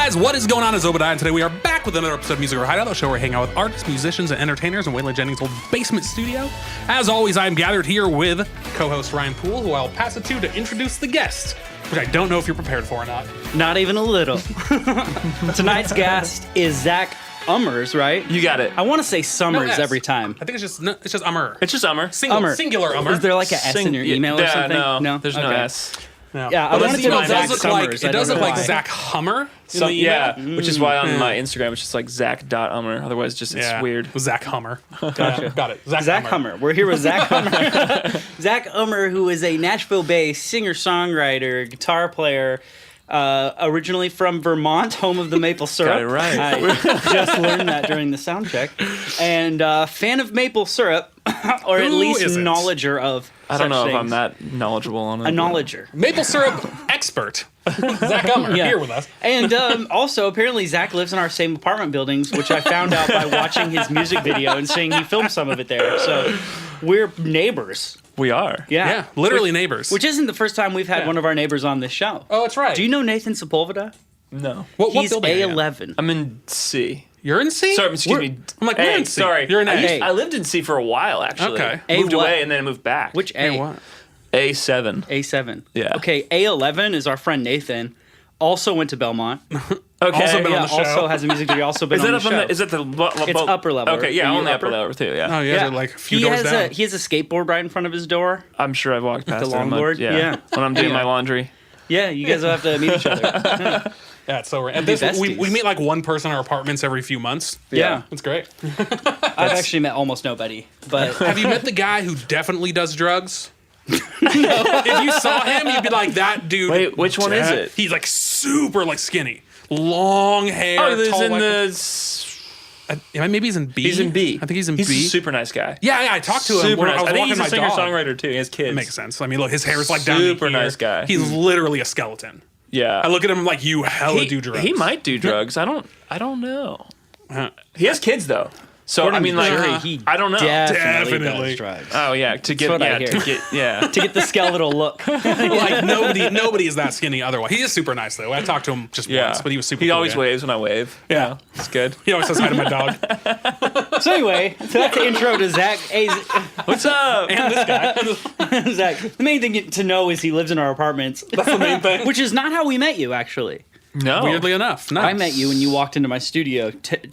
guys, what is going on? It's Obadiah, and today we are back with another episode of Music or Hideout, the show where we hang out with artists, musicians, and entertainers in Waylon Jennings' old basement studio. As always, I am gathered here with co-host Ryan Poole, who I'll pass it to introduce the guest, which I don't know if you're prepared for or not. Not even a little. Tonight's guest is Zach Ummers, right? You got it. I want to say Summers every time. I think it's just Ummer. It's just Ummer. Singular Ummer. Is there like an S in your email or something? No, there's no S. No. Yeah, I wanted to know Zach Summers. It does look like Zach Hummer. Which is why on my Instagram it's just like Zach.Ummer. Otherwise, just it's weird. Zach Hummer. Gotcha. Got it. Zach Hummer. We're here with Zach Ummer. Zach Ummer, who is a Nashville-based singer-songwriter, guitar player, originally from Vermont, home of the maple syrup. Got it right. I just learned that during the sound check. And fan of maple syrup, or at least knowledger of. I don't know things. if I'm that knowledgeable on it. A knowledger. Maple syrup expert. Zach Ummer here with us. And also, apparently, Zach lives in our same apartment buildings, which I found out by watching his music video and seeing he filmed some of it there. So we're neighbors. We are. Yeah, literally neighbors. Which isn't the first time we've had one of our neighbors on this show. Oh, that's right. Do you know Nathan Sepulveda? No. He's building are you in? A11. I'm in C. You're in C? Sorry, excuse me. I'm like, we're in C. Sorry. You're in A. I lived in C for a while, actually. Okay. Moved A what? away and then moved back. Which A? What? A7. A7. Yeah. Okay, A11 is our friend Nathan. Also went to Belmont. Okay. Also been on the show. Also has a music video. Also been on the show. Is it the It's upper level. Okay, yeah, Are you only upper upper? level too, yeah. Oh, you guys are like a few doors down. He has a skateboard right in front of his door. I'm sure I've walked past The it. longboard? Yeah. When I'm doing Yeah. my laundry. Yeah, you guys will have to meet each other. Yeah, it's so rare. And Be we meet like one person in our apartments every few months. Yeah. It's great. I've actually met almost nobody. But Have you met the guy who definitely does drugs? If you saw him, you'd be like, that dude. Wait, which one is it? He's like super like skinny. Long hair. Oh, he's tall, in like, the... maybe he's in B. He's in B. I think he's in He's B. a super nice guy. Yeah, I talked to him. Super when nice. I was I think walking he's a my dog. singer-songwriter too. He has kids. That makes sense. I mean, look, his hair's like down to Super here. nice guy. He's literally a skeleton. Yeah. I look at him like, you hella do drugs. He might do drugs. I don't know. Huh. He has kids though. So I mean, like, he I don't know. Definitely. does drugs. Oh yeah, to get what I hear. to To get the skeletal look. Like nobody is that skinny otherwise. He is super nice though. I talked to him just once, but he was super. He cool, always waves when I wave. Yeah, It's good. he always says hi to my dog. So anyway, so that's the intro to Zach. Hey, What's up? And this guy. Zach, the main thing to know is he lives in our apartments. That's the main thing. Which is not how we met you, actually. No. Weirdly enough, nice. I met you when you walked into my studio 10,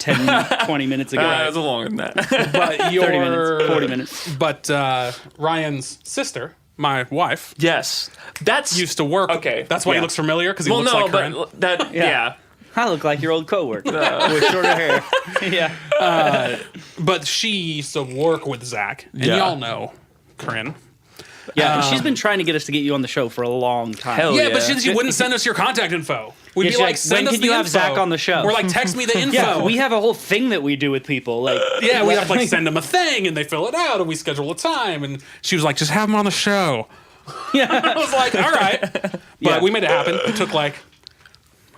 20 minutes ago. It was longer than that. But your 30 minutes, 40 minutes. But Ryan's sister, my wife, Yes, that's used to work. Okay, that's why he yeah. looks familiar because he Well, looks no, like Corinne. but that yeah. I look like your old coworker with shorter hair. Yeah. But she used to work with Zach, and Yeah. y'all know Corinne. Yeah, and she's been trying to get us to get you on the show for a long time. Hell Yeah, yeah. but she wouldn't send us your contact info. We'd Yeah, be she's like, like, send when us can the you have info. Zach on the show? Or like, text me the info. Yeah, we have a whole thing that we do with people. Like, Yeah, we have to like send them a thing, and they fill it out, and we schedule a time. And she was like, just have him on the show. yeah. I was like, all right. But Yeah. we made it happen. It took like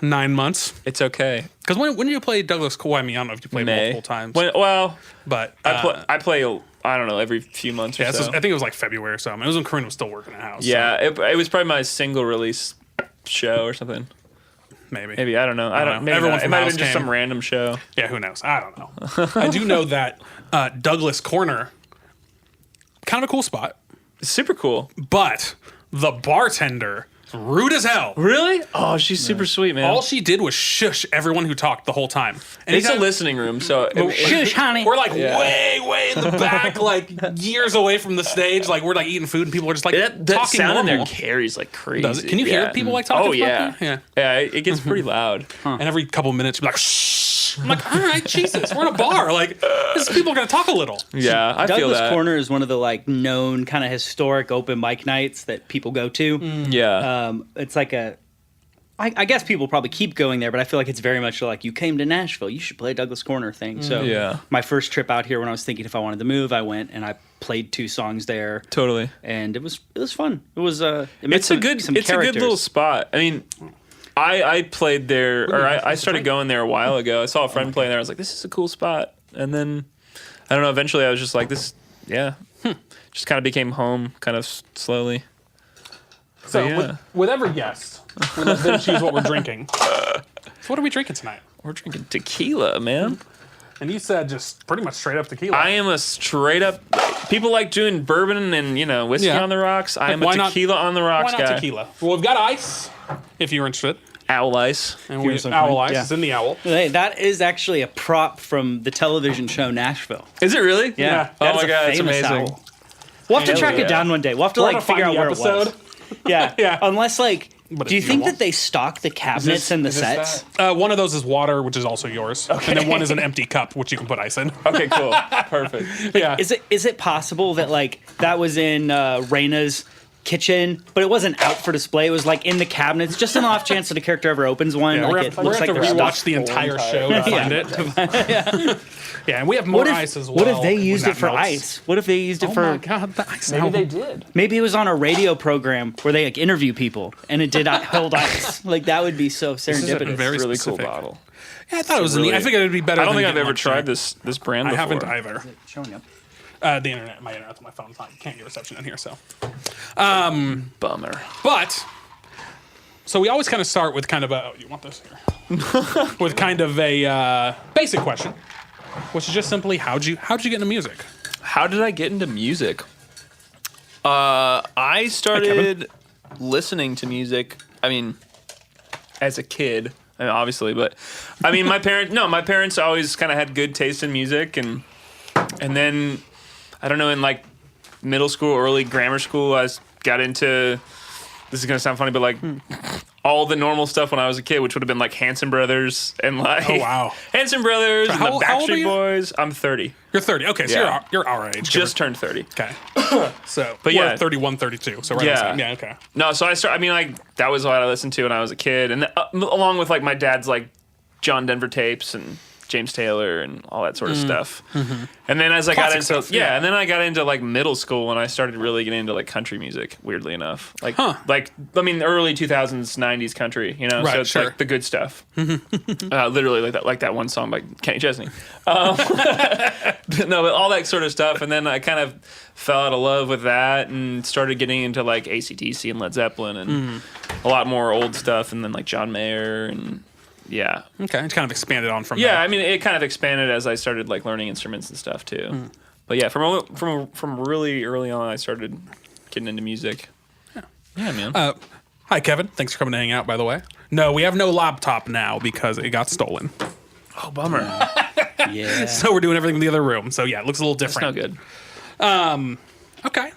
9 months. It's okay. Because when did you play Douglas Cole? I mean, I don't know if you played multiple times. But I play. I don't know, every few months or yeah, so. I think it was like February or something. It was when Corinne was still working at the house. Yeah, it was probably my single release show or something. So maybe. Maybe I don't know. I don't. Maybe Everyone not. from It might have House been just came. some random show. Yeah, who knows? I don't know. I do know that Douglas Corner, kind of a cool spot, It's super cool. but the bartender, rude as hell. Really? Oh, she's super sweet, man. All she did was shush everyone who talked the whole time. And It's a listening room, so Shush, honey. We're like way in the back, like years away from the stage. Like we're like eating food, and people are just like that talking sound in normal. there carries like crazy. Does it? Can you hear Yeah. people like talking? Oh to yeah, fucking- yeah. yeah. It gets pretty loud. And every couple minutes, you're like, shh. I'm like, all right, Jesus, we're in a bar. Like, these people are gonna talk a little. Yeah, I feel Douglas that. Corner is one of the like known kind of historic open mic nights that people go to. Yeah, It's like I guess people probably keep going there, but I feel like it's very much like you came to Nashville, you should play Douglas Corner thing. So Yeah. my first trip out here when I was thinking if I wanted to move, I went and I played 2 songs there. totally. And it was fun. It was it met It's a good little spot. I mean, I played there, or I started going there a while ago. I saw a friend playing there. I was like, this is a cool spot. And then, I don't know, eventually I was just like, this, yeah. Just kind of became home kind of slowly. So yeah. with every guest, we let them choose what we're drinking. So what are we drinking tonight? We're drinking tequila, man. And you said just pretty much straight up tequila. I am a straight up. People like doing bourbon and whiskey on the rocks. I am a tequila on the rocks why not guy. Tequila? Well, we've got ice, if you're interested. Owl ice. And Here's some owl coin. ice is in the owl. Hey, that is actually a prop from the television show Nashville. Is it really? Yeah. Oh That my is a god, it's famous amazing. owl. We'll have to Hell track yeah. it down one day. We'll have to We're gonna figure find out the where episode. it was. Yeah. Yeah. Unless But do you it's think normal. that they stock the cabinets and the sets? One of those is water, which is also yours. Okay. And then one is an empty cup, which you can put ice in. Okay, cool. Perfect. Yeah. Is it possible that that was in Raina's kitchen, but it wasn't out for display? It was in the cabinets, just an off chance that a character ever opens one. Yeah, we're it gonna looks have like to they're rewatch stuck. the entire show to find it. Yeah, and we have more ice as well. What if they when used that it for melts. ice? What if they used it Oh for? my god, the ice! Maybe now. they did. Maybe it was on a radio program where they interview people, and it did hold ice. That would be so serendipitous. very Really specific. cool bottle. Yeah, I thought it was neat. I figured it'd be better. I don't than think I've getting ever one tried cheap. this brand I before. haven't either. Showing up. The internet, my internet's on my phone. Can't get reception in here, so. Bummer. But so we always kind of start with kind of a. You want this here? With kind of a basic question, which is just simply how'd you get into music? How did I get into music? I started listening to music. I mean, as a kid, obviously, but I mean, my parents always kind of had good taste in music, and then I don't know, in middle school, early grammar school, I got into. This is gonna sound funny, but all the normal stuff when I was a kid, which would have been Hanson Brothers and Oh wow, Hanson Brothers and the how old are Backstreet you? Boys. I'm 30. you're 30. Okay, so Yeah. you're our age. Just turned 30. okay. So, But we're yeah. 31, 32. So right. Yeah. Yeah. Okay. No, so that was what I listened to when I was a kid, and along with my dad's John Denver tapes and James Taylor and all that sort of stuff. Mm-hmm. And then as I got Classic into stuff, yeah. and then I got into middle school and I started really getting into country music. Weirdly enough, early 2000s, 90s country. Right, so it's sure. the good stuff. Literally like that one song by Kenny Chesney. No, but all that sort of stuff. And then I kind of fell out of love with that and started getting into AC/DC and Led Zeppelin and a lot more old stuff. And then John Mayer and. Yeah. Okay. It's kind of expanded on from Yeah, there. I mean, it kind of expanded as I started learning instruments and stuff too. But yeah, from really early on, I started getting into music. Yeah, man. Hi, Kevin. Thanks for coming to hang out, by the way. No, we have no laptop now because it got stolen. Oh, bummer. Yeah. So we're doing everything in the other room. So yeah, it looks a little It's different. no good.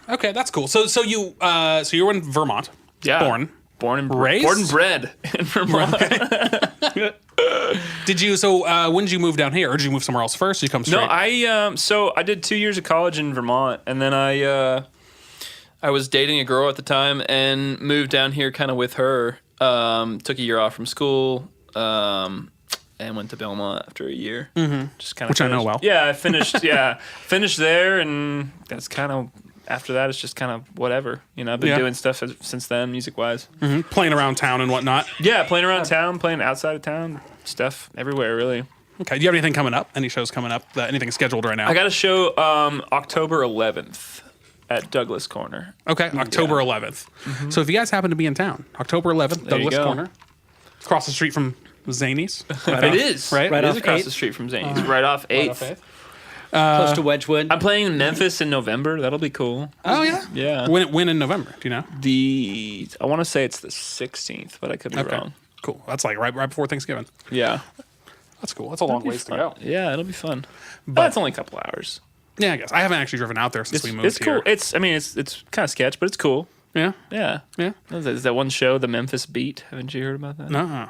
Okay, that's cool. So you were in Vermont. Yeah. Born and Raised? bred in Vermont. Did you? So when did you move down here, or did you move somewhere else first? Or you come straight. No, I did 2 years of college in Vermont, and then I was dating a girl at the time and moved down here kind of with her. Took a year off from school. And went to Belmont after a year. Mm-hmm. Just kind of Which I know well. Yeah, I finished. Finished there, and that's kind of after that. It's just kind of whatever. I've been doing stuff since then, music wise. Mm-hmm. Playing around town and whatnot. Yeah, playing around town, playing outside of town, stuff everywhere really. Okay. Do you have anything coming up? Any shows coming up? Anything scheduled right now? I got a show October 11th at Douglas Corner. Okay, October 11th. Mm-hmm. So if you guys happen to be in town, October 11th, There you Douglas go. Corner, across the street from Zanies. It is right? Right It off is across 8th. the street from Zany's, right off 8th. Close to Wedgwood. I'm playing in Memphis in November. That'll be cool. Oh yeah. Yeah. When in November? Do you know? I want to say it's the 16th, but I could be wrong. Cool. That's right before Thanksgiving. Yeah. That's cool. That's a long ways to go. Yeah, it'll be fun. But it's only a couple hours. Yeah, I guess I haven't actually driven out there since we moved It's cool. here. It's kind of sketch, but it's cool. Yeah. Yeah. Yeah. Is that one show, The Memphis Beat? Haven't you heard about that? No.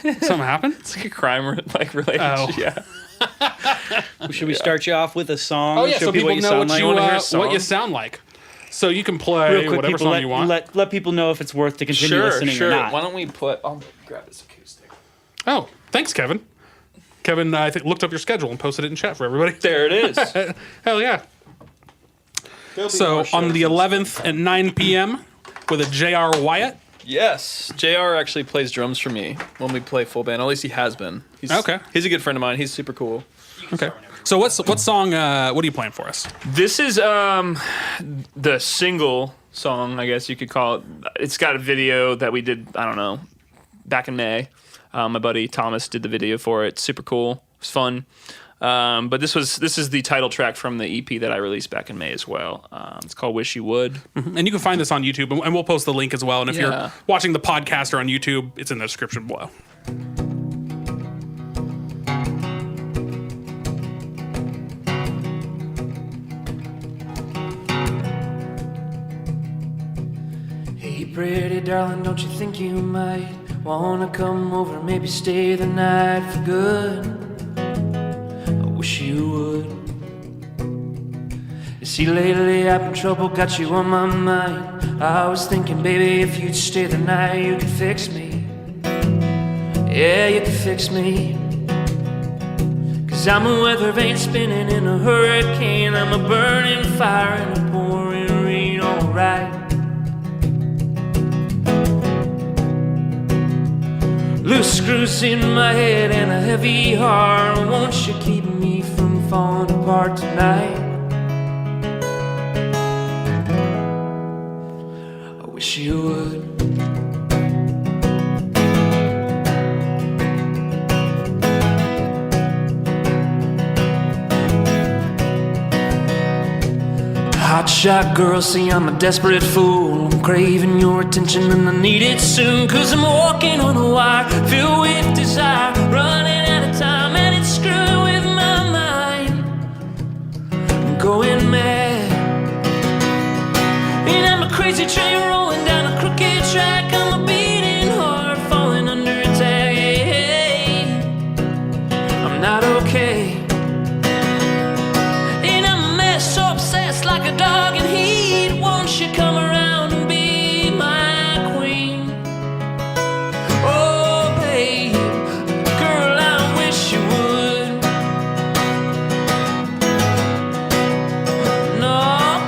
Something happened? It's like a crime related. Oh. Yeah. Should we start you off with a song? Oh yeah, Show so people what you know sound what like? you wanna hear a song? what you sound like. So you can play Real quick, whatever people, song you want. let people know if it's worth to continue listening or not. Why don't we I'll grab this acoustic. Oh, thanks, Kevin. Kevin, I think looked up your schedule and posted it in chat for everybody. There it is. Hell yeah. So on the 11th at 9 p.m. with a J.R. Wyatt. Yes, JR actually plays drums for me when we play full band. At least he has been. Okay. He's a good friend of mine. He's super cool. Okay. So what song? What are you playing for us? This is the single song, I guess you could call it. It's got a video that we did, I don't know, back in May. My buddy Thomas did the video for it. Super cool. It was fun. But this is the title track from the EP that I released back in May as well. It's called Wish You Would. Mm-hmm. And you can find this on YouTube, and we'll post the link as well. And if you're watching the podcast or on YouTube, it's in the description below. Hey, pretty darling, don't you think you might wanna come over, maybe stay the night for good? Wish you would. You see, lately I've been trouble, got you on my mind. I was thinking, baby, if you'd stay the night, you could fix me. Yeah, you could fix me. 'Cause I'm a weather vane spinning in a hurricane. I'm a burning fire in a pouring rain, alright. Loose screws in my head and a heavy heart. Won't you keep me from falling apart tonight? I wish you would. Hotshot girl, see I'm a desperate fool. I'm craving your attention and I need it soon. 'Cause I'm walking on a wire, filled with desire, running out of time and it's screwing with my mind. I'm going mad, and I'm a crazy train rolling down a crooked track. I'm a beating heart falling under attack. I'm not okay. Like a dog in heat, won't you come around and be my queen? Oh, babe, girl, I wish you would. No,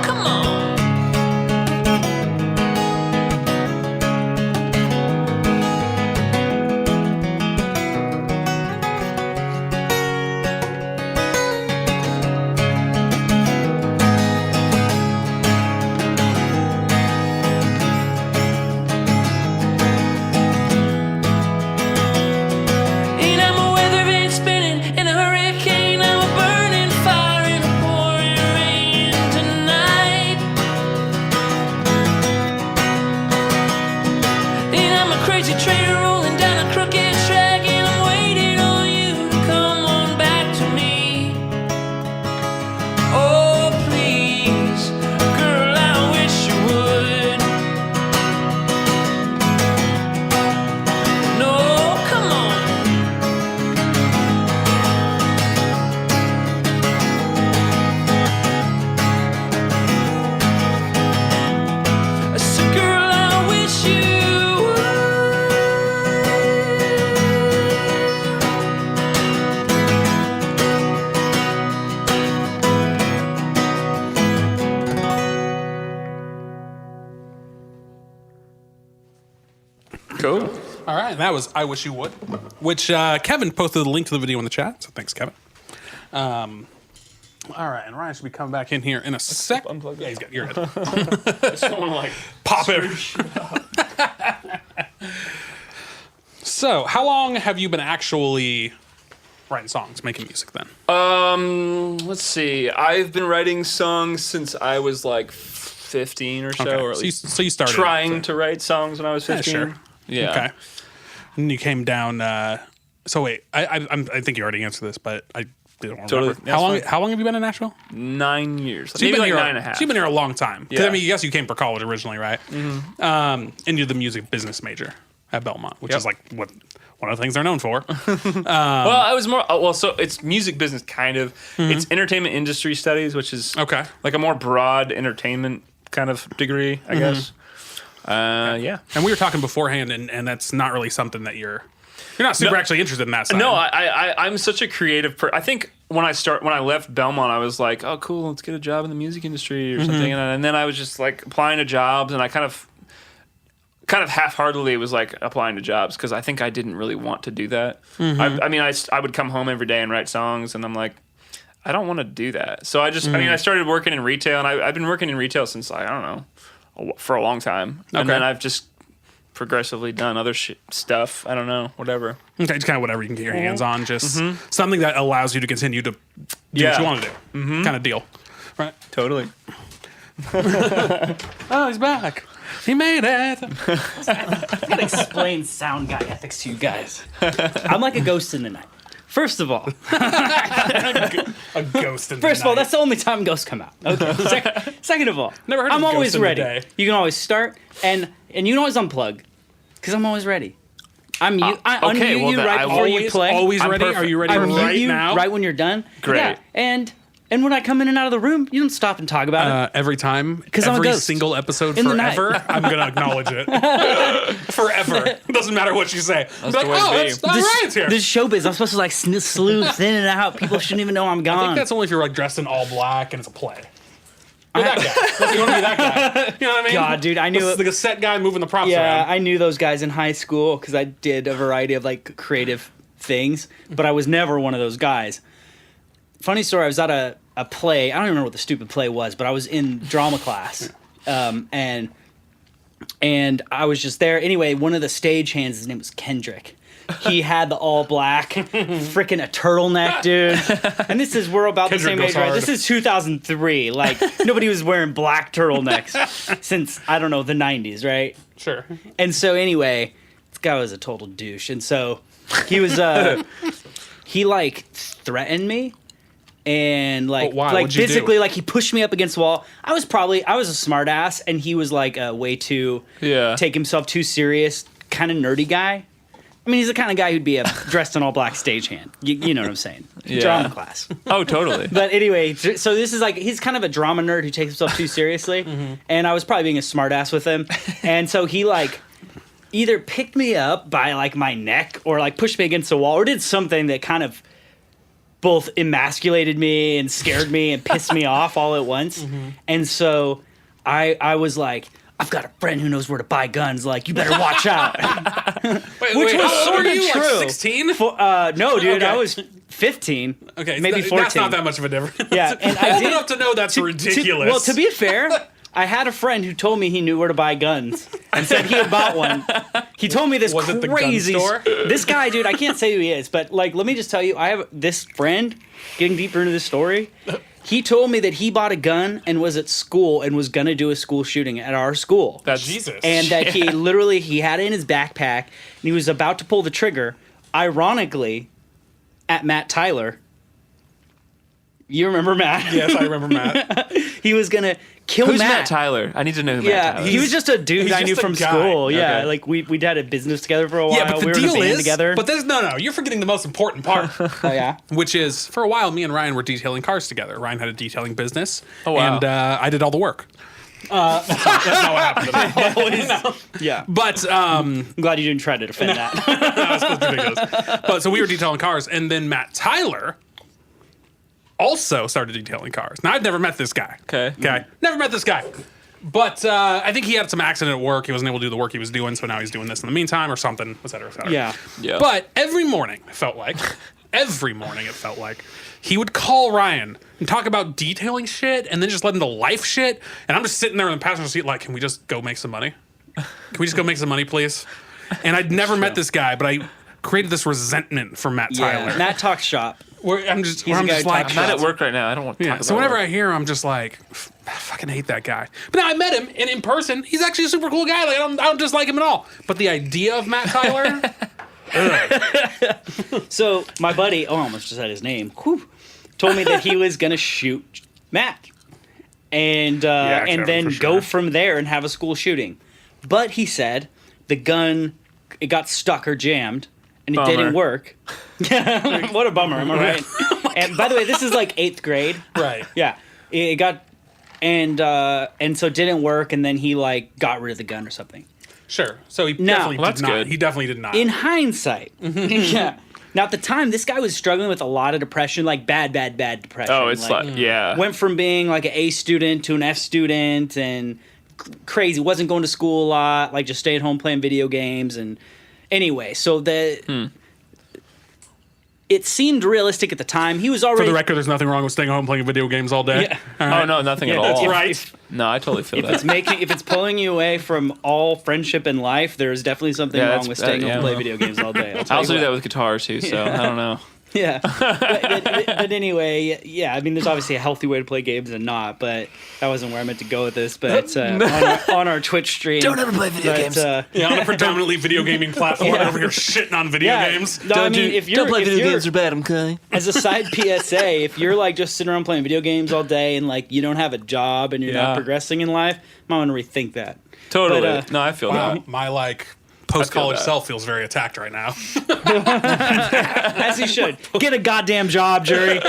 come on. Cool. All right, and that was I Wish You Would, which Kevin posted the link to the video in the chat, so thanks, Kevin. All right, and Ryan should be coming back in here in a sec. Unplug it. Yeah, he's good. You're good. Someone like Pop it. So, how long have you been actually writing songs, making music then? Let's see. I've been writing songs since I was like 15 or so, Okay. or at least So you started trying to write songs when I was 15. Yeah, sure. Yeah. Okay. And you came down. So wait, I think you already answered this, but I don't Totally. remember. That's How long have you been in Nashville? 9 years. So you've Maybe been like here, 9.5. So you've been here a long time. 'Cause, Yeah. I mean, I guess you came for college originally, right? Mm-hmm. And you're the music business major at Belmont, which is like one of the things they're known for. Well, I was more. So it's music business, kind of. Mm-hmm. It's entertainment industry studies, which is Okay. like a more broad entertainment kind of degree, I guess. Yeah. And we were talking beforehand, and that's not really something that you're not super actually interested in that side. No, I'm such a creative person. I think when I left Belmont, I was like, oh, cool, let's get a job in the music industry or something. And then I was just like applying to jobs, and I kind of half-heartedly was like applying to jobs because I think I didn't really want to do that. I would come home every day and write songs, and I'm like, I don't want to do that. So I just, I started working in retail, and I've been working in retail since, I don't know, for a long time. And then I've just progressively done other stuff. I don't know, whatever. Okay, just kind of whatever you can get your hands on, just something that allows you to continue to do what you want to do, kind of deal. Right? Totally. Oh, he's back. He made it. I gotta explain sound guy ethics to you guys. I'm like a ghost in the night. First of all, A ghost in the First of all, night. that's the only time ghosts come out. Okay. Second of all, Never heard of I'm a ghost always in the ready. day. You can always start, and you can always unplug, because I'm always ready. I okay, unmute well, you then right I before you always, play. always I'm ready. perfect. Are you ready I mute right you now? right when you're done. Great. Yeah, and when I come in and out of the room, you don't stop and talk about it. Every time, 'Cause I'm a every ghost. single episode In the night. forever, I'm gonna acknowledge it. Forever. It doesn't matter what you say. Be like, the way oh, to be. that's Ryan's here. This showbiz, I'm supposed to like sleuth in and out. People shouldn't even know I'm I gone. think that's only if you're like dressed in all black and it's a play. You're that guy. You want to be that guy. You know what I mean? God, dude, I knew This is it. the cassette guy moving the props Yeah, around. I knew those guys in high school because I did a variety of like creative things, but I was never one of those guys. Funny story, I was at a play. I don't even remember what the stupid play was, but I was in drama class, and I was just there. Anyway, one of the stagehands, his name was Kendrick. He had the all black, freaking a turtleneck, dude. And we're about the Kendrick same goes age, right? hard. This is 2003. Like, nobody was wearing black turtlenecks since, I don't know, the 90s, right? Sure. And so anyway, this guy was a total douche. And so he was, he like threatened me. And like, But why? like What'd you do? physically, like he pushed me up against the wall. I was a smart ass, and he was like a way too take himself too serious, kind of nerdy guy. I mean, he's the kind of guy who'd be a dressed in all black stagehand. You know what I'm saying? Yeah. Drama class. Oh, totally. But anyway, so this is like, he's kind of a drama nerd who takes himself too seriously. And I was probably being a smart ass with him. And so he like either picked me up by like my neck or like pushed me against the wall or did something that kind of both emasculated me and scared me and pissed me off all at once. And so I was like, I've got a friend who knows where to buy guns. Like, you better watch out. Wait, Which was how old sorta are you? true. Like 16? No, dude, Okay. I was 15. Okay, maybe so 14. That's not that much of a difference. Yeah, and I Old did- enough to know that's ridiculous. Well, to be fair, I had a friend who told me he knew where to buy guns and said he had bought one. He told me this Was it the gun crazy store? This guy, dude, I can't say who he is, but like, let me just tell you, I have this friend. Getting deeper into this story, he told me that he bought a gun and was at school and was gonna do a school shooting at our school. That's Jesus. And that he literally he had it in his backpack and he was about to pull the trigger. Ironically, at Matt Tyler. You remember Matt? Yes, I remember Matt. He was gonna kill Who's Matt. Matt Tyler? I need to know who Matt Yeah, Tyler he is. was just a dude he's I knew just a from guy. school. Yeah, Okay. like we had a business together for a while. Yeah, but the we were in a deal band is, together. but there's no, you're forgetting the most important part, Oh yeah. which is for a while, me and Ryan were detailing cars together. Ryan had a detailing business, wow. and I did all the work. That's not what happened to me. Yeah. But I'm glad you didn't try to defend that. that's ridiculous. But so we were detailing cars, and then Matt Tyler also started detailing cars. Now I've never met this guy. Okay. Never met this guy. But I think he had some accident at work. He wasn't able to do the work he was doing, so now he's doing this in the meantime or something, et cetera, et cetera. Yeah. Yeah. But every morning, it felt like, he would call Ryan and talk about detailing shit and then just let him to life shit. And I'm just sitting there in the passenger seat like, can we just go make some money? Can we just go make some money, please? And I'd never met this guy, but I created this resentment for Matt Tyler. Yeah. Matt talks shop. Where I'm just, He's a guy who like, talks I'm not at work right now. I don't want to talk yeah. about So whenever work. I hear him, I'm just like, I fucking hate that guy. But now I met him, and in person, he's actually a super cool guy. Like I don't dislike him at all. But the idea of Matt Tyler, So my buddy, I almost just said his name. Whew, told me that he was gonna shoot Matt, and Kevin, then for sure. go from there and have a school shooting. But he said the gun it got stuck or jammed, and it Bummer. didn't work. What a bummer, am I right? And by the way, this is like 8th grade. right? Yeah, it got and so it didn't work, and then he like got rid of the gun or something. Sure. So he No. definitely Well, did that's not. good. He definitely did not. In hindsight, yeah. Now at the time, this guy was struggling with a lot of depression, like bad depression. Oh, it's like, yeah. Went from being like an A student to an F student and crazy. Wasn't going to school a lot, like just stay at home playing video games. And anyway, so it seemed realistic at the time. He was already. For the record, there's nothing wrong with staying home playing video games all day. Yeah. All right. Oh no, nothing at that's all. Right. No, I totally feel that. if it's pulling you away from all friendip in life, there's definitely something Yeah, wrong that's with staying bad, home and yeah. play video games all day. I also do that with guitars too, so I don't know. Yeah, but anyway, yeah. I mean, there's obviously a healthy way to play games and not, but that wasn't where I meant to go with this. But on our Twitch stream, Don't ever play video games. Yeah, on a predominantly video gaming platform, over here shitting on video games. No, I mean, if you're Don't play if video you're- games are bad, okay? as a side PSA, if you're like just sitting around playing video games all day and like you don't have a job and you're Yeah. not progressing in life, I want to rethink that. Totally. But, No, I feel that. My post-college that. self feels very attacked right now. As he should. Get a goddamn job, Jerry.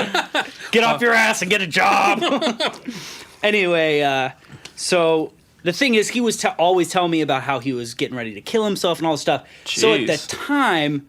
Get off your ass and get a job. Anyway, so the thing is, he was always telling me about how he was getting ready to kill himself and all this stuff. So at the Jeez. time,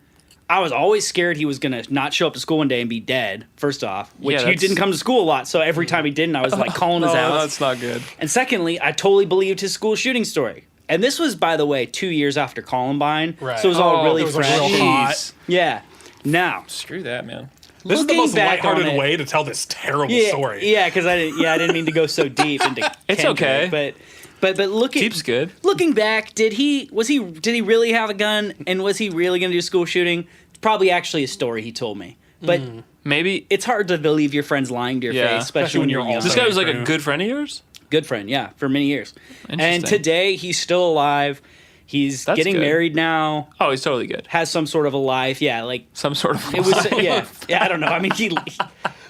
I was always scared he was going to not show up to school one day and be dead, first off, which Yeah, he that's- didn't come to school a lot. So every time he didn't, I was like calling his Oh, house. that's not good. And secondly, I totally believed his school shooting story. And this was, by the way, 2 years after Columbine. Right. So it was all really it was fresh. real hot. Jeez. Yeah. Now, Screw that, man. This is the looking most back on lighthearted it- way to tell this terrible yeah, story. Yeah, because I didn't mean to go so deep into It's Kendrick, okay. But looking Deep's good. Looking back, did he really have a gun, and was he really going to do school shooting? It's probably actually a story he told me. But Maybe. it's hard to believe your friend's lying to your Yeah. face, especially when you're young. This guy was like a good friend of yours? Good friend, yeah, for many years. And Interesting. today he's still alive. He's That's getting good. married now. Oh, he's totally good. Has some sort of a life. Yeah, like Some sort of. it was. Yeah. I don't know. I mean,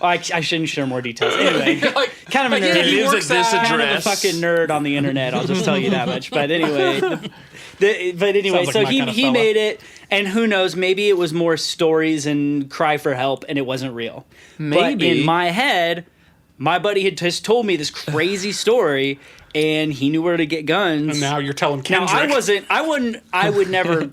I shouldn't share more details. Anyway, kind of a nerd. he lives at this Kind of a address. fucking nerd on the internet. I'll just tell you that much. But anyway, Sounds like so my kind of he fella. made it, and who knows? Maybe it was more stories and cry for help, and it wasn't real. But Maybe. in my head, my buddy had just told me this crazy story, and he knew where to get guns. And now you're telling Now Kendrick. I would never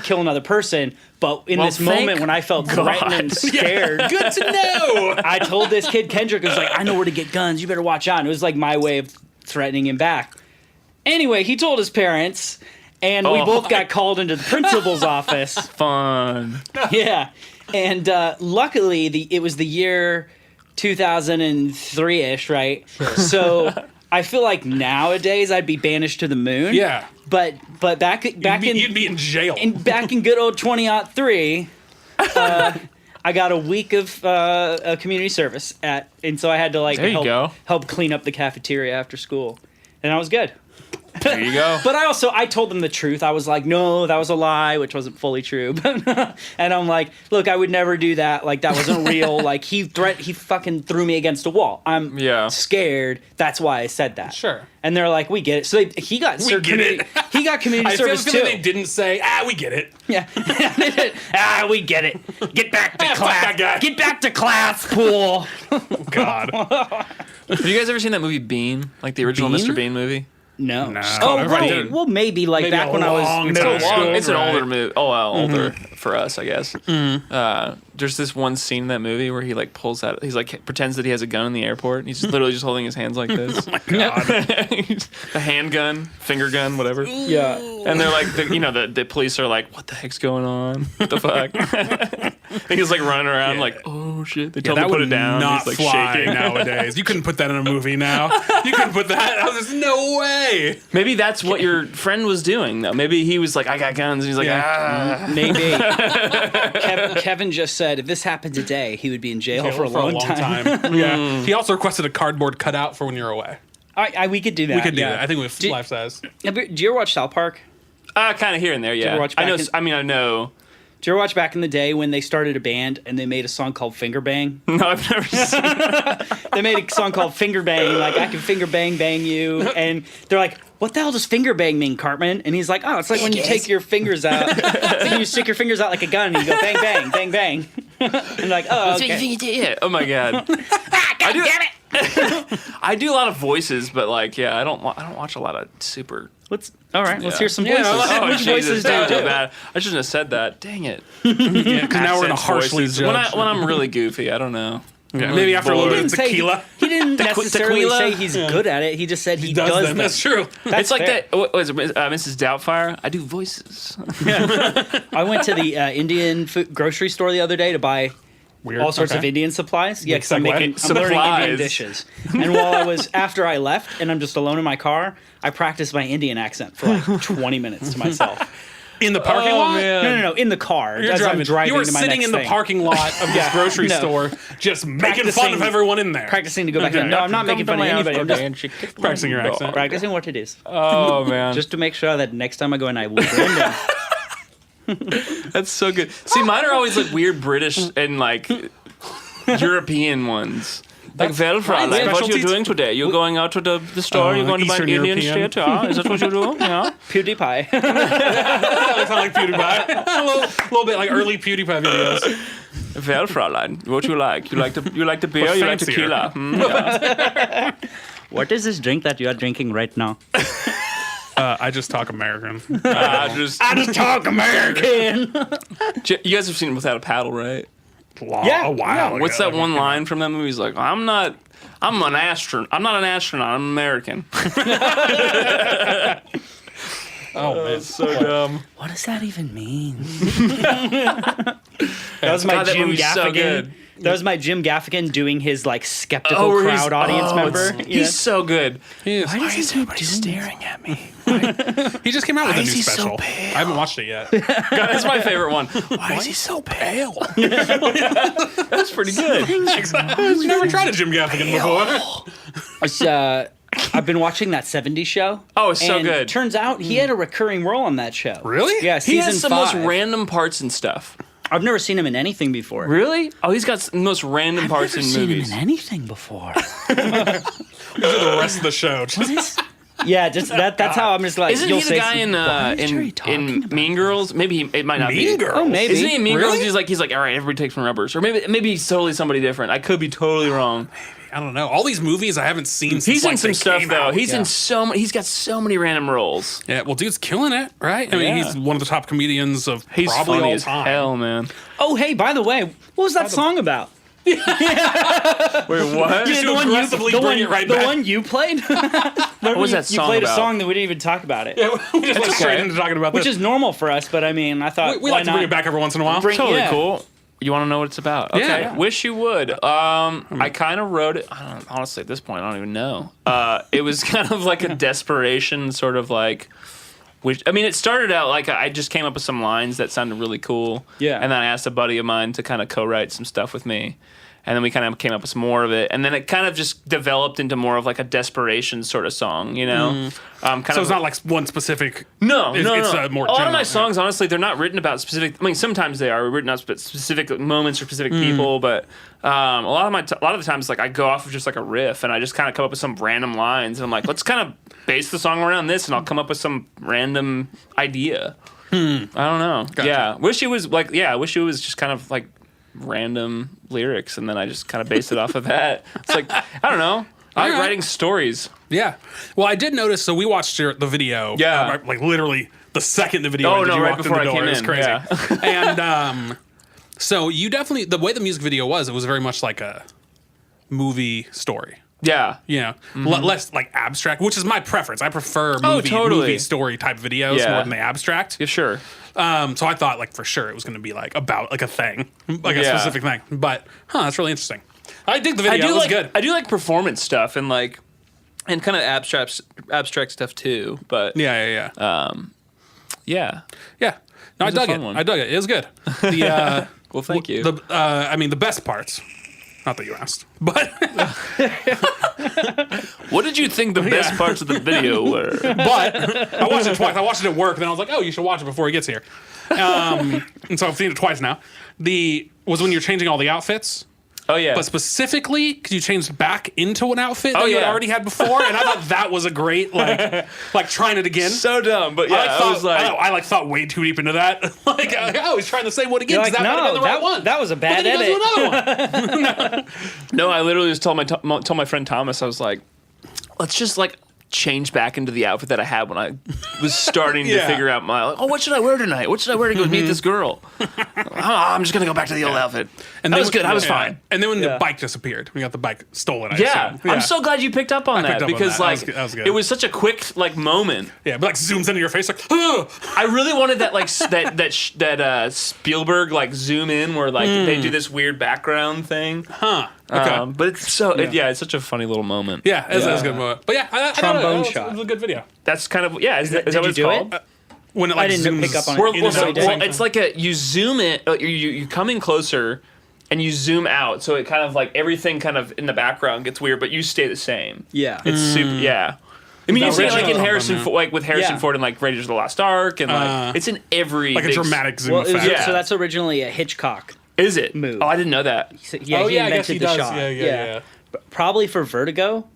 kill another person, but in this thank moment when I felt threatened and scared, Good to know. I told this kid Kendrick, I was like, I know where to get guns, you better watch out. And it was like my way of threatening him back. Anyway, he told his parents, and we both got called into the principal's office. Fun. Yeah. And luckily it was the year 2003-ish, right? So I feel like nowadays I'd be banished to the moon. Yeah. But back You'd be in jail. back in good old 2003, I got a week of community service and so I had to like There you go. help clean up the cafeteria after school, and I was good. There you go. But I told them the truth. I was like, no, that was a lie, which wasn't fully true. And I'm like, look, I would never do that. Like, that wasn't real. Like, he fucking threw me against a wall. I'm scared. That's why I said that. Sure. And they're like, we get it. So he got community I feel service too. they didn't say, we get it. Yeah. We get it. Get back to Fuck class. that guy. Get back to class, pool. God. Have you guys ever seen that movie Bean? Like the original Bean? Mr. Bean movie? No. No. Oh, Everybody well, did. well, maybe like Maybe back a when I was long middle time. school. It's an Right. older movie. Oh, well, older for us, I guess. There's this one scene in that movie where he like pulls out. He's like pretends that he has a gun in the airport. He's just literally just holding his hands like this. A handgun, finger gun, whatever. Yeah. And they're like, the police are like, "What the heck's going on? What the fuck?" And he's like running around like, "Oh shit!" They tell him That to put would it down. not He's like fly shaking. nowadays. You couldn't put that in a movie now. You couldn't put that. There's no way. Maybe that's what your friend was doing, though. Maybe he was like, "I got guns." And he's like, Maybe. Kevin just said if this happened today, he would be in jail, for a long time. Yeah. He also requested a cardboard cutout for when you're away. We could do that. We could do yeah. that. I think we have Do- life size. Do you ever watch South Park? kind of here and there, yeah. ever watch I know. Back in- I know. Did you ever watch back in the day when they started a band and they made a song called Finger Bang? No, I've never seen. They made a song called Finger Bang, like I can finger bang you, and they're like, "What the hell does finger bang mean, Cartman?" And he's like, "Oh, it's like when you take your fingers out, it's like when you stick your fingers out like a gun and you go bang bang bang bang." And like, oh, okay. Yeah. Oh my god. God damn it! I do a lot of voices, but like, yeah, I don't watch a lot of super. Let's hear some Yeah, voices. let's- Oh, Which voices do you that was do? bad. I shouldn't have said that. Dang it. Yeah, because now we're in a Accents, harshly voices. judged. When I'm really goofy, I don't know. Yeah, maybe after a little bit of Say- tequila. He didn't necessarily tequila? say he's good at it. He just said he Does does them. them. That's true. That's It's like fair. that. What was it, Mrs. Doubtfire? I do voices. I went to the Indian food grocery store the other day to buy Weird. all sorts Okay. of Indian supplies. Yeah, because I'm segue. learning Indian dishes. And after I left and I'm just alone in my car, I practiced my Indian accent for like 20 minutes to myself. In the parking lot? No, in the car. You're as I'm driving you were to my sitting next in the thing. parking lot of this grocery store, just making fun of everyone in there. Practicing to go back in. No, I'm not making fun of anybody. I'm just Practicing your accent. practicing what it is. Oh man, Just to make sure that next time I go in, I will blend in. that's so good. See, mine are always like weird British and like European ones. Like, well, Fräulein, what are you specialties. doing today? You're going out to the store? You're going to buy an Eastern Indian European. shit? Yeah, is that what you do? Yeah. PewDiePie. It's not like PewDiePie. a little bit like early PewDiePie videos. Well, Fräulein, what you like? You like the beer? But You like fancier. tequila? Yeah. What is this drink that you are drinking right now? I just talk American. I just talk American. you guys have seen Without a Paddle, right? Yeah, a while What's ago. that one line from that movie? He's like, I'm not an astronaut. I'm not an astronaut. I'm American. Oh, man. So dumb. What does that even mean? That was my God, that Jim movie's so Gaffigan. good. That was my Jim Gaffigan doing his like skeptical where he's- crowd audience member. it's- He's so good. Why is everybody staring at me? He just came out with a is new he so special. pale? I haven't watched it yet. That's my favorite one. Why is he so pale? That's pretty good. I've never tried a Jim Gaffigan before. It's, I've been watching that 70s show. Oh, it's so and good. Turns out he had a recurring role on that show. Really? Yeah, He season has the 5. most random parts and stuff. I've never seen him in anything before. Really? Oh, he's got the most random parts in movies. anything before. The rest of the show. Just, Yeah, just that's how I'm just like. Isn't you'll he the say guy in Mean Girls? Maybe it might not Mean be. Girls? Oh, maybe. Isn't he in Mean Really? Girls? He's like, all right, everybody take some rubbers, or maybe he's totally somebody different. I could be totally wrong. I don't know. All these movies I haven't seen since He's like, in some they stuff came though. out. He's in so many. He's got so many random roles. Yeah, well, dude's killing it, right? I mean, Yeah. he's one of the top comedians of He's probably funny all as time. hell, man. Oh, hey, by the way, what was that song about? Wait, what? Just to aggressively bring it right the back. one you played. What was that You song played about? a song that we didn't even talk about it, We just went straight okay. into talking about which this. is normal for us. But I mean, I thought we why like to not bring it back every once in a while. Totally yeah. cool. You want to know what it's about? Okay. Yeah. Wish you would. I kind of wrote it. I don't, honestly, at this point, I don't even know. It was kind of like a desperation, sort of like. I mean, it started out like I just came up with some lines that sounded really cool. Yeah. And then I asked a buddy of mine to kind of co-write some stuff with me. And then we kind of came up with some more of it. And then it kind of just developed into more of like a desperation sort of song, you know? Kind So of, it's not like one specific. No, It's- no, it's, no. more a lot of general, my yeah. songs, honestly, they're not written about specific. I mean, sometimes they are written about specific moments or specific people, but a lot of the times, like I go off of just like a riff, and I just kind of come up with some random lines, and I'm like, let's kind of base the song around this, and I'll come up with some random idea. I don't know. Gotcha. Yeah, wish it was like I wish it was just kind of like random lyrics, and then I just kind of base it off of that. It's like I don't know. I like Alright. writing stories. Yeah. Well, I did notice. So we watched the video. Yeah. Like literally the second the video Oh, ended, no, you right walked in before the I door. came It was in, crazy. yeah. And so you definitely the way the music video was, it was very much like a movie story. Yeah. You know, less like abstract, which is my preference. I prefer movie story type videos Yeah. more than the abstract. Yeah, sure. So I thought like for sure it was going to be like about like a thing, like a Yeah. specific thing. But that's really interesting. I dig the video. I do It was like good. I do like performance stuff and kind of abstract stuff too. But Yeah. yeah. Yeah. No, I was a dug fun it. one. I dug it. It was good. The Well, thank you. I mean the best parts. Not that you asked, but What did you think the best parts of the video were? but I watched it twice. I watched it at work, and then I was like, "Oh, you should watch it before he gets here." And so I've seen it twice now. Was when you're changing all the outfits, Oh yeah. but specifically because you changed back into an outfit that you had yeah. already had before, and I thought that was a great like trying it again. so dumb, but yeah, I thought way too deep into that. Like, oh, he's trying to say what again? You're 'cause like, that might have been the right one. that was a But bad then he edit. goes to another one. no, I literally just told my friend Thomas, I was like, let's just like change back into the outfit that I had when I was starting to figure out what should I wear tonight? What should I wear to go meet this girl? I'm just gonna go back to the old outfit. And that was good. I was fine. And then when the bike disappeared, we got the bike stolen. Yeah, I'm so glad you picked up on that because like that was good. It was such a quick like moment. Yeah, but like zooms into your face like, oh. I really wanted that like that Spielberg like zoom in where like they do this weird background thing. Okay. But it's so it's such a funny little moment. Yeah, it's a good moment. But yeah, I Trombone shot. shot. It was a good video. That's kind of is that what it's called? When it like I didn't zooms pick up on it. Well, Well, it's like you zoom it, you come in closer, and you zoom out, so it kind of like everything kind of in the background gets weird, but you stay the same. Yeah. It's super. Yeah. I mean, you see it like in original Harrison, with Harrison Ford and like Raiders of the Lost Ark, and like it's in every like a dramatic zoom Well, it was, effect. so that's originally a Hitchcock Is it? move. Oh, I didn't know that. Yeah, he I guess invented he the does. shot. Yeah. Probably for Vertigo.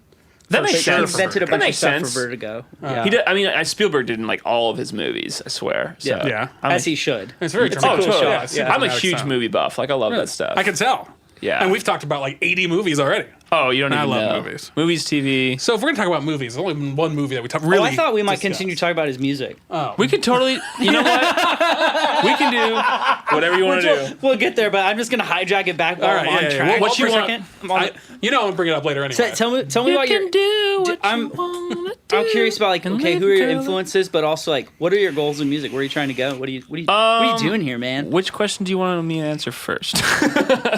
That makes He sense. invented a That bunch of makes stuff sense. for Vertigo. Yeah. He did, I mean, Spielberg did in like all of his movies. I swear. So, Yeah. Yeah. As he should. It's very It's a dramatic. cool totally. shot. Yeah. I'm a Dramatic huge style. movie buff. Like I love that stuff. I can tell. Yeah. And we've talked about like 80 movies already. Oh, you don't I even love know. movies. Movies, TV. So if we're gonna talk about movies, there's only one movie that we talk really. Oh, I thought we might discuss. continue talking about his music. We could totally. You know what? We can do whatever you want to do. We'll get there, but I'm just gonna hijack it back while All right, I'm on yeah. track. What for you a want- second. I'm on You know, I'll bring it up later anyway. Tell me about your. do what I'm- you want to I'm do. curious about like, and okay, live who are your color. influences, but also like, what are your goals in music? Where are you trying to go? What are you doing here, man? Which question do you want me to answer first?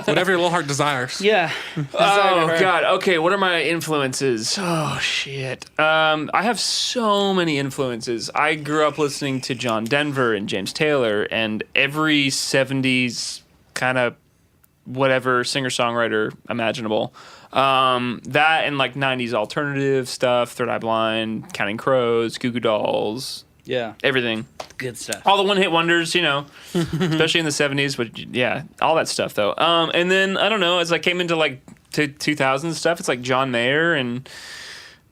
Whatever your little heart desires. Yeah. Oh God. Okay. What are my influences? Oh shit. I have so many influences. I grew up listening to John Denver and James Taylor and every '70s kind of whatever singer-songwriter imaginable. That and like '90s alternative stuff, Third Eye Blind, Counting Crows, Goo Goo Dolls, Yeah. everything. Good stuff. All the one-hit wonders, you know, especially in the '70s. But yeah, all that stuff though. And then I don't know, as I came into like 2000 stuff, it's like John Mayer, and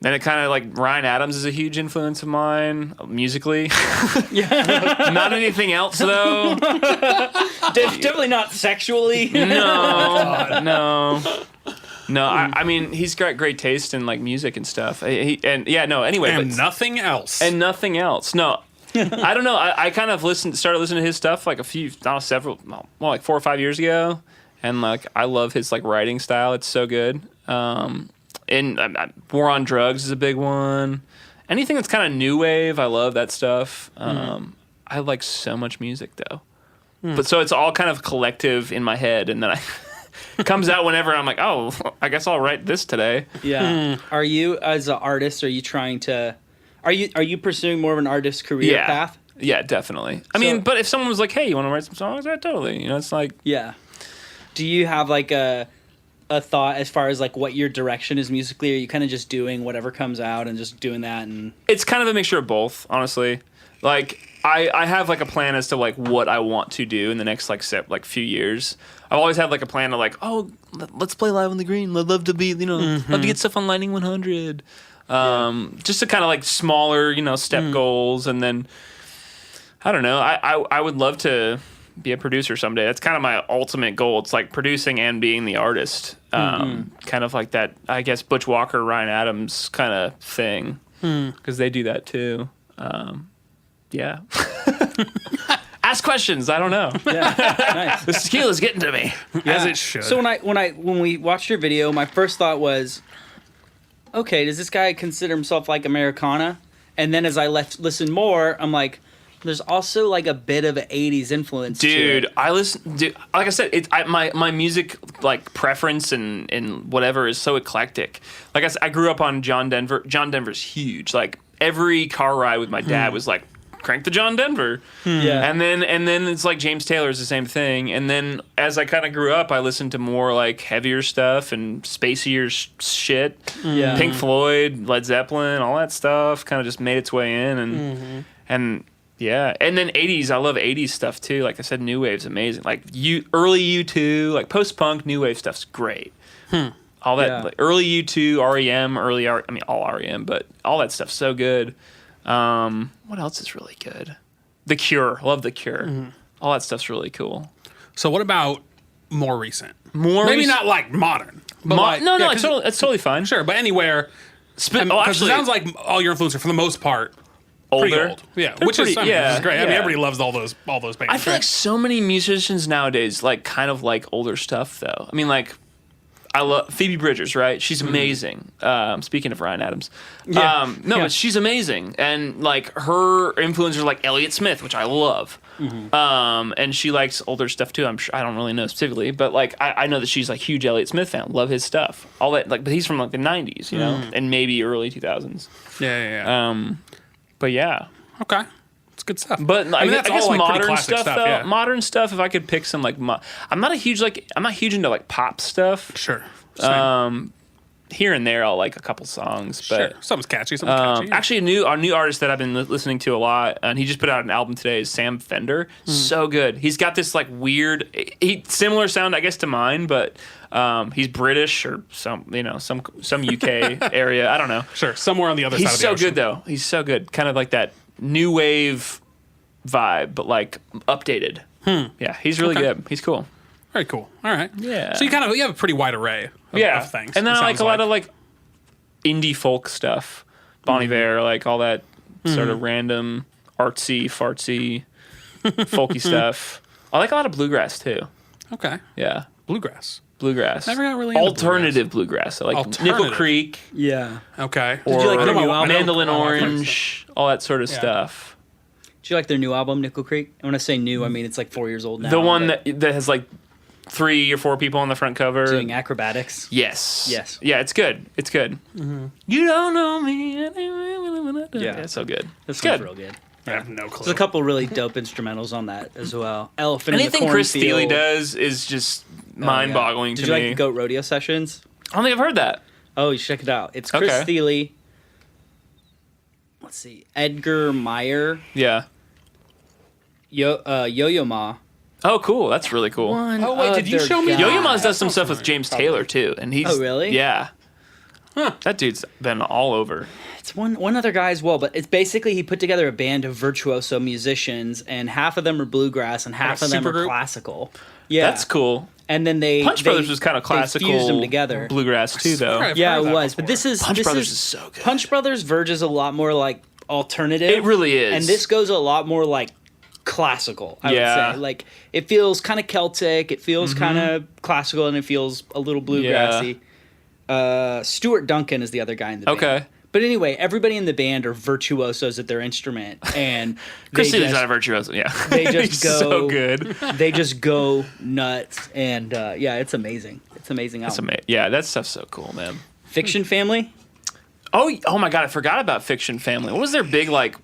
then it kind of like Ryan Adams is a huge influence of mine musically. Not anything else though. Definitely not sexually. No. I mean, he's got great taste in like music and stuff. Anyway, And nothing else. and nothing else. No, I don't know. I kind of started listening to his stuff like like 4 or 5 years ago, and like I love his like writing style. It's so good. And War on Drugs is a big one. Anything that's kind of new wave, I love that stuff. I like so much music though, but so it's all kind of collective in my head, and then it comes out whenever I'm like, oh, I guess I'll write this today. Yeah. Are you as an artist? Are you trying to? Are you pursuing more of an artist career path? Yeah, definitely. I mean, but if someone was like, hey, you want to write some songs? Yeah, totally. You know, it's like, Yeah. Do you have like a thought as far as like what your direction is musically? Or are you kind of just doing whatever comes out and just doing that? And it's kind of a mixture of both, honestly. Like, I have like a plan as to like what I want to do in the next like few years. I've always had like a plan of like, oh, let's play Live on the Green. I'd love to be, love to get stuff on Lightning 100. Just to kind of like smaller, step goals, and then I don't know. I would love to be a producer someday. That's kind of my ultimate goal. It's like producing and being the artist. Kind of like that, I guess, Butch Walker, Ryan Adams kind of thing, because they do that too. Yeah. Ask questions. I don't know. nice. The tequila's getting to me. As it should. So when we watched your video, my first thought was, okay, does this guy consider himself like Americana? And then as I listened more, I'm like, there's also like a bit of an 80s influence. Dude, to it. like I said, my music like preference and whatever is so eclectic. Like I said, I grew up on John Denver. John Denver's huge. Like every car ride with my dad was like, crank the John Denver. Yeah. And then it's like James Taylor's the same thing. And then as I kind of grew up, I listened to more like heavier stuff and spacier shit. Yeah. Pink Floyd, Led Zeppelin, all that stuff kind of just made its way in, and yeah. And then 80s, I love 80s stuff too. Like I said, new wave's amazing. Like early U2, like post-punk, new wave stuff's great. All that like early U2, REM, all REM, but all that stuff's so good. What else is really good? The Cure. Love The Cure. All that stuff's really cool. So what about more recent? Maybe Not like modern. But like, no, yeah, it's totally fine. Sure, but anywhere Because it sounds like all your influences are, for the most part, pretty older. old. Yeah, They're which is pretty- great. I mean, yeah. everybody loves all those bands. I feel like so many musicians nowadays like kind of like older stuff though. I mean, like I love Phoebe Bridgers, right? She's amazing. Speaking of Ryan Adams, but she's amazing, and like her influencers are like Elliott Smith, which I love. And she likes older stuff too. I'm sure I don't really know specifically, but like I know that she's like huge Elliott Smith fan. Love his stuff. All that like, but he's from like the '90s, you know, and maybe early 2000s. Yeah. But yeah. Okay. It's good stuff. But I that's guess all, like, pretty modern classic stuff, though. yeah. Modern stuff. If I could pick some like, I'm not huge into like pop stuff. Sure. Same. Here and there, I'll like a couple songs. But Sure. Something's catchy. Something's catchy. actually, a new artist that I've been listening to a lot, and he just put out an album today, is Sam Fender. So good. He's got this like weird, similar sound, I guess, to mine, but he's British or some UK area. I don't know. Sure. Somewhere on the other side He's of the so ocean. good though. He's so good. Kind of like that new wave vibe, but like updated. Yeah, he's really good. He's cool. Very cool. All right. Yeah. So you have a pretty wide array of things. And then it I like sounds a lot of like indie folk stuff. Bon Iver, like all that sort of random artsy, fartsy, folky stuff. I like a lot of bluegrass too. Okay. Yeah. Bluegrass. Bluegrass. Never got really into alternative bluegrass. So like Alternative. Nickel Creek Yeah. Okay. Did you like I their know new my- I album? know- Mandolin I know my friends. Orange, all that sort of stuff. Do you like their new album, Nickel Creek? And when I say new, I mean it's like 4 years old now. The one but that has like 3 or 4 people on the front cover. doing acrobatics. Yes. Yes. Yeah, it's good. It's good. You don't know me. Yeah, it's so good. This It's one's good. real good. I have no clue. There's a couple really dope instrumentals on that as well. Elephant Anything in the Chris Cornfield. Thiele does is just mind-boggling Did to you me. like the Goat Rodeo Sessions? I don't think I've heard that. Oh, you should check it out. It's Chris Okay. Thiele. Let's see. Edgar Meyer. Yeah. Yo-Yo Ma. Oh, cool. That's really cool. Oh, wait, did you show me- Yo-Yo Ma's that does some sounds stuff with familiar. James Taylor too, and he's Oh, really? Yeah. That dude's been all over. It's one other guy as well, but it's basically he put together a band of virtuoso musicians, and half of them are bluegrass and half Like a of them are supergroup? classical. Yeah, That's cool. And then Punch Brothers was kind of they classical fused them together. bluegrass too, though. I've Yeah, heard it that was. But before. this is Punch this Brothers is so good. Punch Brothers verges a lot more like alternative. It really is. And this goes a lot more like classical. I Yeah. would say like it feels kind of Celtic. It feels kind of classical, and it feels a little bluegrassy. Stuart Duncan is the other guy in the band. Okay. But anyway, everybody in the band are virtuosos at their instrument, and Chris they Thiele's just- not a virtuoso. Yeah. they just He's go- so good. they just go nuts, and yeah, it's amazing. It's an amazing album. Yeah, that stuff's so cool, man. Fiction Family. Oh my God, I forgot about Fiction Family. What was their big like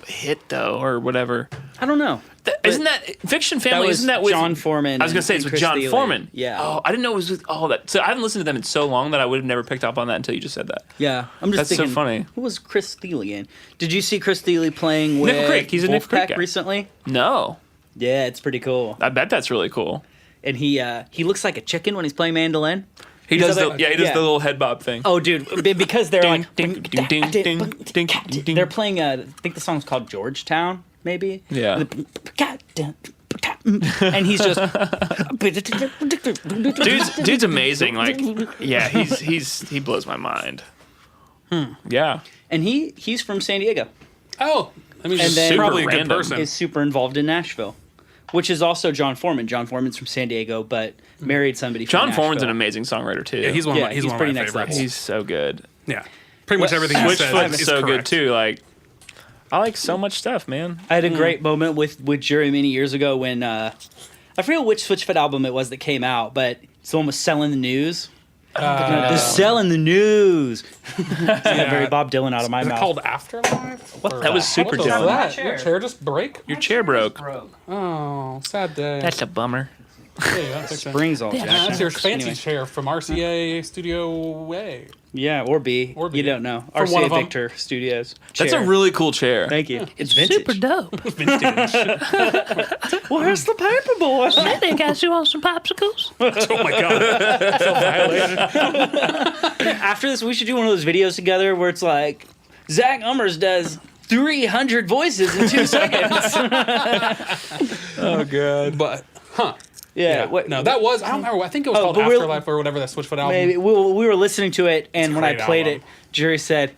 hit though, or whatever? I don't know. Isn't that Fiction Family? was Isn't that with John Foreman I was gonna say and it's with Chris John Thiele. Foreman. Yeah. Oh, I didn't know it was with all that. So I haven't listened to them in so long that I would have never picked up on that until you just said that. Yeah, I'm just That's so thinking. funny. Who was Chris Thiele in? Did you see Chris Thiele playing with Nickel Creek. He's a Nickel Creek Wolfpack guy. recently? No, Yeah, it's pretty cool. I bet that's really cool. And he looks like a chicken when he's playing mandolin. He He's does the like- he does yeah. the little head bob thing. Oh, dude, because they're like Ding, ding, ding, ding, ding, ding. they're playing. I think the song's called Georgetown, maybe. Yeah. And he's just Dude's amazing. Like, yeah, he blows my mind. Yeah. and he's from San Diego. Oh, I mean, And he's then- probably a good Random. person. Is super involved in Nashville, which is also John Foreman. John Foreman's from San Diego, but married somebody from John Foreman's an Nashville. amazing songwriter too. Yeah, he's one of Yeah, my, he's he's one of pretty my next favorites. level. He's so good. Yeah, pretty much everything he says Switchfoot's is so good correct. too. Like, I like so much stuff, man. I had a great moment with Jerry many years ago when I forget which Switchfoot album it was that came out, but it's the one with Selling the News. They're selling the news. It's very Bob Dylan out of my Is it mouth. called Afterlife? Or- That was super What the Dylan. fuck? Your chair just break? Your chair broke. Oh, sad day. That's a bummer. Yeah, fix it. Springs all Yeah, jacked. that's your fancy Anyway. chair from RCA Studio A. Yeah, or B. Or B. You don't know. For one RCA of 'em. Victor Studios. That's Chair. a really cool chair. Thank you. It's vintage. Super dope. Vintage. Where's the paper boy? They got you on some popsicles. Oh my god. So violated. After this, we should do one of those videos together where it's like Zach Ummer does 300 voices in 2 seconds. Oh god. But, huh. Yeah. No, that was, I don't remember. I think it was called but we're- Afterlife or whatever, that Switchfoot album. Maybe we were listening to it, and when I great played album. it, Jerry said,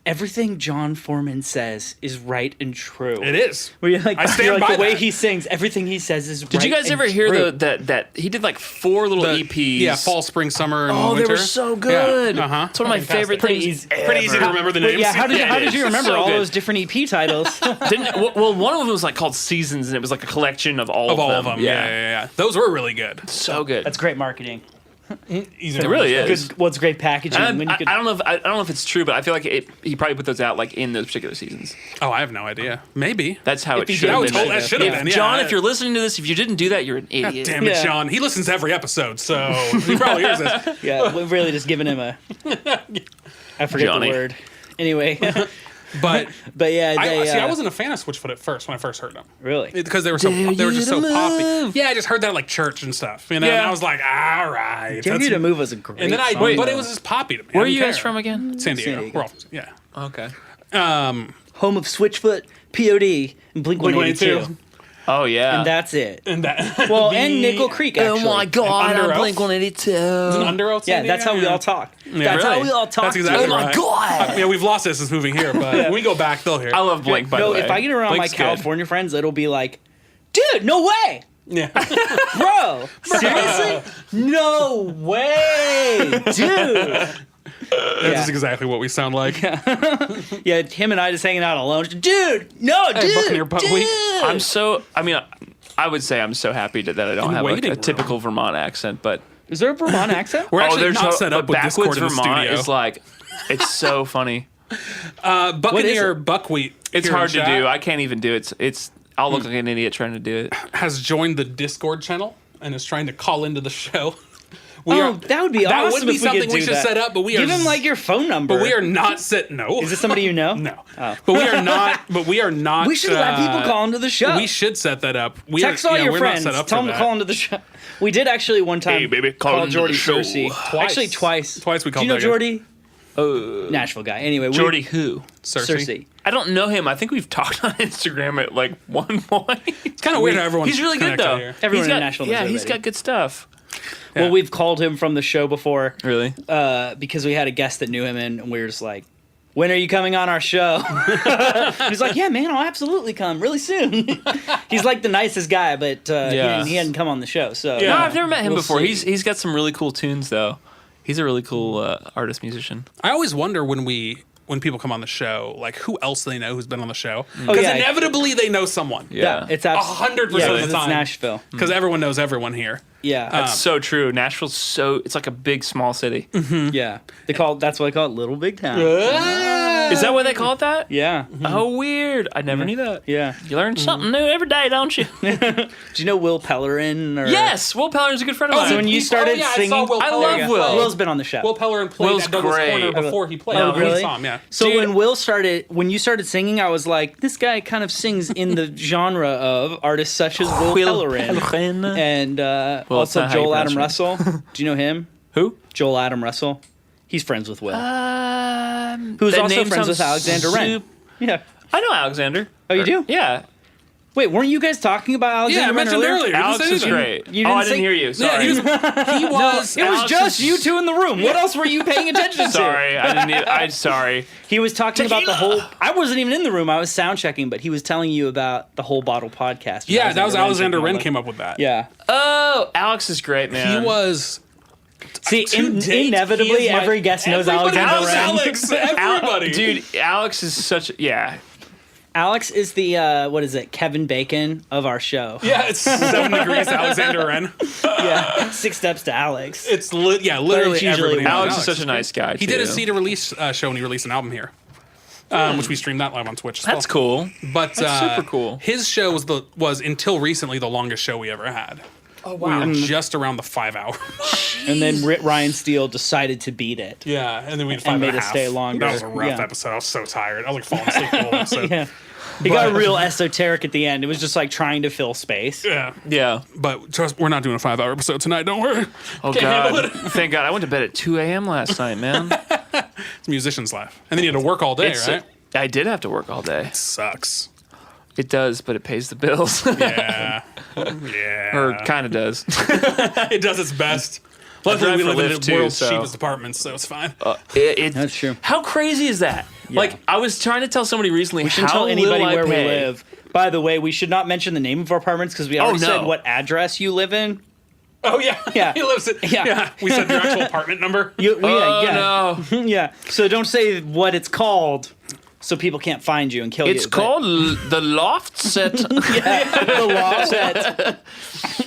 "Everything John Foreman says is right and true." It is. Where you're like, I stand you're like by the way that. he sings, everything he says is right. Did you guys and ever hear true. that he did like 4 little The- EPs? Yeah, fall, spring, summer, and Oh, winter. they were so good. Yeah. Uh-huh. It's one of my favorite Pretty things. easy. Pretty easy to remember the names. Yeah, how did you remember So all good. those different EP titles? Well, one of them was like called Seasons, and it was like a collection of all Of all of them. Yeah. Those were really good. So good. That's great marketing. Easy It to really remember. is. What's great packaging? And when you could, I don't know if it's true, but I feel like he probably put those out like in those particular seasons. Oh, I have no idea. Maybe. That's how If it he should did, have that been. would- that should have been, yeah. John, if you're listening to this, if you didn't do that, you're an God idiot. damn it, Yeah. John. He listens to every episode, so he probably hears this. yeah, we've really just given him a. I forget Johnny. the word. Anyway, But but yeah, they, I wasn't a fan of Switchfoot at first when I first heard them. really. Because they were just so poppy. Yeah, I just heard that at like church and stuff. You know, and Yeah. I was like, all right. Dare You to Move was a great. And then song, but though. it was just poppy to me. Where I are you didn't guys care. from again? San Diego. San Diego. We're all from, yeah. Okay. home of Switchfoot, POD, and Blink-182. Oh yeah. And that's it. And that. Well, and Nickel Creek, actually. God, Under Oath? Blink-182. Is it Under Oath, San Yeah, that's how we Diego? all talk. Yeah, That's how really? we all talk. That's exactly Oh my right. God. Yeah, we've lost this since moving here, but when we go back, they'll hear. I love Blink, by the No, way. if I get around Blink's my good. California friends, it'll be like, dude, no way. Yeah. Bro, seriously? No way, dude. That's exactly what we sound like. Yeah, him and I just hanging out alone. Dude, no, dude. Buccaneer Buckwheat. dude. I would say I'm so happy that I don't have like, waiting a room. typical Vermont accent, but Is there a Vermont accent? We're actually there's not set up with Discord backwoods in the Vermont studio. is like, it's so funny. Buccaneer it? Buckwheat. It's here in hard to chat do. I can't even do it. I'll look like an idiot trying to do it. Has joined the Discord channel and is trying to call into the show. That would be That awesome. would be if we could something we do should that. set up, but we Give are him like your phone number. But we are not set. No. Is this somebody you know? No. Oh. But we are not. But we are not. We should let people call into the show. We should set that up. We Text are, all yeah, your we're friends. Not set up Tell for them to that. call into the show. We did actually one time. Hey, baby, call into Jordy the show. Cersei. Twice. Actually, twice. Twice we Do called you know Megan. Jordy? Nashville guy. Anyway, Jordy who? Cersei. I don't know him. I think we've talked on Instagram at like one point. It's kind of weird how everyone. He's really good connects out though. here. Everyone He's in got, Nashville knows yeah, he's everybody. got good stuff. Well, we've called him from the show before Really? because we had a guest that knew him, and we were just like, when are you coming on our show? He's like, yeah, man, I'll absolutely come really soon. He's like the nicest guy, but Yeah. he hadn't come on the show. So No, I've never met him We'll before. see. He's got some really cool tunes though. He's a really cool artist musician. I always wonder when people come on the show, like who else they know who's been on the show, Oh, because yeah. inevitably they know someone. Yeah, it's 100% of the it's time. Nashville. Because everyone knows everyone here. Yeah, That's so true. Nashville's it's like a big small city. yeah. That's why they call it Little Big Town. Is that why they call it that? Yeah, Oh, weird. I never knew that. yeah. You learn something new every day, don't you? Do you know Will Pellerin? Or... Yes, Will Pellerin's a good friend of Oh, mine. So when you started I singing, saw Will I Pellerin love play. Will. Will's been on the show. Will Pellerin played Will's at Douglas great. Corner before he played. Oh, We really? saw him, yeah. So Dude. when you started singing, I was like, this guy kind of sings in the genre of artists such as Will Pellerin and Well, it's also not how you Joel Adam pronounce Russell. Do you know him? Who? Joel Adam Russell. He's friends with Will. Who's also friends with Alexander Wren. Yeah. I know Alexander. Oh, you do? Yeah. Wait, weren't you guys talking about Yeah, I Alexander Wren mentioned earlier? earlier. You didn't Alex say is anything. great. You Oh, didn't I didn't say- hear you. Yeah, Sorry. he was. It was Alex just is- you two in the room. What else were you paying attention to? Sorry, I didn't. I'm sorry. He was talking about the whole. I wasn't even in the room. I was sound checking, but he was telling you about the whole bottle podcast. Yeah, that was Alexander Wren came came up with that. Yeah. Oh, Alex is great, man. He was. See, To date, he inevitably, is my- every guest knows everybody Alexander knows Wren. Alex. Everybody. Dude, Alex is such. Yeah. Alex is the what is it? Kevin Bacon of our show. Yeah, it's 7 degrees to Alexander Wren. Yeah. 6 steps to Alex. It's literally it's usually everybody. knows Alex is such a nice guy. He did a CD release show and he released an album here, which we streamed that live on Twitch. As That's well. cool. But That's super cool. His show was until recently the longest show we ever had. Oh We were just around the 5 hour. And then Ryan Steele decided to beat it. Yeah, and then we had 5 made and a us half. stay longer. That was a rough Yeah. episode. I was so tired. I was like falling asleep the whole episode. Yeah. He got real esoteric at the end. It was just like trying to fill space. Yeah. Yeah. But trust, we're not doing a 5 hour episode tonight. Don't worry. Oh Can't handle God. Thank God. I went to bed at 2 a.m. last night, man. It's musician's life. And then you had to work all day, right? I did have to work all day. Sucks. It does, but it pays the bills. Yeah. Yeah. Or kind of does. It does its best. Luckily, we drive for live in Lyft the too, world's so- cheapest apartments, so it's fine. That's true. How crazy is that? Like, I was trying to tell somebody recently We shouldn't how tell anybody little I where we pay. live. By the way, we should not mention the name of our apartments because we already no. said what address you live in. Oh, yeah. Yeah. He lives in. Yeah. Yeah. We said your actual apartment number. Oh, no. Yeah. So don't say what it's called so people can't find you and kill you. It's called the Loft Set. The law set.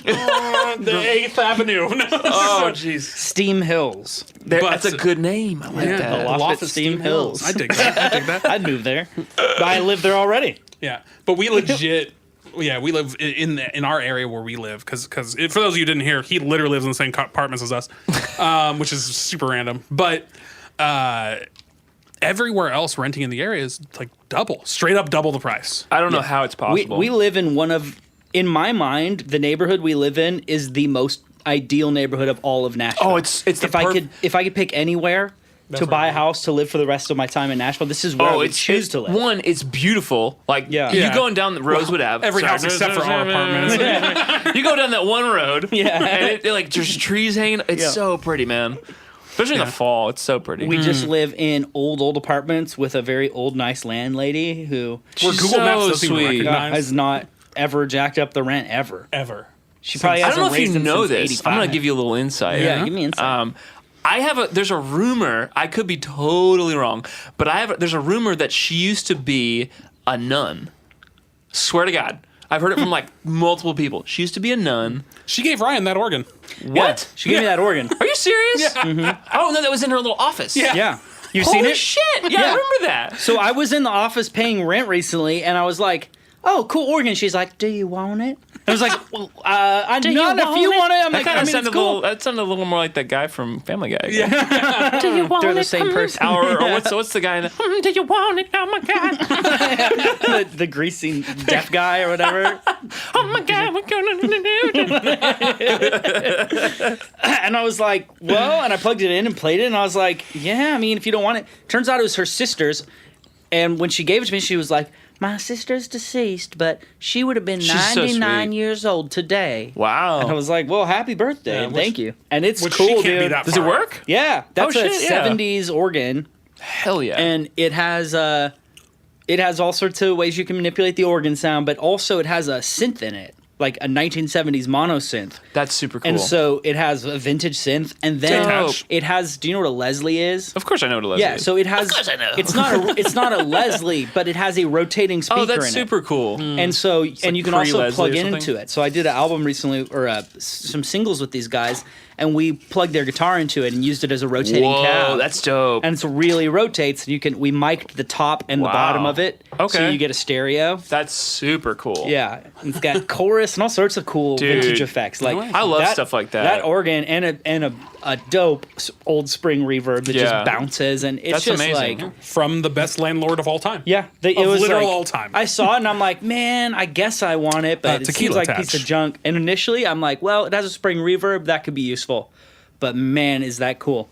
The 8th Avenue. No. Oh, jeez. Steam Hills. That's a good name. I like Yeah, that. The loft at Steam Hills. I dig that. I dig that. I'd move there. But I live there already. Yeah, but we legit. Yeah, we live in our area where we live because for those of you who didn't hear, he literally lives in the same apartments as us, which is super random. But everywhere else renting in the area is like straight up double the price. I don't know how it's possible. We live in in my mind, the neighborhood we live in is the most ideal neighborhood of all of Nashville. Oh, it's the if I could pick anywhere to where buy I a live. house to live for the rest of my time in Nashville, this is where I would choose to live. One, it's beautiful. Like, Yeah. you Yeah. going down the Rosewood Ave. Every house except for our apartment. You go down that one road. Yeah. And like, there's trees hanging. It's Yeah. so pretty, man. Especially in the fall. It's so pretty. We just live in old apartments with a very old, nice landlady who Where She's Google Maps so doesn't even sweet. recognize has not ever jacked up the rent ever. ever. She probably I hasn't don't know if raised you them know since this. I'm 85. going to give you a little insight. Yeah, give me insight. There's a rumor, I could be totally wrong, but there's a rumor that she used to be a nun. Swear to God. I've heard it from like multiple people. She used to be a nun. She gave Ryan that organ. What? She gave me that organ. Are you serious? Oh, no, that was in her little office. Yeah. You've Holy seen it? shit. Yeah, I remember that. So I was in the office paying rent recently, and I was like, "Oh, cool organ." She's like, "Do you want it?" I was like, "Well, not if you want it." I'm That like, kind "I of mean, sounded it's cool." that sounded a little more like that guy from Family Guy. Do you want They're the same person. Or what's the guy in the, do you want it? Oh my God. the greasy deaf guy or whatever. Oh my God, we're gonna do it. And I was like, "Well," and I plugged it in and played it, and I was like, "Yeah, I mean, if you don't want it." Turns out it was her sister's, and when she gave it to me, she was like, "My sister's deceased, but she would have been She's so 99 sweet. years old today." Wow. And I was like, "Well, happy birthday, and which- thank you." And it's Which cool, she can't be dude. that Does it far. work? Yeah, that's Oh, a shit, yeah. 70s organ, Hell yeah. and it has all sorts of ways you can manipulate the organ sound, but also it has a synth in it, like a 1970s mono synth. That's super cool. And so it has a vintage synth, and then Dope. it has. Do you know what a Leslie is? of course I know what a Leslie Yeah, is. so it has. Of course I know. It's not a Leslie, but it has a rotating speaker Oh, that's in super it. cool. And so, and you can also pre-Leslie plug or into something? it. So I did an album recently, or some singles with these guys, and we plugged their guitar into it and used it as a rotating Whoa, cab. that's dope. And it really rotates. And we mic'd the top and the Wow. bottom of it, so Okay. you get a stereo. That's super cool. Yeah, it's got chorus and all sorts of cool Dude. vintage effects. Like way. I love stuff like that. That organ and a dope old spring reverb that Yeah. just bounces, and it's That's just amazing. like. From the best landlord of all time. Yeah, it Of was literal like, all time. I saw it and I'm like, man, I guess I want it, but it seems tequila like a piece attach. of junk. And initially, I'm like, well, it has a spring reverb that could be useful, but man, is that cool.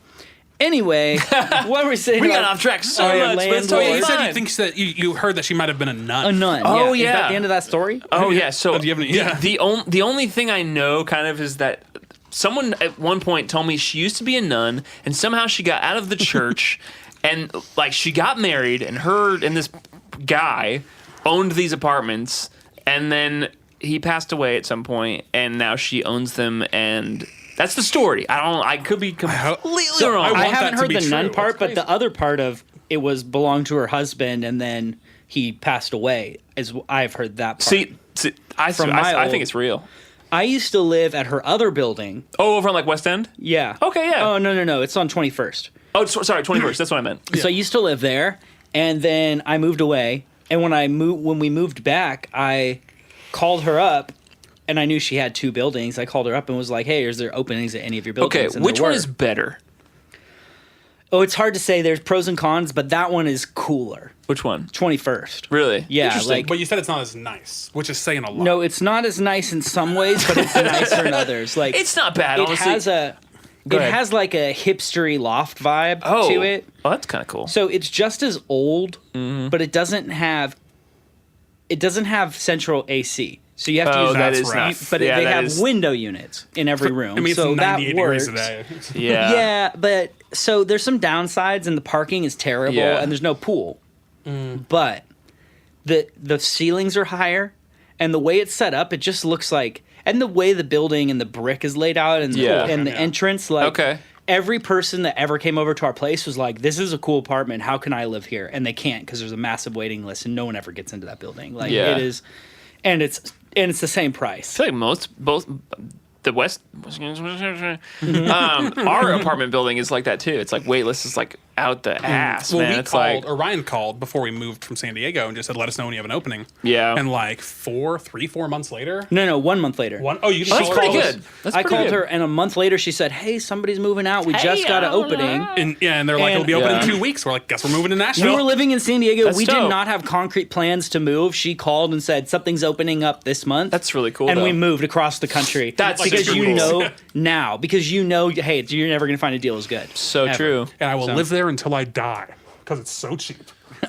Anyway, what were we saying? We got about off track so our much, but it's So landlord? totally you said fine. you think that you heard that she might have been a nun. A nun. Oh, Is yeah. that the end of that story? Oh yeah. So Do you have any- yeah. the only thing I know kind of is that someone at one point told me she used to be a nun and somehow she got out of the church and like she got married and her and this guy owned these apartments and then he passed away at some point and now she owns them and that's the story. I could be completely wrong. I I want that haven't to heard be the nun true. part, That's but the other part of it was belonged to her husband and then he passed away. I've heard that part. See, I From my old- think it's real. I used to live at her other building. Oh, over on like West End? Yeah. Okay, yeah. Oh no, it's on 21st. Oh, sorry, 21st. That's what I meant. So I used to live there, and then I moved away. And when we moved back, I called her up, and I knew she had two buildings. I called her up and was like, "Hey, is there openings at any of your Okay, buildings?" And which there one were. is better? Oh, it's hard to say. There's pros and cons, but that one is cooler. Which one? 21st. Really? Yeah, Interesting. like But you said it's not as nice, which is saying a lot. no, it's not as nice in some ways, but it's nicer in others. Like It's not bad, it honestly. has a. Go It ahead. has like a hipstery loft vibe to it. Oh, that's kind of cool. So it's just as old, Mm-hmm. but it doesn't have it doesn't have central AC. So you have to use that that's is rough. not. but yeah, they that have is- window units in every room. I mean, it's so 98 that works. degrees a day. Yeah. Yeah, but so there's some downsides, and the parking is terrible, Yeah. and there's no pool. But the ceilings are higher, and the way it's set up, it just looks like, and the way the building and the brick is laid out, and Yeah. and the Yeah. entrance, like Okay. every person that ever came over to our place was like, "This is a cool apartment. How can I live here?" And they can't because there's a massive waiting list, and no one ever gets into that building. Like Yeah. it is, and it's the same price. I feel like both the West, our apartment building is like that too. It's like wait list is like out the ass, Well, man. we It's called, like or Ryan called before we moved from San Diego and just said, let us know when you have an opening. Yeah. And like 4 months later. No, 1 month later. Oh, you that's called pretty us? good. That's I pretty called good. her, and a month later she said, "Hey, somebody's moving out. We just got an opening." And they're like, And- it'll be open Yeah. in 2 weeks. We're like, guess we're moving to We Nashville. were living in San Diego. That's we did dope. not have concrete plans to move. She called and said something's opening up this month. That's really cool. and though. we moved across the country. That's because super you cool. know now. Because you know, hey, you're never gonna find a deal as good. So Ever. true. and I will live there until I die because it's so cheap.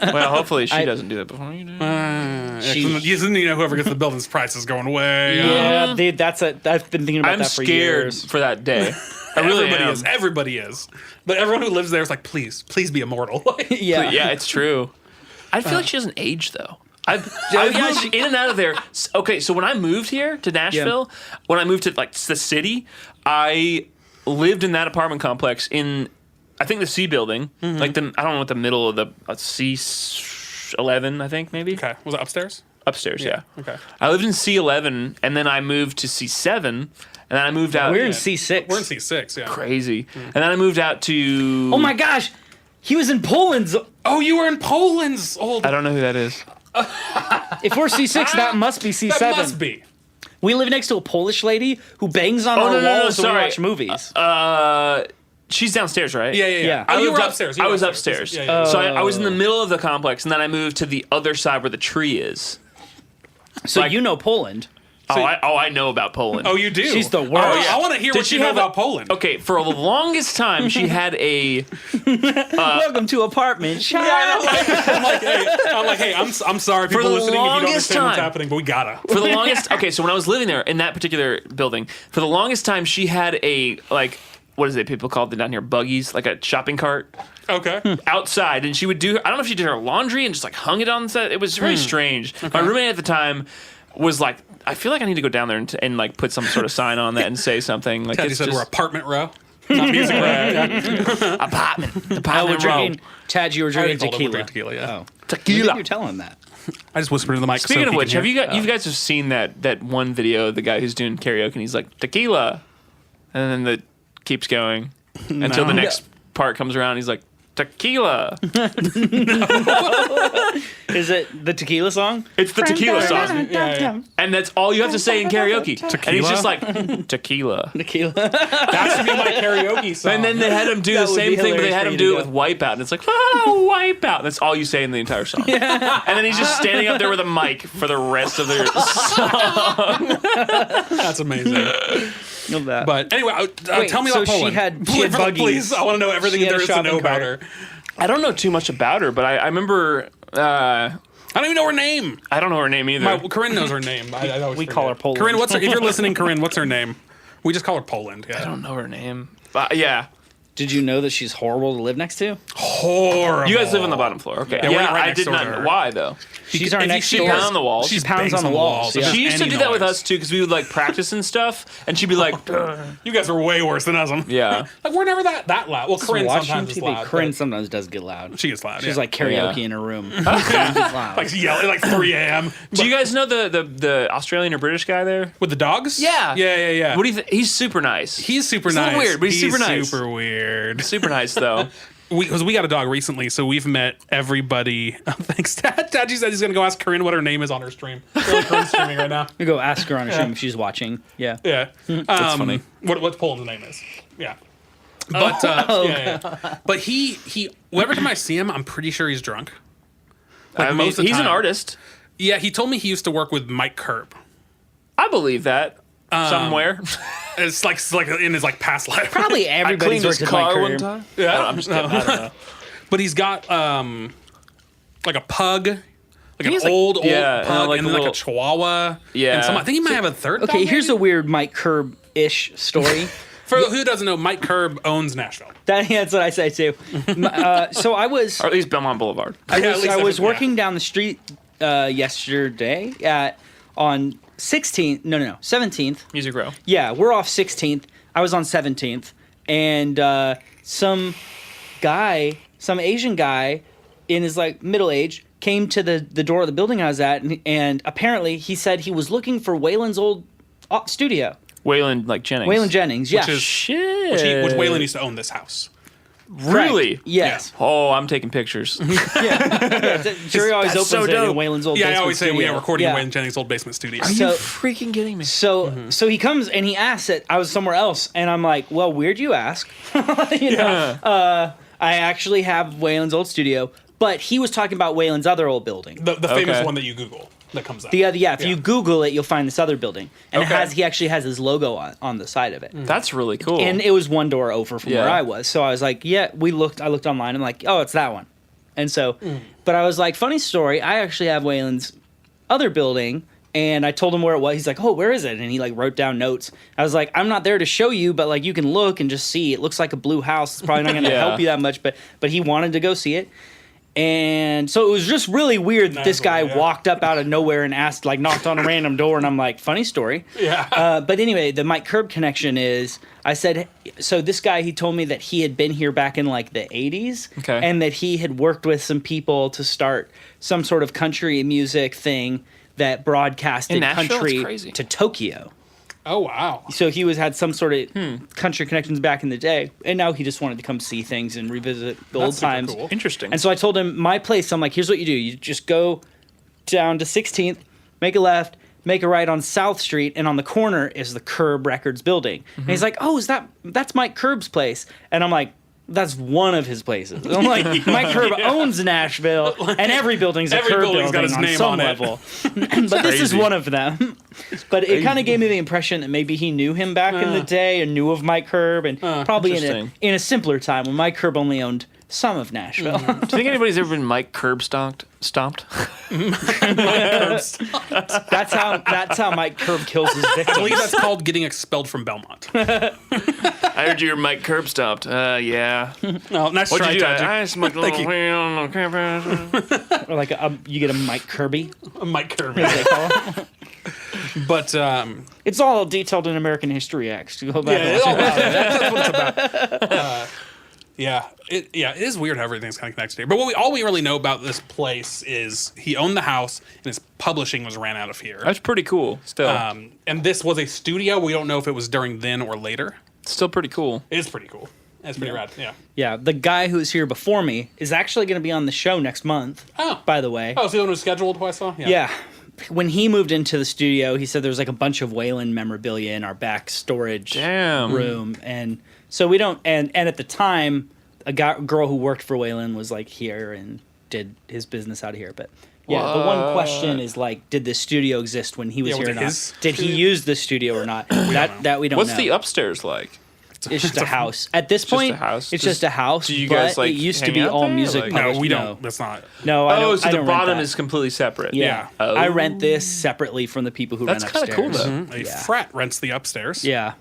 Well, hopefully she I- doesn't do that before you do. You know, whoever gets the building's price is going way up. Yeah, dude, I've been thinking about I'm that for scared years. for that day. I really Everybody am. is. Everybody is. But everyone who lives there is like, please be immortal. Yeah, Yeah, it's true. I feel like she doesn't age though. I've yeah, moved in and out of there. Okay, so when I moved here to Nashville, when I moved to like the city, I lived in that apartment complex in, I think the C building, like the I don't know what the middle of the C11, I think maybe Okay. Was it upstairs? upstairs. Yeah. Okay. I lived in C11, and then I moved to C7, and then I moved out. We're in C6. We're in C6, yeah. Crazy, and then I moved out to. Oh my gosh, he was in Poland's. Oh, you were in Poland's old. I don't know who that is. If we're C6, that must be C7. That must be. We live next to a Polish lady who bangs on our walls when we watch movies. She's downstairs, right? Yeah. Yeah. Oh, you were lived upstairs. I was upstairs. Yeah. So I was in the middle of the complex, and then I moved to the other side where the tree is. So like- you know Poland. I know about Poland. Oh, you do? She's the worst. Oh, yeah. I want to hear Did what she you know have about Poland. Okay, for the longest time, she had a. Welcome to apartment. I'm like, hey, I'm sorry, people the listening, if you don't longest understand what's time. happening, but we gotta. For the longest. Okay, so when I was living there in that particular building, for the longest time, she had a, like, what is it people call them down here? Buggies? Like a shopping cart Okay. outside. And she would do, I don't know if she did her laundry and just, like, hung it on the set. It was very strange. My roommate at the time was like, I feel like I need to go down there and like put some sort of sign on that and say something. Like Teddy it's said just we're apartment row, not music row. Yeah. apartment Oh, we're row. drinking. Chad, you were drinking told him we're tequila. drinking tequila, yeah. Oh, Tequila. you're telling him that. I just whispered in the mic. Speaking so of he which, can have hear. you guys have seen that one video of the guy who's doing karaoke and he's like tequila, and then it keeps going until the next part comes around. And he's like tequila. Is it the tequila song? It's the tequila song, Yeah. and that's all you have to say in karaoke. And he's Tequila? just like tequila. Tequila. That should be my karaoke song. And then they had him do the That would same be thing, but they hilarious had for him you do to it with Wipeout. And it's like, Wipeout. That's all you say in the entire song. And then he's just standing up there with a mic for the rest of their song. That's amazing. Love that. But anyway, Wait, tell me so about she Poland. had please, buggies. please, I want to know everything She had there a is to know shopping about cart. her. I don't know too much about her, but I remember, I don't even know her name. I don't know her name either. Corinne knows her name. I always We call her forget. Poland. Corinne, if you're listening, Corinne, what's her name? We just call her Poland. Yeah. I don't know her name. But yeah. Did you know that she's horrible to live next to? Horrible. You guys live on the bottom floor. Okay. Yeah, Yeah, we're right I next did door not to her. know. Why, though? She's our if you next see door. her on the walls. She pounds bangs on the walls, If yeah. there's She used to any do that with noise. us, too, because we would, like, practice and stuff. And she'd be like, You guys are way worse than us. yeah. Like, we're never that loud. Well, Corinne Watching sometimes is TV. loud. Corinne but sometimes does get loud. She gets loud. She's yeah. like karaoke Yeah. in her room. She's loud. like yelling like 3 a.m. Do you guys know the Australian or British guy there? with the dogs? Yeah. Yeah. What do you think? He's super nice. He's super He's a nice. little weird, but he's super nice. Super weird. super nice, though. Because we got a dog recently, so we've met everybody. Oh, thanks, Dad. Dad, you said he's gonna go ask Corinne what her name is on her stream. Corinne's streaming right now. We go ask her on a stream if she's watching. Yeah. Yeah, that's funny. What Poland's name is? Yeah, but yeah. But he every time I see him, I'm pretty sure he's drunk. Like I mean, most of the he's an time. artist. Yeah, he told me he used to work with Mike Curb. I believe that. Somewhere. It's like in his like past life. Probably I everybody's cleaned his worked with Mike car one Curb. time. Yeah, I'm just kidding. I don't know. But he's got like a pug, like an He's like- old yeah, and pug like and a then like little- a chihuahua. Yeah. And I think he might have a third dog, Okay, here's a maybe? weird Mike Curb-ish story. For who doesn't know, Mike Curb owns Nashville. That's what I say too. So I was Or at least Belmont Boulevard. Yeah, at least I was yeah. working down the street yesterday on 17th. Music Row. Yeah, we're off 16th. I was on 17th, and some Asian guy in his like middle age came to the door of the building I was at, and apparently he said he was looking for Waylon's old studio. Wayland like Jennings. Waylon Jennings, yeah. Which is Shit. which Waylon used to own this house. Really? Yes. Oh, I'm taking pictures. Jury always That's opens so it in dope. Waylon's old Yeah, I basement always say we studio. are recording Yeah. in Waylon Jennings' old basement studio. Are you So- freaking kidding me? So he comes and he asks it. I was somewhere else, and I'm like, "Well, weird you ask." I actually have Waylon's old studio, but he was talking about Waylon's other old building. The famous Okay. one that you Google that comes up. If you Google it, you'll find this other building, and Okay. he actually has his logo on the side of it. That's really cool. And it was one door over from where Yeah. I was, so I was like, "Yeah." I looked online. I'm like, "Oh, it's that one," and so, but I was like, "Funny story. I actually have Waylon's other building." And I told him where it was. He's like, "Oh, where is it?" And he like wrote down notes. I was like, "I'm not there to show you, but like you can look and just see. It looks like a blue house. It's probably not going to Yeah. help you that much, but he wanted to go see it." And so it was just really weird that this guy yeah. walked up out of nowhere and knocked on a random door, and I'm like, "Funny story." Yeah. But anyway, the Mike Curb connection is, I said, so this guy, he told me that he had been here back in like the 80s. Okay. And that he had worked with some people to start some sort of country music thing that broadcasted In Nashville? That's country crazy. to Tokyo. Oh wow. So he had some sort of country connections back in the day, and now he just wanted to come see things and revisit the old That's super times. cool. Interesting. And so I told him my place. I'm like, "Here's what you do: you just go down to 16th, make a left, make a right on South Street, and on the corner is the Curb Records building." And he's like, "Oh, that's Mike Curb's place?" And I'm like, "That's one of his places." And I'm like, Mike Curb owns Nashville, and every building's a Every Curb building's building got his on name some on it. level. But this is crazy. one of them. But it kind of gave me the impression that maybe he knew him back in the day and knew of Mike Curb, and probably Interesting. in a simpler time when Mike Curb only owned some of Nashville. Do you think anybody's ever been Mike Curb stomped? That's how Mike Curb kills his I believe victims. that's called getting expelled from Belmont. I heard you're Mike Curb stomped. Yeah. No, nice What'd try, you do? Tadger. I smoked a Thank little you. weed on the campus. Or like you get a Mike Kirby. Mike Curb. As they call it. But It's all detailed in American History X. Go back and yeah, watch it. that's what it's about. It is weird how everything's kind of connected here. But all we really know about this place is he owned the house and his publishing was ran out of here. That's pretty cool. Still, And this was a studio. We don't know if it was during then or later. still pretty cool. It is pretty cool. It's pretty rad. Yeah. Yeah, the guy who was here before me is actually going to be on the show next month. Oh. By the way. Oh, so the one was scheduled, who I saw? Yeah. When he moved into the studio, he said there was like a bunch of Waylon memorabilia in our back storage Damn. room, and so we don't. And at the time, girl who worked for Waylon was like here and did his business out of here. But yeah, the one question is like, did this studio exist when he was Yeah, was here it or not? his Did he studio? use the studio or not? that we don't What's know. the upstairs like? It's just a house. At this just a point, house? it's just a house. Do you but guys, like, it used to hang be out all there? music. Like- No, published. we don't. That's not. No, I don't. Oh, so I the don't rent bottom that. is completely separate. Yeah. Oh. I rent this separately from the people who That's rent kinda upstairs. cool, though. A Yeah. frat rents the upstairs. Yeah.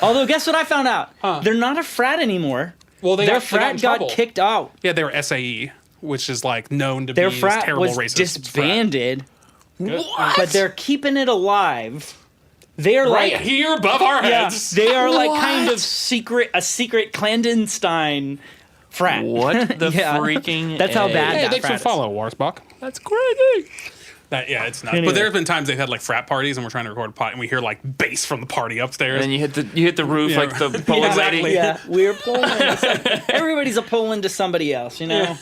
Although, guess what I found out? They're not a frat anymore. Well, Their they frat in got trouble. kicked out. Yeah, they were SAE, which is like known to Their be this frat terrible was racist disbanded, What? but they're keeping it alive. They are Right like, here above our yeah, heads. they are like What? kind of a secret clandestine frat. What the Yeah. freaking? That's how bad Hey, that thanks for frat is. follow, Warsbach. That's crazy. Yeah, it's nuts. Anyway. But there's been times they've had like frat parties and we're trying to record a pot and we hear like bass from the party upstairs. And then you hit the roof Yeah. like the Polish Exactly. lady. Yeah, we're pulling. Everybody's a pulling to somebody else, you know.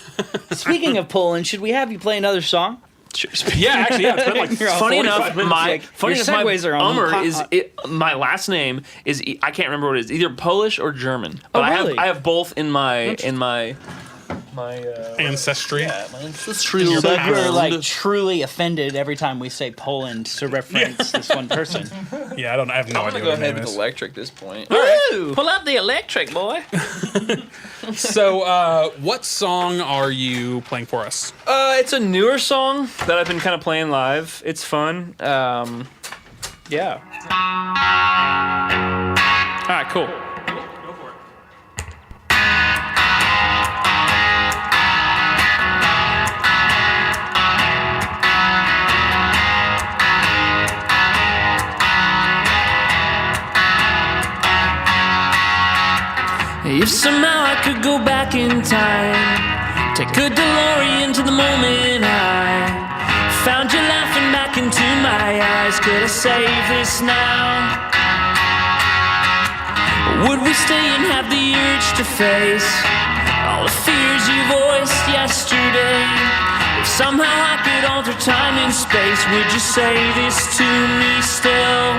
Speaking of pulling, should we have you play another song? yeah, actually, yeah, it's been like You're all Funny 45 enough, minutes. my Like, funny your enough, my segues are on Ummer hot- is my last name is I can't remember what it is, either Polish or German. But Oh, really? I have both in my my Ancestry. Yeah, my ancestry. So you're like truly offended every time we say Poland to reference this one person. Yeah, I have no I'm idea gonna go what her ahead name with is. electric at this point. Woo! Pull out the electric, boy. So, what song are you playing for us? It's a newer song that I've been kind of playing live. It's fun. Yeah. All right, cool. Go for it. If somehow I could go back in time, take a DeLorean to the moment I found you laughing back into my eyes, could I save this now? Or would we stay and have the urge to face all the fears you voiced yesterday? If somehow I could alter time and space, would you say this to me still?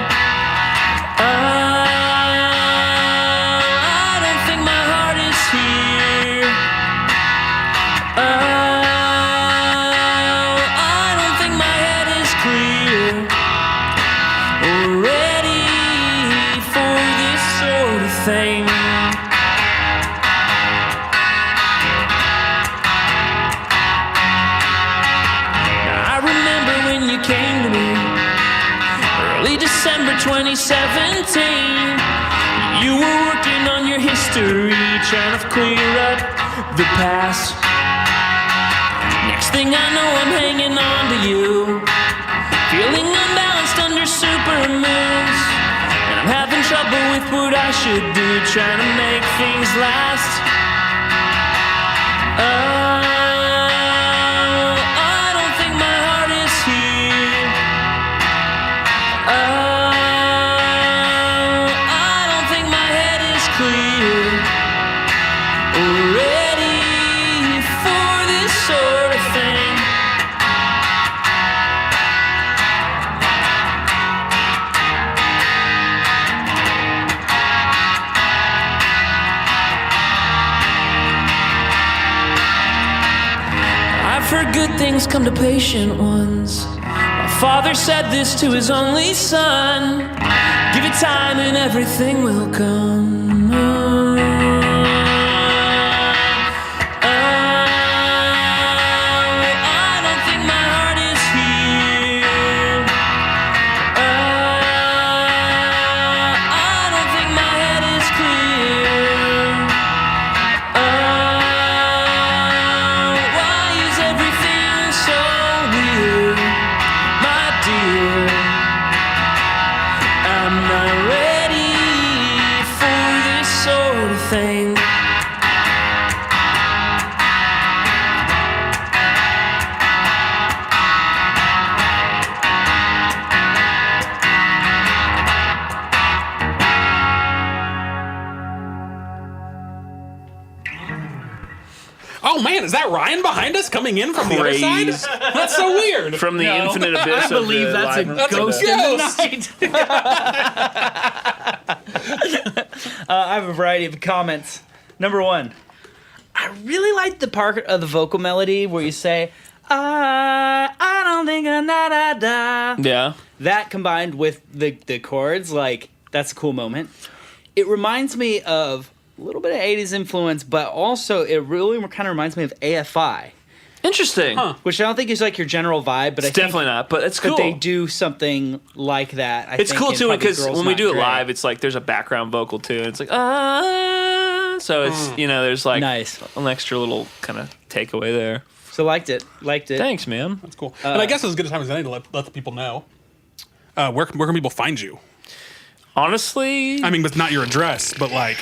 December 2017, you were working on your history, trying to clear up the past. Next thing I know, I'm hanging on to you, feeling unbalanced under supermoons, and I'm having trouble with what I should do, trying to make things last. I don't think my heart is here. Good things come to patient ones. My father said this to his only son. Give it time and everything will come. I don't think my heart is here. I don't think my head is clear. Why is everything so weird, my dear? I'm not ready for this sort of thing. Oh man, is that Ryan behind us coming in from the other side? Craze. That's so weird. From the infinite abyss. I believe of the that's a live- ghost in the night. I have a variety of comments. Number one, I really like the part of the vocal melody where you say, I don't think a da da da. Yeah. That combined with the chords, like, that's a cool moment. It reminds me of a little bit of 80s influence, but also it really kind of reminds me of AFI, Interesting. which I don't think is like your general vibe, but It's definitely not, but it's cool. But they do something like that. It's think, cool in too probably because Girls when we Not do it Grey. live, it's like there's a background vocal too. And it's like so it's there's like Nice. an extra little kind of takeaway there. So liked it. Thanks, man. That's cool. And I guess it's as good a time as any to let the people know. Where can people find you? Honestly, I mean, with not your address, but like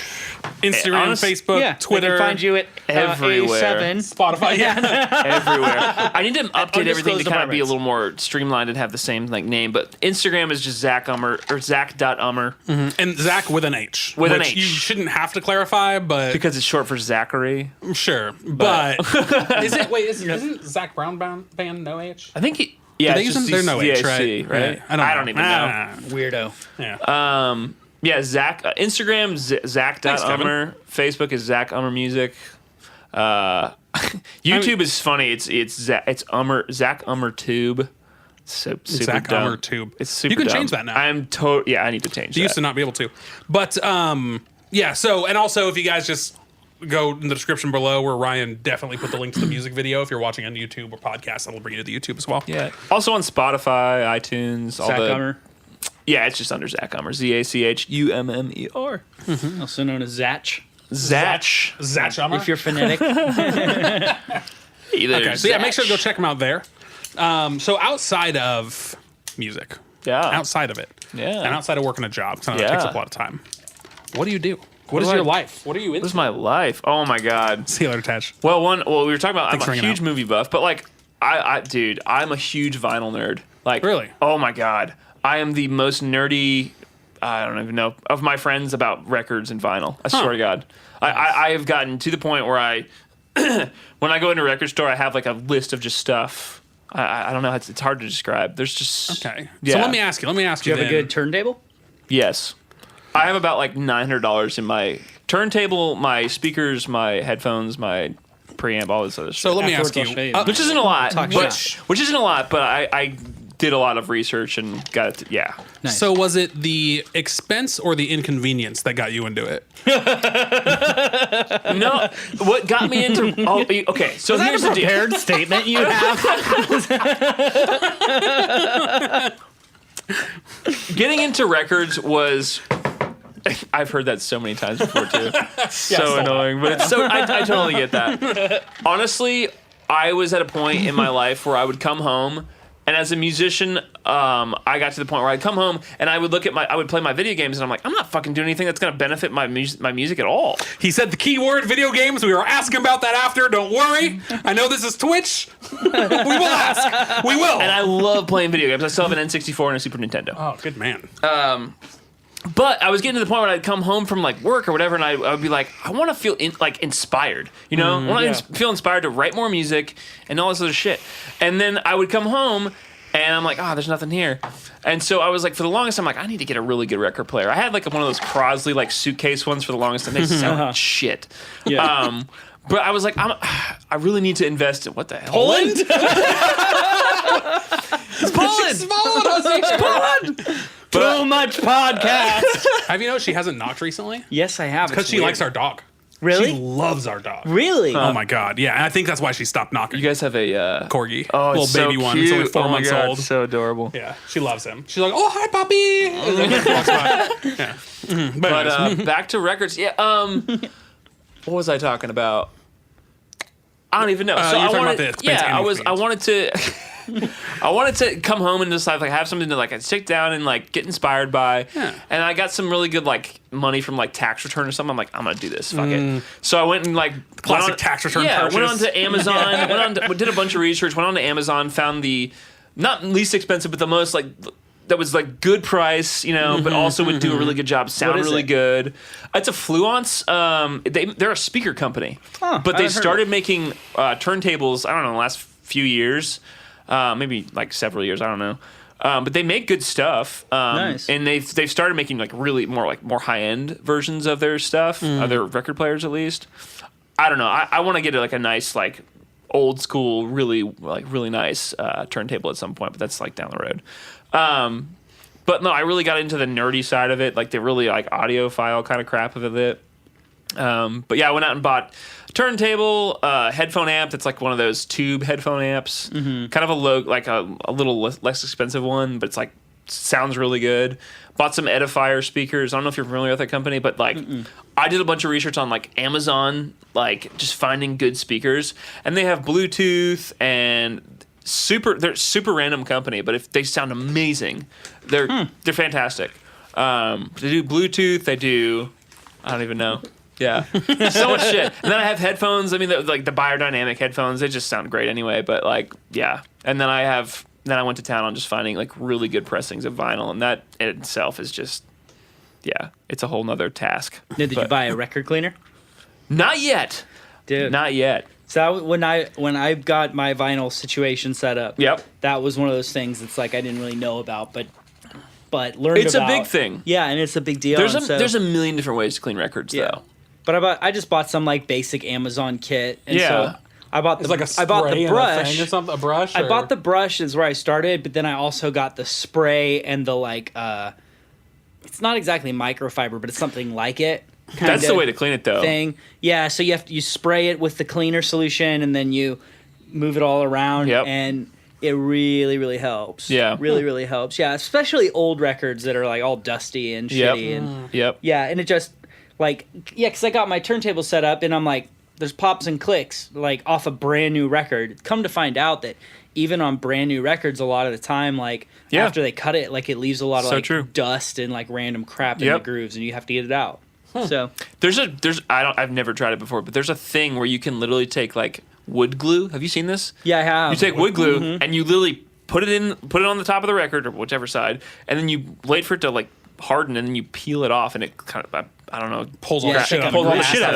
Instagram, Facebook, Yeah, Twitter, They can find you at everywhere. A7. Spotify. Yeah. everywhere. I need to update everything to undisclosed kind of be a apartments. little more streamlined and have the same like name. But Instagram is just Zach Ummer or Zach.Ummer And Zach with an H. With an which H. You shouldn't have to clarify, but because it's short for Zachary. sure. But isn't Zach Brown band no H? I think he. Yeah, Do they it's use just them? They're no H, ZAC, right? I don't even know. Weirdo. Yeah. Yeah, Zach. Instagram Zach.Ummer. Facebook is Zach Ummer Music. YouTube is funny. It's Zach Ummer Tube. Super Zach dumb. Ummer Tube. It's super You can dumb. change that now. Yeah, I need to change that. You used to not be able to. But yeah, so and also if you guys just go in the description below where Ryan definitely put the link to the music video. If you're watching on YouTube or podcast, that'll bring you to the YouTube as well. Yeah. Also on Spotify, iTunes, Zach Ummer, Yeah, it's just under Zach Ummer. ZachUmmer. also known as Zach. Zach Ummer. If you're phonetic. Okay, so yeah, make sure to go check them out there. So outside of music, outside of it, and outside of working a job, because it takes up a lot of time. What do you do? What is your life? What are you into? What is my life? Oh my God. See you later, Taj. Well, we were talking about. Thanks for I'm a hanging huge out. movie buff, but like, dude, I'm a huge vinyl nerd. Like, Really? Oh my God, I am the most nerdy. I don't even know of my friends about records and vinyl. I swear to God, I have gotten to the point where I, when I go into a record store, I have like a list of just stuff. I don't know. It's hard to describe. There's just Okay. Yeah. So let me ask you. Do you have a good turntable? Yes. I have about like $900 in my turntable, my speakers, my headphones, my preamp, all this other stuff. So let me ask Afterwards, I'll show you. you. Which isn't a lot. Talk shit. Which isn't a lot, but I did a lot of research and got it. Yeah. Nice. So was it the expense or the inconvenience that got you into it? No, what got me into? Oh, okay. So here's the deal. prepared statement you have? Getting into records was. I've heard that so many times before too. So annoying, but it's so. I totally get that. Honestly, I was at a point in my life where I would come home, and as a musician, I got to the point where I'd come home and I would look at I would play my video games, and I'm like, I'm not fucking doing anything that's gonna benefit my music at all. He said the keyword video games. We were asking about that after. Don't worry. I know this is Twitch. We will ask. We will. And I love playing video games. I still have an N64 and a Super Nintendo. Oh, good man. But I was getting to the point where I'd come home from like work or whatever, and I would be like, I want to feel inspired, you know? I want to feel inspired to write more music and all this other shit. And then I would come home, and I'm like, there's nothing here. And so I was like, for the longest, I'm like, I need to get a really good record player. I had like one of those Crosley like suitcase ones for the longest, and they sound like shit. Yeah. But I was like, I really need to invest in what the hell? Poland? It's Poland. Too much podcast. Have you noticed she hasn't knocked recently? Yes, I have. Because she likes our dog. Really? She loves our dog. Really? Oh my God. Yeah. And I think that's why she stopped knocking. You guys have a Corgi. Oh, little it's baby so one. It's only cute. 4 Oh my months God, old. it's so adorable. Yeah. She loves him. She's like, oh, hi, puppy. And then he walks by. Yeah. Mhm. But anyways. Back to records. Yeah. What was I talking about? I don't even know. So you were I talking wanted, about the expense and I inconvenience. wanted to. I wanted to come home and just like have something to like sit down and like get inspired by. Yeah. And I got some really good like money from like tax return or something. I'm like, I'm gonna do this. Fuck it. So I went and like Classic tax return purchase. went on to Amazon. Did a bunch of research. Went on to Amazon. Found the not least expensive, but the most like. That was like good price, you know, but also would do a really good job, sound is really it? good. It's a Fluence. They're a speaker company, but they haven't heard started making turntables. I don't know, in the last few years, maybe like several years. I don't know, but they make good stuff. Nice. And they've started making like really more high end versions of their stuff, of their record players at least. I don't know. I want to get like a nice like old school, really nice turntable at some point, but that's like down the road. But no, I really got into the nerdy side of it, like the really like audiophile kind of crap of it. But yeah, I went out and bought a turntable, headphone amp that's like one of those tube headphone amps, kind of a low, like a little less expensive one, but it's like sounds really good. Bought some Edifier speakers. I don't know if you're familiar with that company, but like I did a bunch of research on like Amazon, like just finding good speakers, and they have Bluetooth and they're super random company, but if they sound amazing, they're fantastic. They do Bluetooth, they do I don't even know. Yeah, so much shit. And then I have headphones. I mean, like the biodynamic headphones, they just sound great anyway. But like, yeah. And then I went to town on just finding like really good pressings of vinyl, and that in itself is just, yeah, it's a whole nother task. Did you buy a record cleaner? Not yet, Dude. Not yet. So when I got my vinyl situation set up, Yep. that was one of those things that's like I didn't really know about, but learned It's about. a big thing. Yeah, and it's a big deal. There's a million different ways to clean records, Yeah. though. But I just bought some like basic Amazon kit, and Yeah. so I bought the It's like a I bought spray the and a brush. thing or something. A brush. I bought the brush is where I started, but then I also got the spray and the it's not exactly microfiber, but it's something like it. That's the way to clean it, though. Thing. Yeah, so you spray it with the cleaner solution and then you move it all around and it really, really helps. Yeah. Really, really helps. Yeah, especially old records that are like all dusty and shitty. And yeah, and it just because I got my turntable set up and I'm like, there's pops and clicks like off a brand new record. Come to find out that even on brand new records, a lot of the time, after they cut it, it leaves a lot of dust and random crap in the grooves, and you have to get it out. So I've never tried it before, but there's a thing where you can literally take wood glue. Have you seen this? Yeah, I have. You take wood glue and you literally put it on the top of the record or whichever side, and then you wait for it to harden, and then you peel it off, and it kind of pulls all the shit out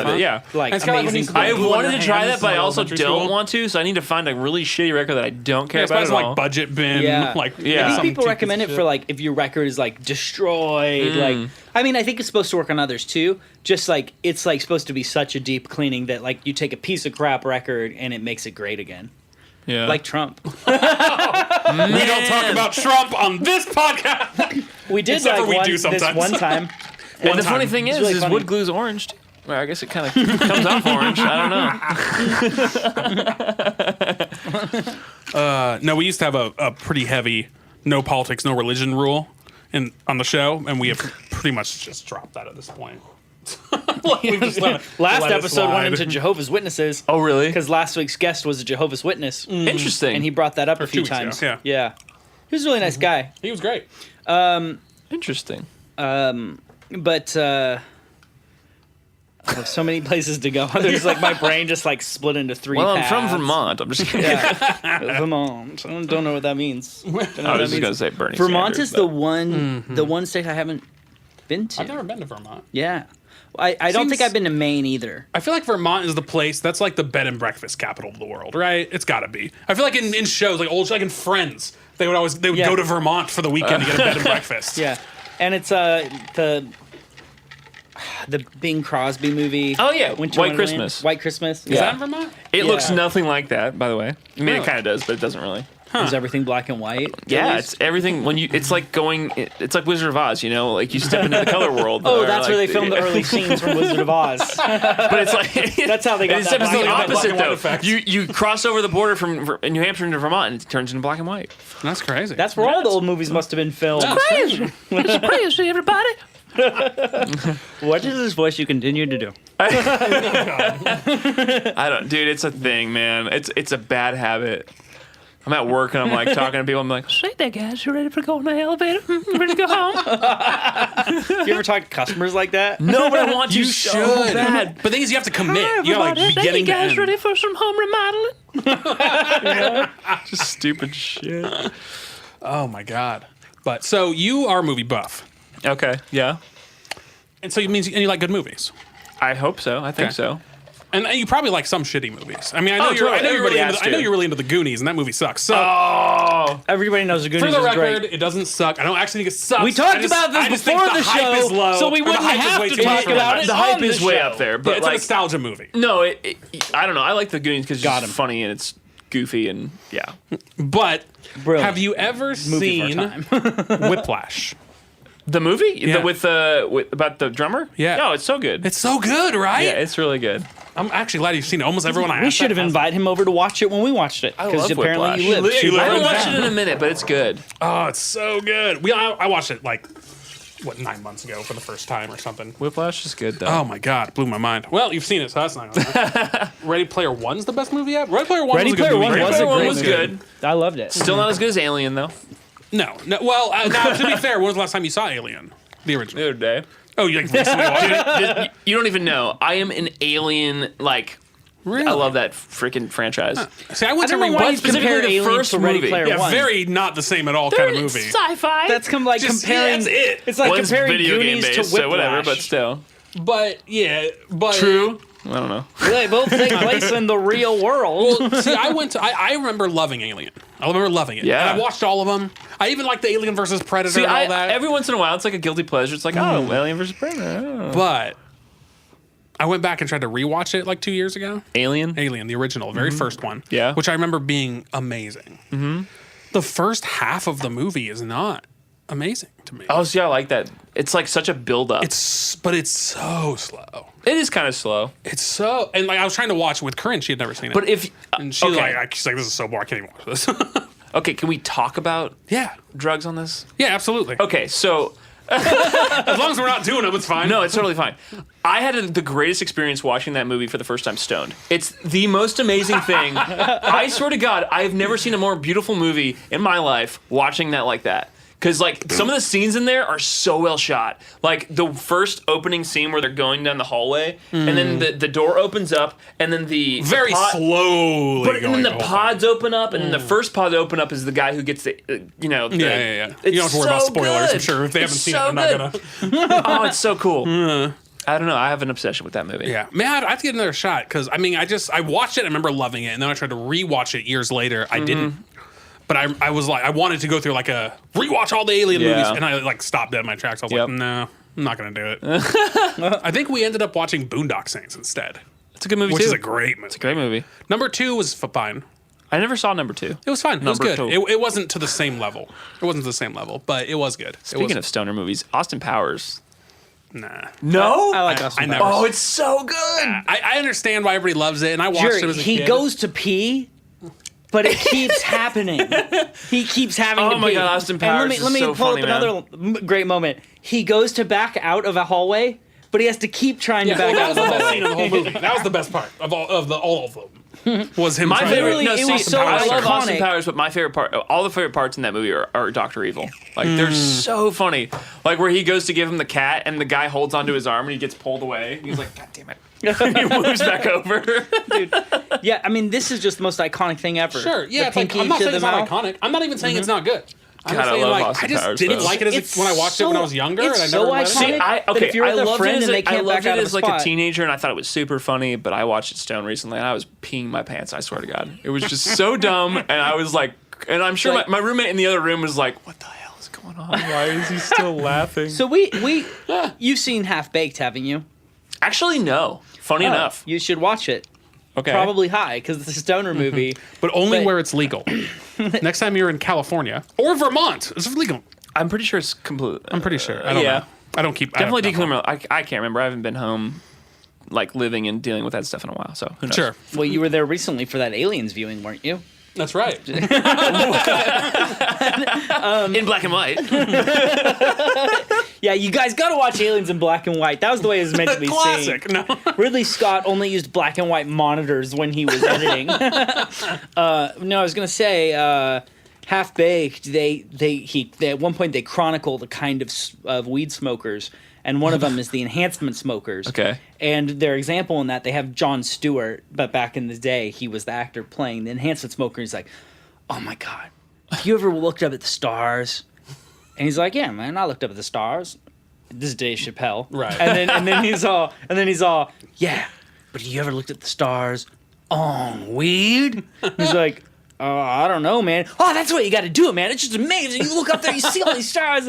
of it. Yeah, it's kind of like I wanted to try that, but I also don't want to. So I need to find a really shitty record that I don't care about at all. Budget bin. Yeah. I think people recommend it for if your record is destroyed. I mean, I think it's supposed to work on others too. Just it's supposed to be such a deep cleaning that you take a piece of crap record and it makes it great again. Yeah. Like Trump. We don't talk about Trump on this podcast. We did this one time. And the funny thing is really wood glue's orange. Well, I guess it kind of comes off orange. I don't know. No, we used to have a pretty heavy no politics, no religion rule on the show, and we have pretty much just dropped that at this point. Last episode went into Jehovah's Witnesses. Oh, really? Because last week's guest was a Jehovah's Witness. Interesting. And he brought that up a few 2 weeks times. ago, Yeah. He was a really nice guy. He was great. Interesting. But I have so many places to go. There's my brain just split into 3 Well, paths. I'm from Vermont. I'm just kidding. Yeah. Vermont. I don't know what that means. I was just going to say Bernie Vermont Sanders, is the one state I haven't been to. I've never been to Vermont. Yeah. I don't think I've been to Maine either. I feel like Vermont is the place that's the bed and breakfast capital of the world, right? It's got to be. I feel like in shows in Friends, they would go to Vermont for the weekend to get a bed and breakfast. Yeah. And it's the Bing Crosby movie. Oh, yeah. Winter White Wonderland. Christmas. White Christmas. Is that in Vermont? It looks nothing like that, by the way. I mean, it kind of does, but it doesn't really. Is everything black and white? Yeah, it's everything. It's like Wizard of Oz, you step into the color world. Oh, that's where they filmed the early scenes from Wizard of Oz. But it's that's how they got that. It's the opposite, though. Effect. You cross over the border from New Hampshire into Vermont, and it turns into black and white. That's crazy. That's where all the old movies must have been filmed. Crazy. It's crazy, everybody. What is this voice you continue to do? I don't, dude. It's a thing, man. It's a bad habit. I'm at work and I'm talking to people. I'm like, "Say that, guys, you ready to go in the elevator? Ready to go home?" You ever talk to customers like that? No, but I want to so bad. But the thing is, you have to commit. You You're beginning you guys to end. ready for some home remodeling? Just stupid shit. Oh my god! But so you are a movie buff, Okay, yeah. and so it means you like good movies. I hope so. I think Okay. so. And you probably like some shitty movies. I mean, I know totally. Everybody has I know to. you're really into the Goonies, and that movie sucks. So Oh, Everybody knows the for Goonies the is record, great. it doesn't suck. I don't actually think it sucks. We talked I just- about this I just think before the hype show, is low, so we or the wouldn't hype is have way to too talk much for about us. it. the hype on is the way show. up there, Yeah, but it's a nostalgia movie. no, I don't know. I like the Goonies because Got it's him. funny and it's goofy and yeah. But Brilliant. have you ever Movie for seen time. Whiplash? The movie Yeah. with about the drummer? Yeah. No, it's so good. It's so good, right? Yeah, it's really good. I'm actually glad you've seen it. Almost everyone I We asked should have that has- invited him over to watch it when we watched it. I Because love apparently Whiplash. you live. You live I haven't in watched town. it in a minute, but it's good. Oh, it's so good. I watched it 9 months ago for the first time or something. Whiplash is good though. Oh my god, blew my mind. Well, you've seen it, so that's not gonna Ready Player One's the best movie yet? Ready Player One Ready was a good Player movie. One Ready was Player a One great was movie. good. I loved it. Still not as good as Alien though. No. Well, now to be fair, when was the last time you saw Alien? The original. The other day. Oh, you recently watched it? You don't even know. I am an Alien Really? I love that freaking franchise. See, I went to I don't know why rewatch you specifically compare the Alien first to Ready movie. Player Yeah, One. very not the same at all kind of movie. Sci-fi. That's like Just- comparing. yeah, that's it. It's like One's comparing video game Goonies based, to Whiplash. so whatever, but still. But True. I don't know. They both take place in the real world. Well, see, I remember loving Alien. I remember loving it. Yeah. And I watched all of them. I even liked the Alien versus Predator See, and all that. every once in a while, it's like a guilty pleasure. It's like, oh, Alien versus Predator. Oh. But I went back and tried to rewatch it like 2 years ago. Alien? Alien, the original, very first one. Yeah. Which I remember being amazing. Mm-hmm. The first half of the movie is not amazing to me. Oh, see, I like that. It's like such a build-up. But it's so slow. It is kind of slow. It's so, and like I was trying to watch it with Corinne, she had never seen it. But if... and she's okay. she's like, this is so boring, I can't even watch this. Okay, can we talk about Yeah. drugs on this? Yeah, absolutely. Okay, so... As long as we're not doing them, it's fine. No, it's totally fine. I had the greatest experience watching that movie for the first time stoned. It's the most amazing thing. I swear to God, I've never seen a more beautiful movie in my life watching that like that. Because, like, some of the scenes in there are so well shot. Like, the first opening scene where they're going down the hallway, and then the door opens up, and then the Very slowly. But and then the pods open up, and then the first pod to open up is the guy who gets the, Yeah. You don't have It's to worry about so spoilers. good. I'm sure if they haven't It's seen so it, they're not gonna. Oh, it's so cool. I don't know. I have an obsession with that movie. Yeah, man, I have to get another shot because I mean, I watched it. I remember loving it, and then I tried to rewatch it years later. I didn't. But I was like, I wanted to go through like a rewatch all the Alien movies, and I like stopped dead in my tracks. I was like, no, I'm not gonna do it. I think we ended up watching Boondock Saints instead. It's a good movie Which too. is a great movie. It's a great movie. Number 2 was fine. I never saw number 2. It was fine. It was Number good. 2. It wasn't to the same level. It wasn't to the same level, but it was good. Speaking of stoner movies, Austin Powers. Nah. No? I like Austin I never- Powers. Oh, it's so good. I understand why everybody loves it, and I watched Jerry, it as a he kid. goes to pee, but it keeps happening. He keeps having to pee. Oh my God, Austin Powers And is let me so pull funny, up another great moment. He goes to back out of a hallway, but he has to keep trying to back that out was of the the best hallway. scene of the whole movie. That was the best part of all of them. Was him My trying favorite. Literally, No, it see, was so I love iconic. Austin Powers, but my favorite part, all the favorite parts in that movie are Dr. Evil. Like they're so funny. Like where he goes to give him the cat, and the guy holds onto his arm, and he gets pulled away. He's like, God damn it. And he moves back over. Dude. Yeah, I mean, this is just the most iconic thing ever. Sure, yeah, The it's like, pinky I'm not to saying the it's not mouth. iconic. I'm not even saying it's not good. I'm God, just I saying, love like, Austin I just Powers, didn't though. like it when I watched it when I was younger, and I it's never so let it iconic. out. That if you're with a loved friend it and they I can't loved back out it of as a like a spot. teenager, and I thought it was super funny. But I watched it stoned recently, and I was peeing my pants. I swear to God, it was just so dumb. And I was like, and I'm sure Like- my roommate in the other room was like, "What the hell is going on? Why is he still laughing?" So you've seen Half Baked, haven't you? Actually, no. Funny enough. You should watch it. Okay. Probably high, because it's a stoner movie. But only But- where it's legal. Next time you're in California or Vermont, it's legal. I'm pretty sure it's completely. I'm pretty sure. I don't Yeah. know. I don't keep Definitely I don't know. decriminal. I can't remember. I haven't been home, like living and dealing with that stuff in a while. So who knows? Sure, Well, you were there recently for that Aliens viewing, weren't you? that's right. In black and white. Yeah, you guys got to watch Aliens in black and white. That was the way it was meant to be seen. Classic. No. Ridley Scott only used black and white monitors when he was editing. No, I was gonna say, Half Baked. They at one point they chronicle the kind of weed smokers, and one of them is the enhancement smokers. Okay. And their example in that they have Jon Stewart, but back in the day he was the actor playing the enhancement smoker. He's like, "Oh my God, have you ever looked up at the stars?" And he's like, "Yeah, man, I looked up at the stars." This is Dave Chappelle, Right. And then he's all, "Yeah, but you ever looked at the stars on weed?" He's like, "Oh, I don't know, man." "Oh, that's what you got to do, man. It's just amazing. You look up there, you see all these stars."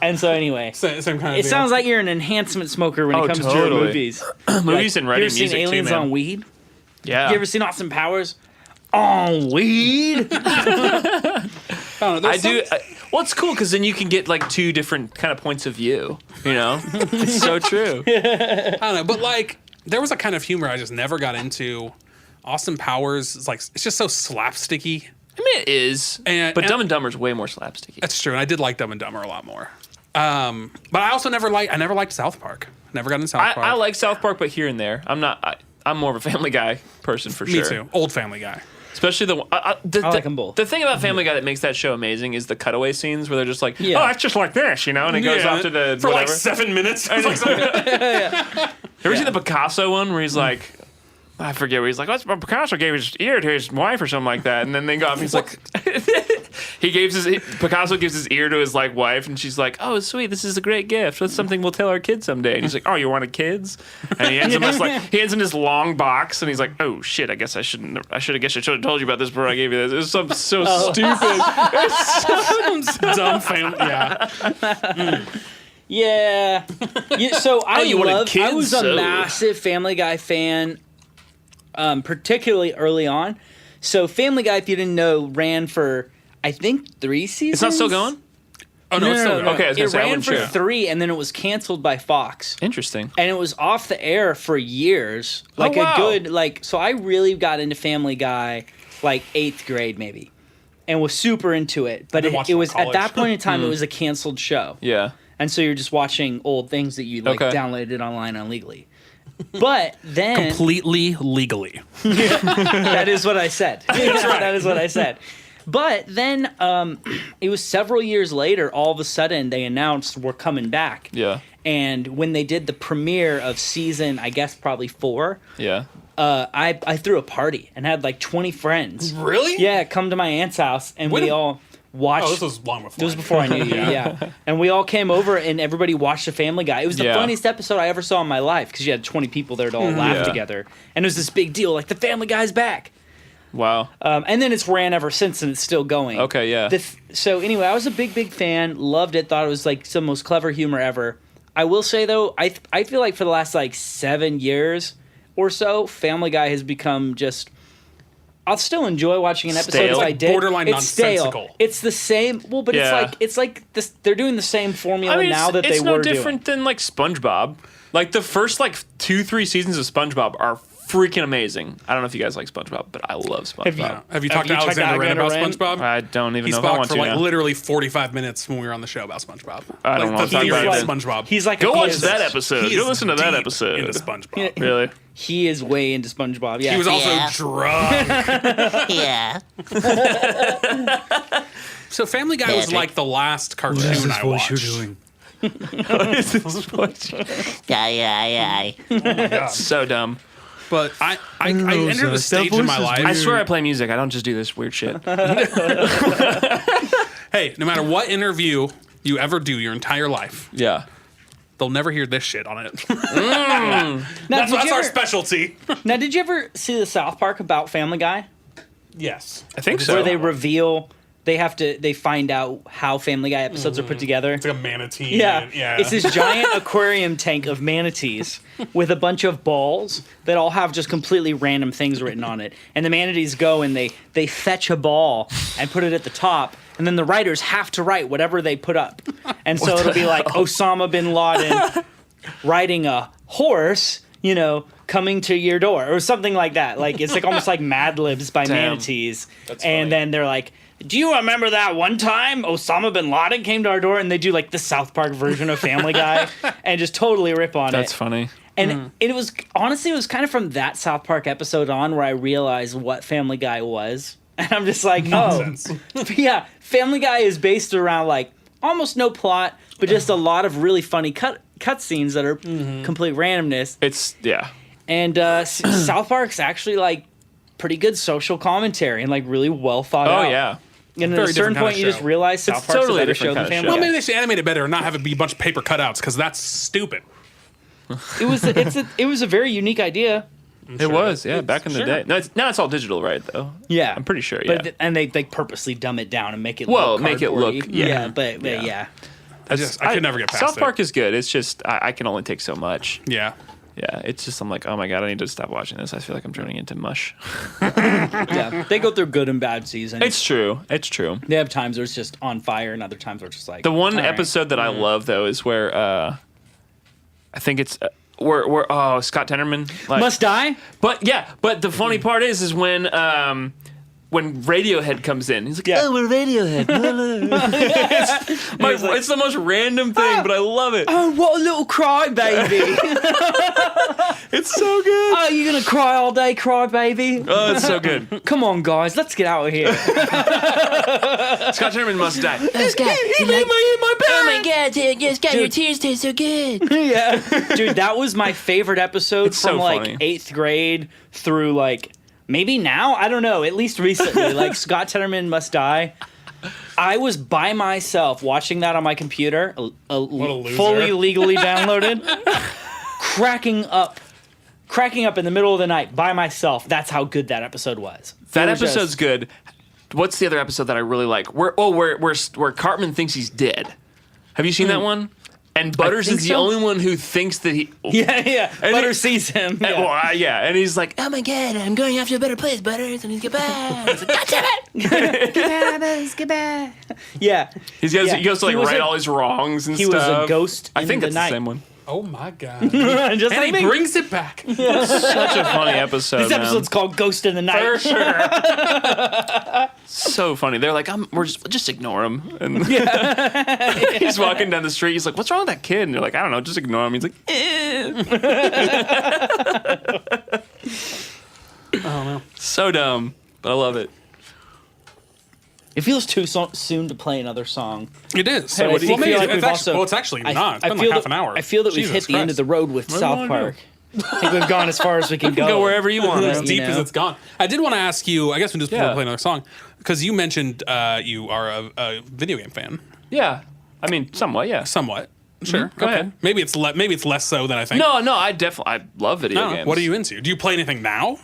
And so anyway, Same kind of it deal. sounds like you're an enhancement smoker when Oh, it comes to your totally. movies. Movies and You writing ever seen music Aliens too, man. on weed? Yeah. You ever seen Austin Powers on weed? I don't know. I do. Well, it's cool because then you can get like two different kind of points of view. You know, it's so true. I don't know, but like there was a kind of humor I just never got into. Austin Powers is like it's just so slapsticky. I mean, it is, And- but and- Dumb and Dumber's way more slapsticky. That's true, and I did like Dumb and Dumber a lot more. But I also never liked South Park. Never got into South Park. I like South Park, but here and there. I'm more of a Family Guy person for Me sure. too. Old Family Guy. Especially the I like them both. The thing about Family Guy that makes that show amazing is the cutaway scenes where they're just like, Yeah. oh, it's just like this, you know, and it goes off to the for whatever. like 7 minutes. Ever see the Picasso one where he's like, I forget where he's like, oh, Picasso gave his ear to his wife or something like that, and then they go off. And he's like, Picasso gives his ear to his like wife, and she's like, oh, sweet, this is a great gift. That's something we'll tell our kids someday. And he's like, oh, you wanted kids? And he hands him this long box, and he's like, oh shit, I guess I should have told you about this before I gave you this. It was so stupid. Dumb family. Yeah. Yeah. So I you wanted kids? I was a So- massive Family Guy fan, particularly early on. So Family Guy, if you didn't know, ran for I think 3 seasons. It's not still going? Oh no, it's still going. Okay, I was gonna It say, I ran wasn't for sure. 3, and then it was canceled by Fox. Interesting. And it was off the air for years. Like wow. a good so I really got into Family Guy like 8th grade maybe. And was super into it. But been watching it it in was at college. that point in time it was a canceled show. Yeah. And so you're just watching old things that you like Okay. downloaded online illegally. But then Completely legally. that is what I said. That is what I said. But then it was several years later, all of a sudden they announced we're coming back. Yeah. And when they did the premiere of season, I guess probably 4, Yeah. I threw a party and had like 20 friends. Really? Yeah, come to my aunt's house and we all watched. Oh, this was long before. It was before I knew you, yeah. And we all came over and everybody watched the Family Guy. It was the Yeah. funniest episode I ever saw in my life because you had 20 people there to all laugh Yeah. together. And it was this big deal, like the Family Guy's back. Wow. And then it's ran ever since and it's still going. Okay, yeah. So anyway, I was a big fan, loved it, thought it was like some of the most clever humor ever. I will say though, I feel like for the last like 7 years or so, Family Guy has become just... I'll still enjoy watching an episode Stale. if I Like did. borderline it's stale. nonsensical. It's the same. Well, but Yeah. it's like this. They're doing the same formula now that it's they no were different than like SpongeBob. Like the first like 2-3 seasons of SpongeBob are freaking amazing. I don't know if you guys like SpongeBob, but I love SpongeBob. Have you talked to you checked Alexander Wren about Alexander Wren? SpongeBob? I don't even He know if I spoke want for to like now. literally 45 minutes when we were on the show about SpongeBob. I don't like know the what to talk theory about of then. SpongeBob. He's like Go he watch is- that episode. He Go is listen to that deep episode. into SpongeBob. Really? He is way into SpongeBob. Yeah, He was also Yeah. drunk. Yeah. So Family Guy was Patrick. like the last cartoon I watched. Yeah. So dumb. But I entered a stage in my life. I swear I play music. I don't just do this weird shit. Hey, no matter what interview you ever do your entire life, Yeah. they'll never hear this shit on it. Now, That's did you our ever- specialty. Now, did you ever see the South Park about Family Guy, Yes. I think so. where they reveal they find out how Family Guy episodes are put together? It's like a manatee. Yeah. Yeah. It's this giant aquarium tank of manatees with a bunch of balls that all have just completely random things written on it. And the manatees go and they fetch a ball and put it at the top. And then the writers have to write whatever they put up. And so it'll be like Osama bin Laden riding a horse, coming to your door or something like that. Like it's like almost like Mad Libs by Damn. manatees. That's And funny. then they're like, do you remember that one time Osama bin Laden came to our door? And they do like the South Park version of Family Guy and just totally rip on That's it. funny. And it was honestly, it was kind of from that South Park episode on where I realized what Family Guy was. And I'm just like, Nonsense. yeah, Family Guy is based around like almost no plot, but just a lot of really funny cut scenes that are complete randomness. It's, yeah. And South Park's actually like pretty good social commentary and like really well thought out. Oh, yeah. And at Very a certain different kind point, of you just show. realize South It's Park's totally a a better different show than kind of Family show. Well, Guy. maybe they should animate it better and not have it be a bunch of paper cutouts because that's stupid. It was a very unique idea. It was, yeah, back in the Sure. day. No, now it's all digital, right, though? Yeah, I'm pretty sure, yeah. But and they purposely dumb it down and make it Well, look make it look- cardboardy. yeah. But Yeah. yeah. I could never get past South it. Park is good. It's just, I can only take so much. Yeah. Yeah, it's just, I'm like, oh my God, I need to stop watching this. I feel like I'm turning into mush. Yeah, they go through good and bad seasons. It's true. It's true. They have times where it's just on fire, and other times where it's just like The one all right. episode that I love, though, is where, I think it's, where Scott Tenorman. Like, Must Die. But the funny part is when Radiohead comes in, he's like, Yeah. "Oh, we're Radiohead." It's the most random thing, but I love it. Oh, what a little cry baby! It's so good. Oh, you gonna cry all day, cry baby? Oh, it's so good. Come on, guys, let's get out of here. Scott Tenorman must die. This guy. He made me in my Oh my bed. god, yes, God, your Dude. tears taste so good. Yeah, dude, that was my favorite episode It's so from like funny. 8th grade through like maybe now. I don't know. At least recently, like Scott Tenorman Must Die. I was by myself watching that on my computer, loser. fully legally downloaded, cracking up in the middle of the night by myself. That's how good that episode was. That It was just- episode's good. What's the other episode that I really like? Where Cartman thinks he's dead. Have you seen that one? And Butters think is the so. only one who thinks that he. Yeah. And Butter he- sees him. And, and he's like, Oh my god, I'm going off to a better place, Butters. And he's goodbye. It's like, God damn it! Goodbye, Butters, goodbye. Yeah. he goes to like He was right a- all his wrongs and He stuff. was a ghost. I think in that's the night. the same one. Oh my god! Just And like he me. brings it back. Such a funny episode. This episode's called Ghost in the Night. For sure. So funny. They're like, we're just ignore him. And he's walking down the street. He's like, what's wrong with that kid? And they're like, I don't know, just ignore him. He's like, Oh no. so dumb, but I love it. It feels too soon to play another song. It is. Hey, what do you maybe feel like it's we've actually, also- well, it's actually not. It's been feel like half that- an hour. I feel that we've Jesus hit the end of Christ. the road with South Park. I think we've gone as far as we can go. Go wherever you want. As man. deep You as know? it's gone. I did want to ask you. I guess we just before we Yeah. play another song because you mentioned you are a video game fan, Yeah. I mean, somewhat, yeah. somewhat. Sure. Go okay. ahead. Maybe it's less so than I think. No, I love video No. games. What are you into? Do you play anything now?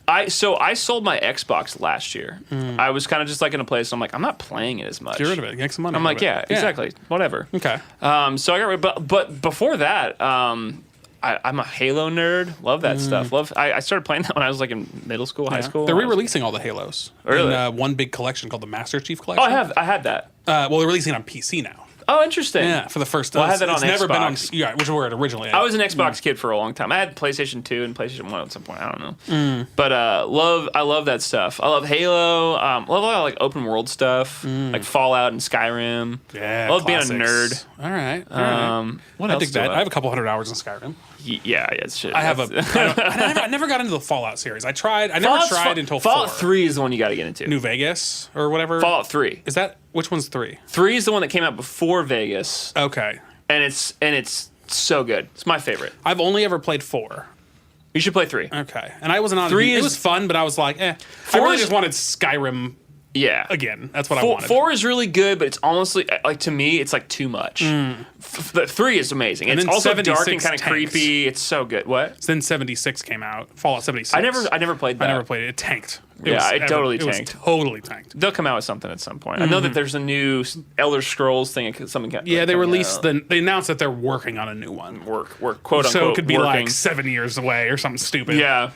I sold my Xbox last year. I was kind of just like in a place. I'm like, I'm not playing it as much. Get rid of it. Get some money. I'm out like, of it. yeah, exactly, whatever. Okay. So I got rid. But before that, I'm a Halo nerd. Love that stuff. I started playing that when I was like in middle school, high Yeah. school. They're re-releasing all the Halos Really? in one big collection called the Master Chief Collection. Oh, I had that. Well, they're releasing it on PC now. Oh, interesting. Yeah, for the first time. Well, I had that it's on never been on. Xbox. Yeah, which is where it originally. I was an Xbox kid for a long time. I had PlayStation 2 and PlayStation 1 at some point. I don't know. Mm. But I love that stuff. I love Halo. Love a lot of like open world stuff, like Fallout and Skyrim. Yeah, I love being a classics. nerd. All right. All right. What I else dig do that. I have a couple $100 in Skyrim. Yeah, it's shit. I have I never got into the Fallout series. I tried. I never tried until Fallout 4. 3 is the one you got to get into. New Vegas or whatever. Fallout 3. Is that which one's 3? 3 is the one that came out before Vegas, Okay. and it's so good. It's my favorite. I've only ever played 4. You should play 3. Okay. And I wasn't on 3 it. It is- was fun, but I was like, I 4 really is- just wanted Skyrim Yeah. again. That's what I 4, wanted. 4 is really good, but it's almost like to me, it's like too much. 3 is amazing. And It's then also dark and 76 kind of tanks. creepy. It's so good. What? Then 76 came out. Fallout 76. I never played that. I never played it. It tanked. It totally it was tanked. totally tanked. They'll come out with something at some point. I know that there's a new Elder Scrolls thing. Something. Yeah, they coming released out. they announced that they're working on a new one. work quote unquote. So it could be working. like 7 years away or something stupid. Yeah.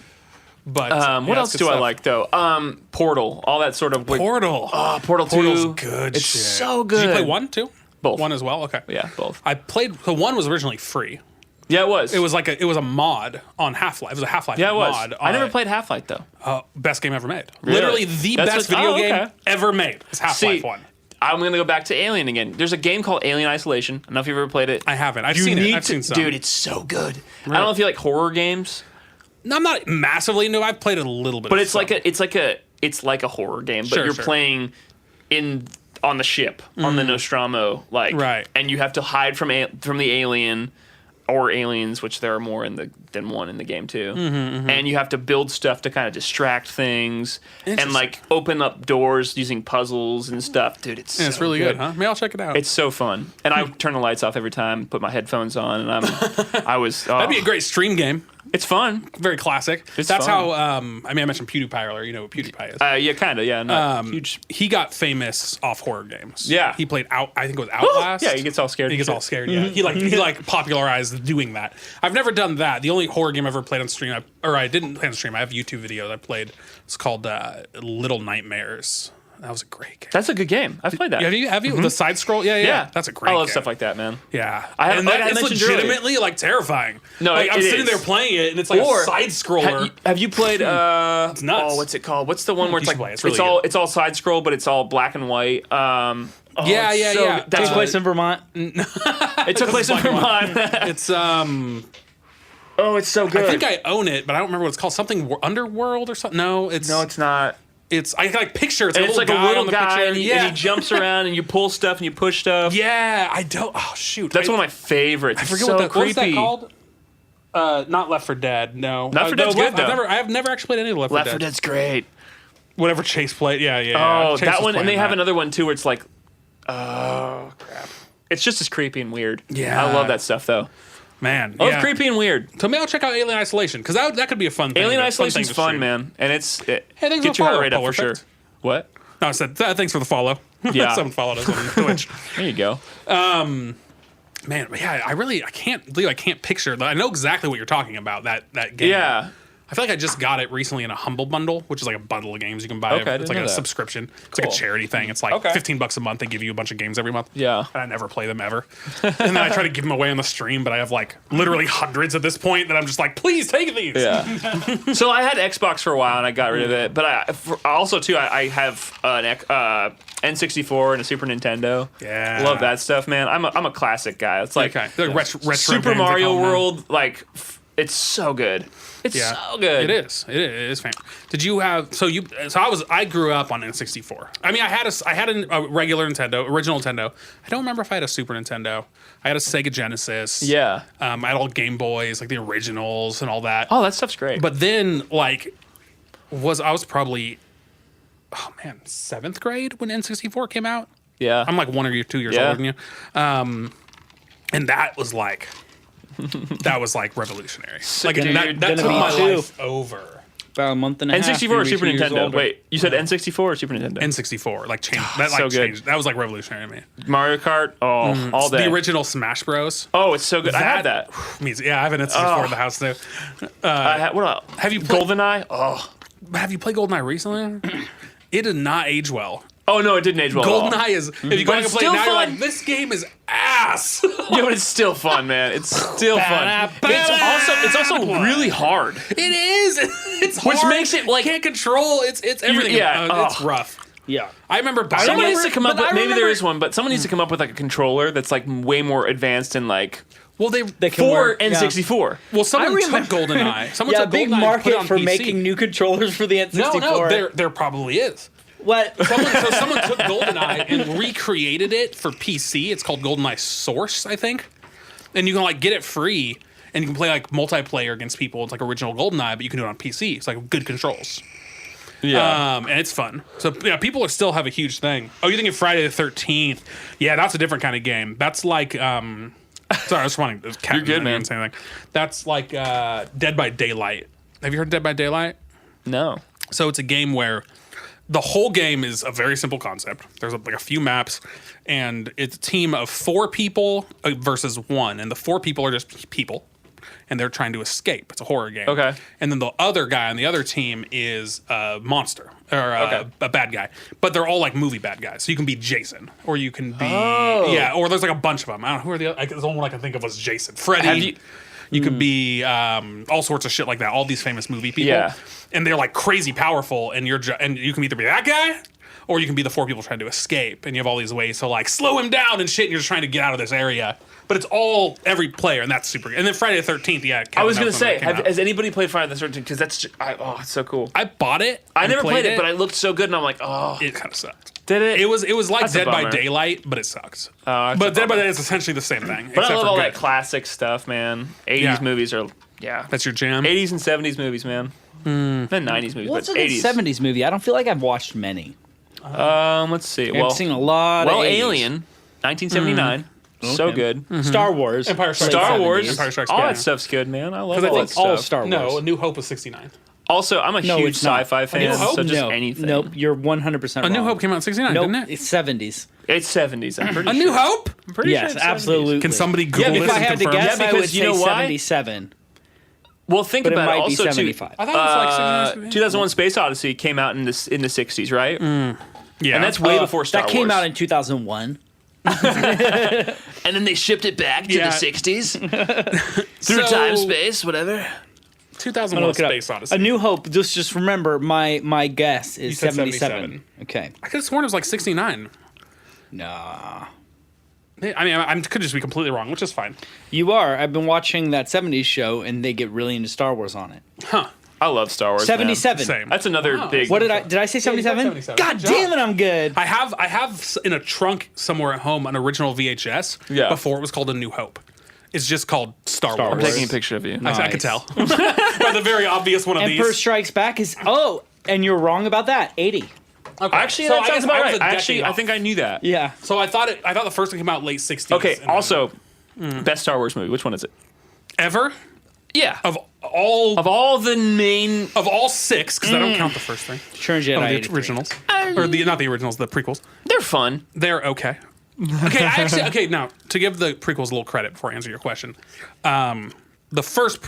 But What else do I like though? Portal, all that sort of Portal. Portal 2. Portal's good It's shit. so good. Did you play 1 too? Both. 1 as well. Okay. Yeah, both. I played. So 1 was originally free. Yeah, it was. It was like it was a mod on Half-Life. It was a Half-Life Yeah, it was. mod. I never played Half-Life though. Best game ever made. Really? Literally the That's best what- video okay. game ever made. Is Half-Life 1. I'm gonna go back to Alien again. There's a game called Alien Isolation. I don't know if you've ever played it. I haven't. I've You seen it. need I've seen to, some. dude. It's so good. I don't know if you like horror games, No, I'm not massively new. I've played it a little bit. but of it's like a horror game, but Sure, you're sure. playing on the ship on the Nostromo, like Right. and you have to hide from the alien or aliens, which there are more than one in the game too. And you have to build stuff to kind of distract things and like open up doors using puzzles and stuff. Dude, it's Yeah, it's really good, huh? Maybe I'll check it out. It's so fun, and I turn the lights off every time, put my headphones on, and That'd be a great stream game. It's fun. Very classic. It's That's fun. how. I mentioned PewDiePie earlier. You know what PewDiePie is. Yeah, kind of. Yeah, not huge. He got famous off horror games. Yeah. He played I think it was Outlast. Yeah, he gets all scared. He gets all scared. Yeah. He like popularized doing that. I've never done that. The only horror game I ever played on stream, I didn't play on stream. I have YouTube videos I played. It's called Little Nightmares. That was a great game. That's a good game. I've played that. Have you the side scroll? Yeah. That's a great. I love game. stuff like that, man. Yeah, I and that like I is mentioned legitimately like terrifying. No, like, I'm it sitting is. there playing it, and it's like Or a side scroller. Have you played? It's nuts. Oh, what's it called? What's the one where it's You like should play it. It's really it's all side scroll, but it's all black and white. Yeah. That Takes place in Vermont. it took place in Vermont. It's Oh, it's so good. I think I own it, but I don't remember what it's called. Something Underworld or something. No, it's not. It's I can like picture it's, And a it's little like guy a little on the guy, picture. and he jumps around, and you pull stuff, and you push stuff. Yeah, I don't. Oh shoot, That's one of my favorites. I forget so what creepy. that called. Not Left 4 Dead. No, Left 4 Dead's good, though. I've never actually played any of Left 4 Left 4 Dead. Dead's great. Whatever Chase played. Yeah. Oh, Chase that was one, and playing they have that. another one too, where it's like, oh crap, it's just as creepy and weird. Yeah. I love that stuff though. Man, I love yeah. creepy and weird. So maybe I'll check out Alien Isolation because that could be a fun thing. Alien fun Isolation's thing to fun, stream. man, and Hey, thanks get for your heart the rate up follow. for sure. Perfect. What? No, I said thanks for the follow. Yeah. Someone followed us on Twitch. There you go. Man, yeah, I can't believe I can't picture. I know exactly what you're talking about. That game. Yeah. I feel like I just got it recently in a Humble Bundle, which is like a bundle of games you can buy. Okay, I It's didn't like know a that. subscription. It's Cool. like a charity thing. It's like Okay. $15 a month. They give you a bunch of games every month. Yeah. And I never play them ever. And then I try to give them away on the stream, but I have like literally hundreds at this point that I'm just like, please take these. Yeah. So I had Xbox for a while and I got rid of it, but I have an N64 and a Super Nintendo. Yeah. Love that stuff, man. I'm a classic guy. It's like Okay. They're retro Super games, they Mario call them now. World. Like it's so good. It's Yeah. so good. It is. It is. Did you have? I grew up on N64. I mean, I had a regular Nintendo, original Nintendo. I don't remember if I had a Super Nintendo. I had a Sega Genesis. Yeah. I had all Game Boys, like the originals and all that. Oh, that stuff's great. But then, I was probably, 7th grade when N64 came out. yeah. I'm like 1 or 2 years Yeah. older than you. And that was like revolutionary. Like Dude, that gonna took be my too. life over. About a month and a half. N64 or maybe Super 2 years Nintendo? older. Wait, you said N64 or Super Nintendo? N64 like changed that. so Like good. changed. That was like revolutionary to me. Mario Kart? Oh, all day. The original Smash Bros. Oh, it's so good. I had that. Means yeah, I have an N64 in the house too. I had, what else? Have you played, GoldenEye? Oh. Have you played GoldenEye recently? It did not age well. Oh, no, it didn't age well at all. GoldenEye is if you go But back and it's play it still now, you're fun. like, this game is ass. Yeah, but it's still fun, man. It's still fun. It's also really hard. It is. It's hard. Which makes it, like- can't control. It's everything. yeah, It's rough. Yeah. I remember buying Someone it. needs to come up but with, I maybe there remember- is one, but someone needs to come up with like a controller that's like way more advanced and like Well, They can for work, yeah. N64. well, someone I remember- took GoldenEye. Someone Yeah, took big GoldenEye and put it market on for PC. making new controllers for the N64. No, there probably is. What? Someone took GoldenEye and recreated it for PC. It's called GoldenEye Source, I think. And you can like get it free, and you can play like multiplayer against people. It's like original GoldenEye, but you can do it on PC. It's like good controls. Yeah. And it's fun. So yeah, people still have a huge thing. Oh, you're thinking Friday the 13th? Yeah, that's a different kind of game. That's like sorry, I was running. You're good, man. Same thing. That's like Dead by Daylight. Have you heard of Dead by Daylight? No. So it's a game where the whole game is a very simple concept. There's like a few maps, and it's a team of 4 people versus 1, and the 4 people are just people, and they're trying to escape. It's a horror game. Okay. And then the other guy on the other team is a monster or a bad guy, but they're all like movie bad guys. So you can be Jason, or you can be or there's like a bunch of them. I don't know who are the other. The only one I can think of was Jason. Freddy. Have you- You could be all sorts of shit like that. All these famous movie people, Yeah. and they're like crazy powerful. And and you can either be that guy, or you can be the 4 people trying to escape. And you have all these ways to like slow him down and shit. And you're just trying to get out of this area. But it's all every player, and that's super. And then Friday the 13th, yeah. I was Kevin, gonna that's when say, that came out. has anybody played Friday the 13th? Because that's it's so cool. I bought it. I and never played it, but it looked so good, and I'm like, oh, it kind of sucked. did it? It was like That's a Dead by bummer. Daylight, but it sucks. that's But a Dead by bummer. Daylight is essentially the same thing. But I except love for all good. that classic stuff, man. 80s Yeah. movies are, That's your jam. 80s and 70s movies, man. Not 90s movies, What's but a good 80s. 70s movie? I don't feel like I've watched many. Let's see. I've seen a lot of 80s. Alien, 1979. So Okay. good. Star Wars. Empire Strikes late Star 70s. Wars. Empire Strikes all Back. that stuff's good, man. I love 'Cause I all think that stuff. All Star Wars. No, A New Hope was 69. Also, I'm a No, huge it's not. sci-fi fan, New Hope? so just no, anything. Nope, you're 100% A wrong. New Hope came out in 69, Nope, didn't it? it's 70s. It's 70s. I'm pretty A sure. New Hope? I'm pretty sure Yes, it's 70s. absolutely. Can somebody Google If this I and had to confirm? guess, Yeah, I would because you say know why? 77. Well, think But it about might it. be Also, too, 75. I thought it was like 69. 2001: Space Odyssey came out in the 60s, right? Yeah. And that's way before Star That came Wars. out in 2001. And then they shipped it back to Yeah. the 60s through So- time, space, whatever. 2001 Look it up. Space Odyssey. A New Hope. Just remember, my guess is said 77. 77. Okay. I could have sworn it was like 69. Nah. I mean, I could just be completely wrong, which is fine. You are. I've been watching that 70s show, and they get really into Star Wars on it. Huh. I love Star Wars. man. 77. Same. That's another Wow. big. What did I say 77? 77. God Good damn job. it, I'm good. I have in a trunk somewhere at home an original VHS Yeah. before it was called A New Hope. It's just called Star I'm Wars. taking a picture of you. I could Nice. tell. By the very obvious one of Emperor these. Strikes Back is and you're wrong about that. 80. Okay. Actually, So that I sounds guess about I was right. a decade Actually, I off. think I knew that. Yeah. So I thought the first one came out late 60s. Okay. and then- Also, best Star Wars movie. Which one is it? ever Yeah. of all all the main. of all 6, because I don't count the first 3. Return of the Jedi. Of the 83. originals, or not the originals, the prequels. They're fun. They're okay. Okay, now to give the prequels a little credit before I answer your question, the first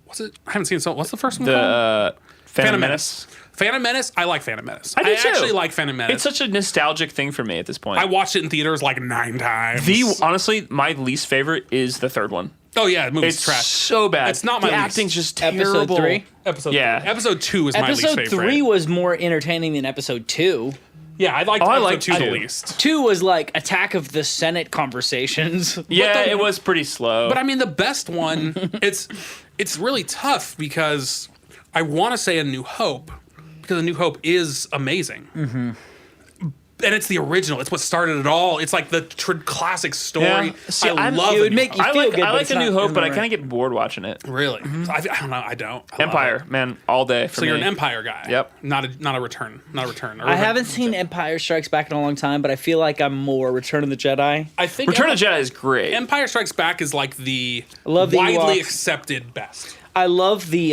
what's it? I haven't seen it. So what's the first one called? The Phantom Menace. Phantom Menace. I like Phantom Menace. I do too. actually like Phantom Menace. It's such a nostalgic thing for me at this point. I watched it in theaters like 9 times. Honestly, my least favorite is the third one. Oh yeah, the movie's It's trash. so bad. It's not my the least. acting's just Episode terrible. 3? Episode Yeah. 3. Episode 2 is my least Episode favorite. 3 was more entertaining than episode 2. Yeah, I liked I episode liked 2 the two. least. 2 was like Attack of the Senate conversations. Yeah, it was pretty slow. But I mean, the best one, it's really tough because I want to say A New Hope, because A New Hope is amazing. Mm-hmm. And it's the original. It's what started it all. It's like the classic story. Yeah. See, I love it would A New make Hope. you feel good, I but like it's A New not Hope, but I right. kind of get bored watching it. Really? So I don't know. I don't. I love Empire, it. man, all day for So me. you're an Empire guy. Yep. Not a Return. Not a Return. I haven't seen Empire Strikes Back in a long time, but I feel like I'm more Return of the Jedi. I think Return of the Jedi is great. Empire Strikes Back is like the love the widely Ewoks. accepted best. I love the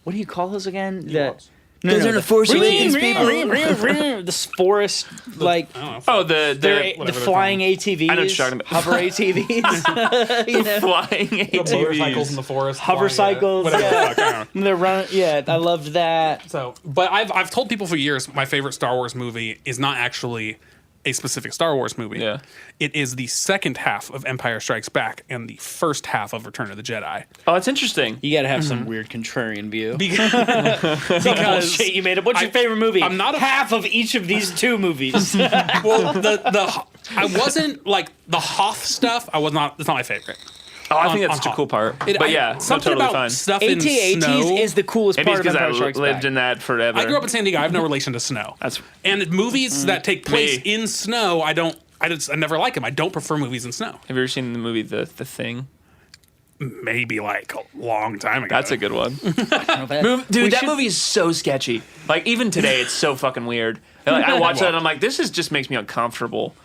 what do you call those again? Ewoks. Those are the Force Awakens people. The forest, like Oh, the the whatever they're flying ATVs. I know what you're talking about. Hover ATVs. you know, flying The motorcycles in ATVs. the forest. Hover flying, cycles, Whatever yeah. the fuck. I don't know. they're running. Yeah, I loved that. So, but I've told people for years my favorite Star Wars movie is not actually a specific Star Wars movie. Yeah. It is the second half of Empire Strikes Back and the first half of Return of the Jedi. Oh, it's interesting. You got to have some weird contrarian view. Because Shit, you made up. What's your favorite movie? I'm not a- half of each of these 2 movies. well, I wasn't like the Hoth stuff. I was not. It's not my favorite. Oh, I think on that's such a Hoth. cool part. But yeah, something totally about fine. stuff in AT-ATs snow. is the coolest Maybe it's part of because I Empire Strikes lived Back. in that forever. I grew up in San Diego. I have no relation to snow. And movies that take place Me. in snow, I never like them. I don't prefer movies in snow. Have you ever seen the movie The Thing? Maybe like a long time ago. That's a good one. Dude, That movie is so sketchy. Like even today, it's so fucking weird. And, like, I watch that and I'm like, this just makes me uncomfortable.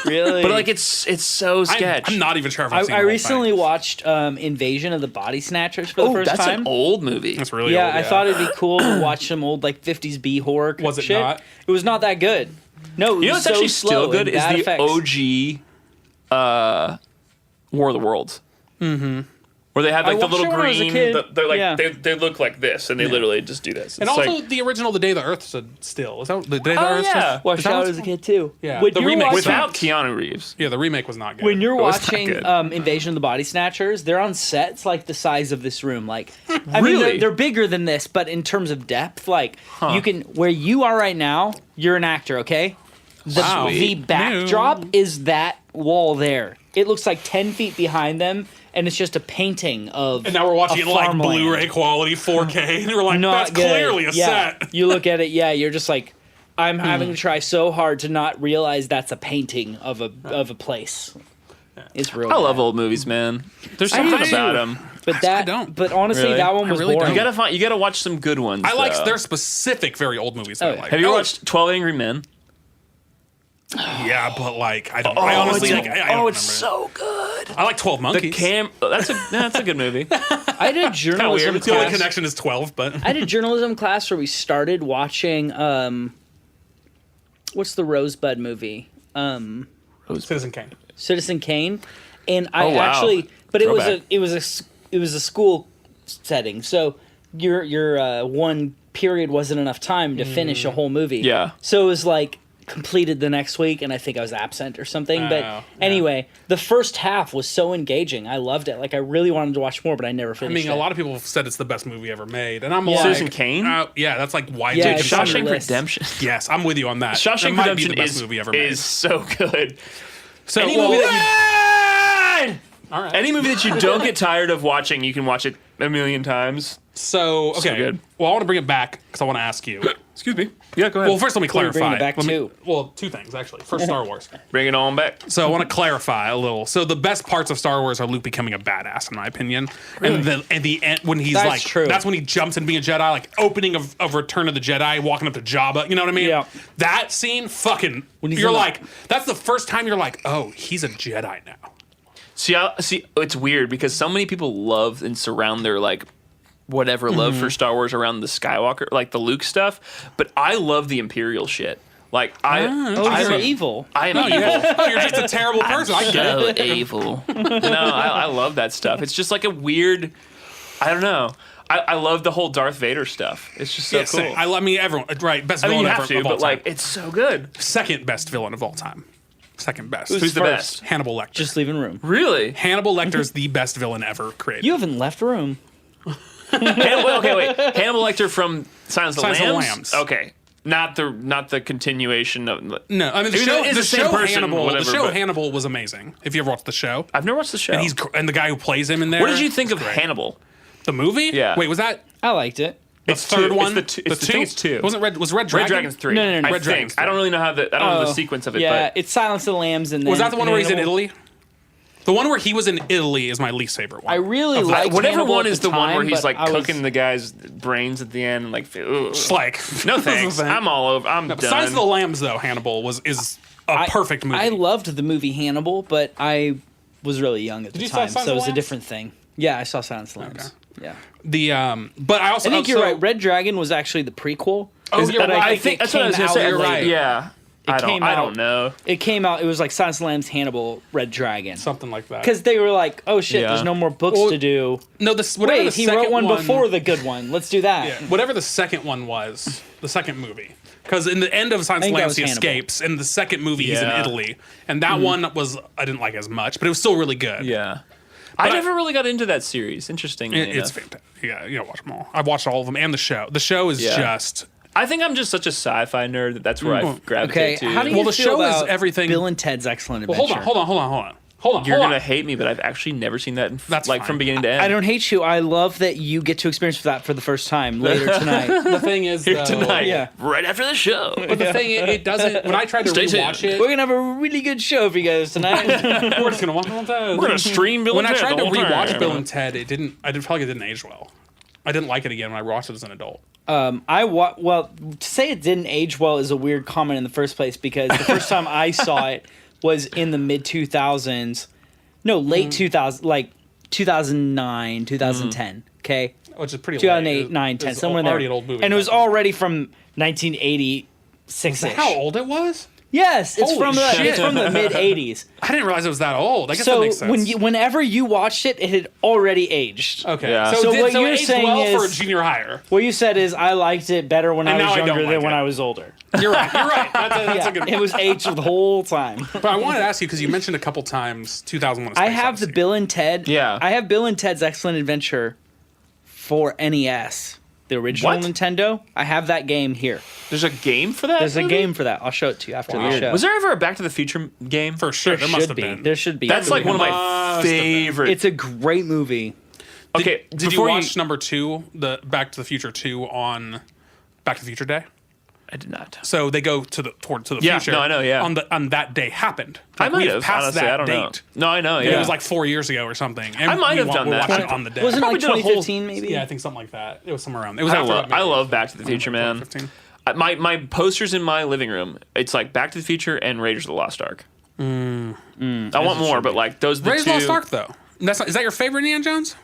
really. But like it's so sketch. I'm not even sure if I've seen I the whole recently thing. watched Invasion of the Body Snatchers for the first that's time. an old movie. It's really yeah, old. I thought it'd be cool to watch some old like 50s B horror Was it shit. not? It was not that good. No, it You know was what's actually so still slow good and is bad the effects. OG War of the Worlds. Mm-hmm. Where they had like I the watched little it when I was a green. kid. They're like Yeah. they look like this, and they literally just do this. And It's also like, the original The Day the Earth Stood Still. Is that the Day the Oh, Earth yeah. Stood? Watched is that out what's as a called? kid too. Yeah, When the you're remake watching, without Keanu Reeves. Yeah, the remake was not good. when you're was not watching good. Invasion of the Body Snatchers, they're on sets like the size of this room. Like, I mean, Really? they're bigger than this, but in terms of depth, like you can where you are right now, you're an actor, okay? Wow. The Sweet. backdrop is that wall there. It looks like 10 feet behind them, and it's just a painting of. and now we're watching a it like farmland. Blu-ray quality 4K, and we're like, Not that's good. clearly a Yeah. set. You look at it, yeah, you're just like, I'm having to try so hard to not realize that's a painting of a place. It's real. I love bad. old movies, man. There's I something do too. about them. But that, don't. but honestly, Really? that one was really boring. don't. You gotta watch some good ones. I like though. there's specific very old movies that Oh, I yeah. like. Have you Oh, watched 12 Angry Men? Yeah, but like I don't. I honestly like. I don't remember. so good. I like 12 Monkeys. That's a good movie. I did a journalism weird. the only class. connection is 12, but I did a journalism class where we started watching. What's the Rosebud movie? Citizen Kane. Citizen Kane, and I Oh, wow. actually, but Throwback. it was a school setting, so your one period wasn't enough time to finish a whole movie. Yeah. So it was like completed the next week, and I think I was absent or something. Oh, But yeah. anyway, the first half was so engaging. I loved it. Like I really wanted to watch more, but I never I finished. mean, a lot of people have said it's the best movie ever made, and I'm Yeah. like, Citizen Kane? yeah, that's like widely Yeah, it's considered. on the Shawshank list. Redemption. Yes, I'm with you on that. Shawshank That might be Redemption the best movie ever made. is so good. So, Any well, movie that all right. Any movie that you don't get tired of watching, you can watch it a million times. So okay. good. Well, I want to bring it back because I want to ask you. Excuse me. Yeah, go ahead. Well, first let me We're clarify. bringing it back Let me- too. well, two things actually. First, Star Wars. Bring it on back. So I want to clarify a little. So the best parts of Star Wars are Luke becoming a badass, in my opinion. And the end when he's That's like, true. that's when he jumps and being a Jedi, like opening of Return of the Jedi, walking up to Jabba. You know what I mean? Yeah. That scene, fucking. When he's You're in the- like, that's the first time you're like, oh, he's a Jedi now. See, it's weird because so many people love and surround their like whatever love for Star Wars around the Skywalker, like the Luke stuff. But I love the Imperial shit. Like you're evil. I am No, evil. you're just a terrible person. I get it. evil. No, I love that stuff. It's just like a weird. I don't know. I love the whole Darth Vader stuff. It's just so Yeah, cool. same. I mean, everyone, right? Best I mean, villain you ever have to, of all but time. like, it's so good. Second best villain of all time. Second best. Who's the first? best? Hannibal Lecter. Just leaving room. Really? Hannibal Lecter's the best villain ever created. You haven't left room. Okay, wait. Hannibal Lecter from Silence of the Silence of the Lambs? Lambs. Okay. Not the continuation of. No, I mean I mean, it is the same person, Hannibal. whatever, the show but- Hannibal was amazing. If you ever watched the show, I've never watched the show. and the guy who plays him in there. What did you think is of great. Hannibal? The movie? Yeah. Wait, was that I liked it. the It's third two. one? It's the two. I think it's two. Was Red Dragon? Red Dragon's 3. No. I Red think. Dragon's I don't really know I don't know the sequence of it. Yeah, but it's Silence of the Lambs, and then Was that the one where he's in Hannibal. Italy? The one where he was in Italy is my least favorite one. I really like whatever Hannibal one at is the one where time, he's but like I was- cooking the guy's brains at the end and like. Ugh. Just like No this is thanks. the thing. I'm all over. I'm done. Silence of the Lambs, though, Hannibal is a perfect movie. I loved the movie Hannibal, but I was really young at the you see time, Silence so of it was the a Lambs? different thing. Yeah, I saw Silence of the Lambs. Yeah, But I also I think you're also- right. Red Dragon was actually the prequel. Oh, you're but right. I think that's what I was gonna came say. out You're right. later. Yeah. I came don't out- know. It came out. It was like Silence of the Lambs, Hannibal, Red Dragon. something like that. Because they were like, "Oh shit, Yeah. there's no more books Well, to do." no, whatever Wait, the he second wrote one before the good one. Let's do that. Yeah, whatever the second one was, the second movie. Because in the end of Silence of the think that Lambs, was he Hannibal. escapes. In the second movie, he's in Yeah. Italy, and that one I didn't like as much, but it was still really good. Yeah. I never really got into that series. Interestingly It's enough. fantastic. Yeah, you gotta watch them all. I've watched all of them and the show. The show is Yeah. just I think I'm just such a sci-fi nerd that's where I gravitate Okay, to. how do you Well, the feel show is about everything- Bill and Ted's Excellent well. Adventure? Hold on. You're gonna hate me, but I've actually never seen that. That's like fine. from beginning to end. I don't hate you. I love that you get to experience that for the first time later tonight. The thing is, Here though, tonight, Yeah. right after the show. But the thing, it doesn't. When I tried to Stay rewatch tuned. it, We're gonna have a really good show for you guys tonight. we're just gonna watch it all the time. We're gonna stream Bill When and I Ted tried to the whole rewatch time. Bill and Ted, I felt like it didn't age well. I didn't like it again when I watched it as an adult. Well, to say it didn't age well is a weird comment in the first place because the first time I saw it was in the mid 2000s. No, late 2000, like 2009, 2010. Okay, Which is pretty 2008, late. 9, 10, It's somewhere in there. already an old movie. And it was back then. already from 1986. Is that how old it was? Yes, it's Holy from the shit. it's from the mid 80s. I didn't realize it was that old. I guess that So makes sense. whenever you watched it, it had already aged. Okay. Yeah. So, So did, what so you're it aged saying well for a is- junior higher. What you said is I liked it better when And I now was I don't younger like than when it. I was older. You're right. That's a good It was aged the whole time. But I wanted to ask you because you mentioned a couple times 2001: A Space I have the Odyssey. Bill and Ted. Yeah. I have Bill and Ted's Excellent Adventure for NES, the original What? Nintendo. I have that game here. There's a game for that. There's a movie? game for that. I'll show it to you after Wow. the show. Was there ever a Back to the Future game? for sure. There must should have be. been. There should be. That's like one of my Must have been. favorite. It's a great movie. Okay, Did you before watch number 2, the Back to the Future 2 on Back to the Future Day? I did not. So they go to the Yeah, future. no, I know, yeah. On that day happened. I Like, might we've have. passed Honestly, that I don't know. date. No, I know. And Yeah, it was like 4 years ago or something. And I might have we done that. watched it on the day. Wasn't it like Probably did a whole- 2015 maybe? Yeah, I think something like that. It was somewhere around. It was I after love, that I movie. love Back to the Future, man. 2015. My posters in my living room. It's like Back to the Future and Raiders of the Lost Ark. I want more, but like those are the Raiders two. of the Lost Ark, though. Is that your favorite Indiana Jones?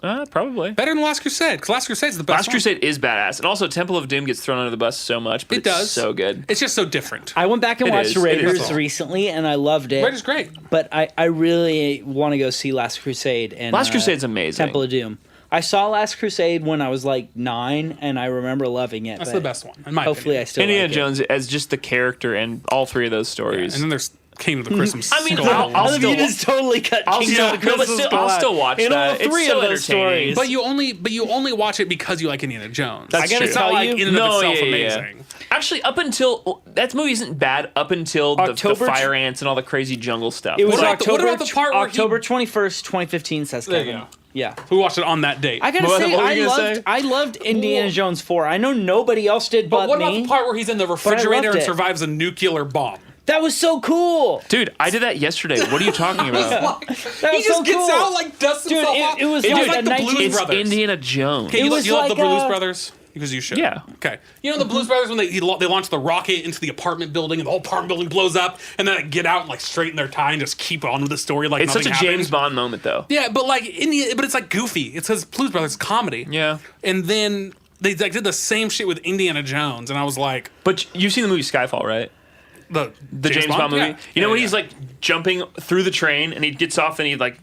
Probably. Better than Last Crusade, because Last Crusade's the best. Last one. Crusade is badass, and also Temple of Doom gets thrown under the bus so much, but It it's does. so good. It's just so different. I went back and It watched is. It is. Raiders That's all. recently, and I loved it. Raiders great. But I really want to go see Last Crusade and Last Crusade's amazing. Temple of Doom. I saw Last Crusade when I was like 9, and I remember loving it. That's but the best one, in my Hopefully, opinion. I still Indiana like it. Jones as just the character and all three of those stories. And then there's Kingdom of the Christmas. I mean, Skull. I'll I love still you just totally cut I'll Kingdom still- of the no, but Christmas still- I'll Skull still out. watch in that. all It's three so of those entertaining. stories. But you only watch it because you like Indiana Jones. That's I gotta true. It's not tell like you- in and of No, itself yeah, yeah, yeah. amazing. Actually, up until that movie isn't bad up until the October fire ants and all the crazy jungle stuff. it was What about October, what about the part where he- October 21st, 2015, says There you Kevin. go. Yeah. We watched it on that date. I gotta What- say, what were you gonna say? I loved Indiana Jones 4. I know nobody else did but but what about me. the part where he's in the refrigerator loved and it. survives a nuclear bomb? That was so cool. Dude, I did that yesterday. What are you talking about? That He was just so gets cool. out like dusts Dude, himself off. it was It like like a the 19 Blues It's Brothers. Indiana Jones. Okay, It you was love the like Blues a- Brothers? Because you should. Yeah. Okay. You know the Blues Brothers when they launch the rocket into the apartment building and the whole apartment building blows up and then they get out and like straighten their tie and just keep on with the story like It's such nothing a happened. James Bond moment, though. Yeah, but like but it's like goofy. It says Blues Brothers comedy. Yeah. And then they like, did the same shit with Indiana Jones, and I was like, But you've seen the movie Skyfall, right? the James Bond movie. Yeah. You know when Yeah, he's like jumping through the train and he gets off and he like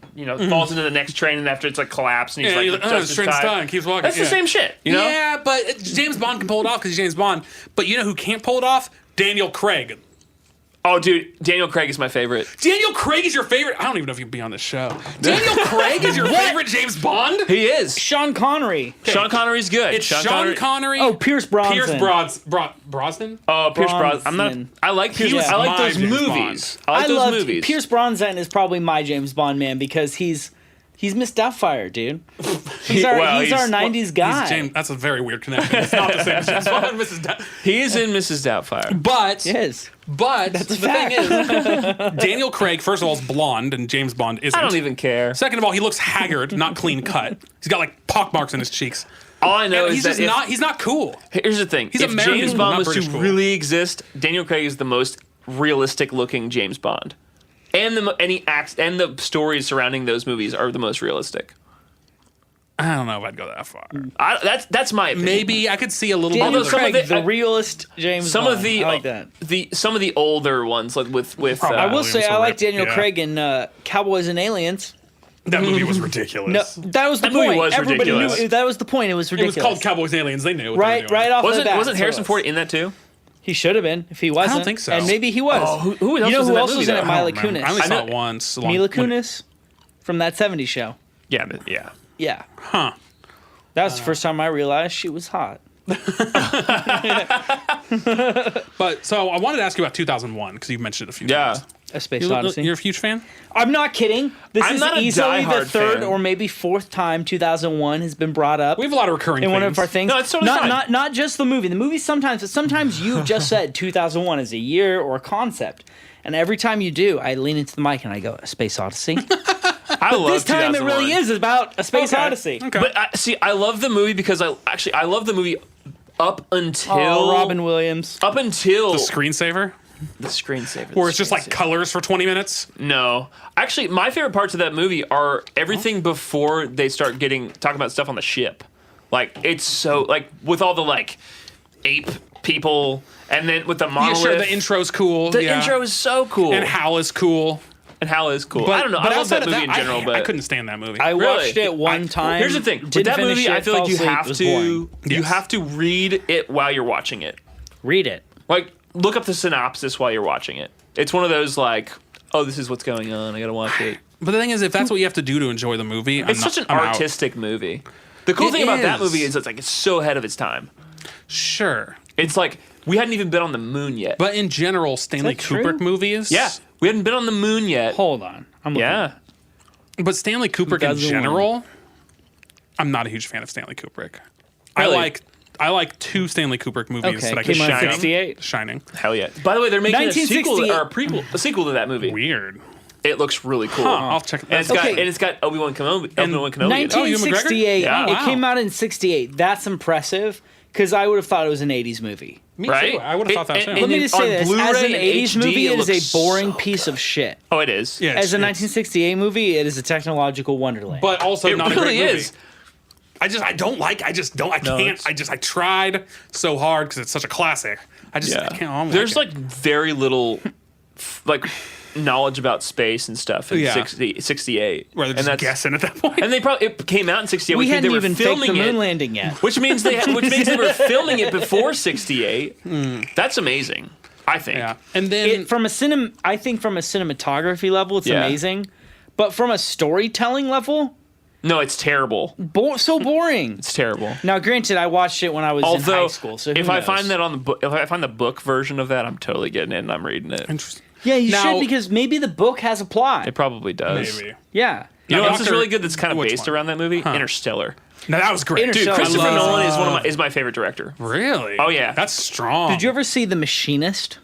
falls into the next train and after it's like collapsed and he's yeah, like he's adjusts his train's tie. done, keeps walking. That's the same shit, you know? Yeah, but James Bond can pull it off because he's James Bond. But you know who can't pull it off? Daniel Craig. Oh, dude, Daniel Craig is my favorite. Daniel Craig is your favorite? I don't even know if you can be on this show. Daniel Craig is your favorite James Bond? He is. Sean Connery. Sean Connery's good. It's Sean Connery. Oh, Pierce Brosnan. Brosnan? Oh, Pierce Brosnan. I'm Brosnan. not. I like Pierce. was I like my those James movies. Bond. I like those love movies. Pierce Brosnan is probably my James Bond man because he's Miss Doubtfire, dude. He's our '90s guy. That's a very weird connection. It's not the same as James Bond and Mrs. Doubtfire. He is in Mrs. Doubtfire. But Yes. the thing is, Daniel Craig, first of all, is blonde and James Bond isn't. I don't even care. Second of all, he looks haggard, not clean cut. He's got like pockmarks in his cheeks. All I know And is that he's not cool. here's the thing. He's If American, James but Bond not was British to cool. really exist, Daniel Craig is the most realistic looking James Bond. And the stories surrounding those movies are the most realistic. I don't know if I'd go that far. That's my opinion. Maybe I could see a little Daniel bit of some of Craig, the- the realist James Some Bond. of the I like that. some of the older ones, like with Probably. I will say Williams I were like ripped, Daniel yeah. Craig in Cowboys and Aliens. That movie was ridiculous. No, that was the That movie point. was Everybody ridiculous. knew that was the point. It was It ridiculous. was called Cowboys and Aliens. They knew. What right, they were doing. right off the wasn't bat. wasn't so Harrison it Ford in that too? He should have been if he wasn't. I don't think so. And maybe he was. Oh, who else you know was in who that else movie, was in though? it? I Mila I only Kunis. saw it once. Mila Kunis from that '70s show. Yeah, but yeah. Yeah, Huh. that was the first time I realized she was hot. But so I wanted to ask you about 2001 because you mentioned it a few Yeah. times. A Space Odyssey. You're a huge fan? I'm not kidding. This I'm is not a easily the diehard third fan. or maybe fourth time 2001 has been brought up. We have a lot of recurring in things. one of our things. No, it's totally fine. Not just the movie. The movie sometimes you just said 2001 is a year or a concept. And every time you do, I lean into the mic and I go, A Space Odyssey. I love This time it 2001. really is about A Space Okay. Odyssey. Okay. But I love the movie because I love the movie up until Oh, Robin Williams. up until the screensaver, the screensaver. where it's just like colors for 20 minutes. No, actually, my favorite parts of that movie are everything before they start talking about stuff on the ship. Like it's so like with all the like ape people, and then with the Yeah, monolith. sure. The intro's cool. The yeah. intro is so cool, and Hal is cool. and Hal is cool. I don't know. I love outside that of movie in general, I but couldn't stand that movie. I Really? watched it one time. here's the thing with didn't that finish movie. it, I feel fell like you asleep, have it was to boring. you Yes. have to read it while you're watching it. Read it. Like look up the synopsis while you're watching it. It's one of those like, oh, this is what's going on. I gotta watch it. But the thing is, if that's what you have to do to enjoy the movie, It's such an I'm out. artistic movie. The cool It thing about that is. movie is it's so ahead of its time. Sure. It's like we hadn't even been on the moon yet. But in general, Stanley that true? Kubrick movies. yeah, we hadn't been on the moon yet. Hold on. I'm looking. Yeah, But Stanley Kubrick in 2001. general, I'm not a huge fan of Stanley Kubrick. Really? I like two Stanley Kubrick movies Okay, that I can came out in Shining. 68. Shining. hell yeah. By the way, they're making a sequel 1968. or a sequel to that movie. Weird. It looks really cool. Huh, I'll check And it's got Okay. and it's got Obi-Wan Kenobi. Obi-Wan Kenobi. in it. Oh, Ewan McGregor? 1968. Yeah. It Wow. came out in 68. That's impressive because I would have thought it was an 80s movie. Me Right? too. I would have thought that It- too. and Let me then just say on this: as Blu-ray an and 80s HD, movie, it is a looks boring so piece of shit. Oh, it is. Yeah, As a it's- 1968 movie, it is a technological wonderland. but also It not a really great movie. is. I can't. I tried so hard because it's such a classic. I Yeah. can't. I don't There's like like very little like knowledge about space and stuff in Yeah. 68. Where they're just guessing at that point. And it came out in 68. we which means hadn't they were even faked filming the moon it. landing yet. Which means they were filming it before 68. That's amazing. I think. yeah. And then I think from a cinematography level, it's Yeah. amazing. But from a storytelling level, No, it's terrible. so boring. It's terrible. Now, granted, I watched it when I was in Although, high school. So who if I knows? find that on the book, if I find the book version of that, I'm totally getting it and I'm reading it. interesting. yeah, you Now- should because maybe the book has a plot. It probably does. Maybe. Yeah. You know Now, what else is Doctor- really good? That's kind of which based one? around that movie. Interstellar. No, that was great. Dude, Interstellar. Christopher I love- Nolan is my favorite director. Really? Oh, yeah. That's strong. Did you ever see The Machinist?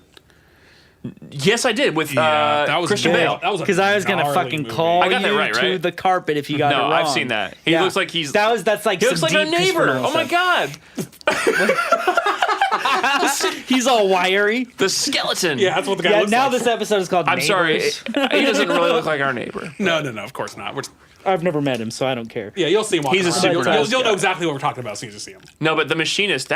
Yes, I did with that was Christian good. Bale. That was a Because I was gonna gnarly fucking movie. call I got you that right, to right? the carpet if you got it No, wrong. I've seen that. He looks like he's. That's like He looks some like our deep Christopher neighbor. Nolan Oh my stuff. god, He's all wiry. the skeleton. Yeah, that's what the guy Yeah, looks now like. this episode is called I'm sorry. Neighbors. He doesn't really look like our neighbor. No, of course not. I've never met him, so I don't care. Yeah, you'll see him. He's a super You'll nice know guy. exactly what we're talking about as soon as you see him. No, but The Machinist,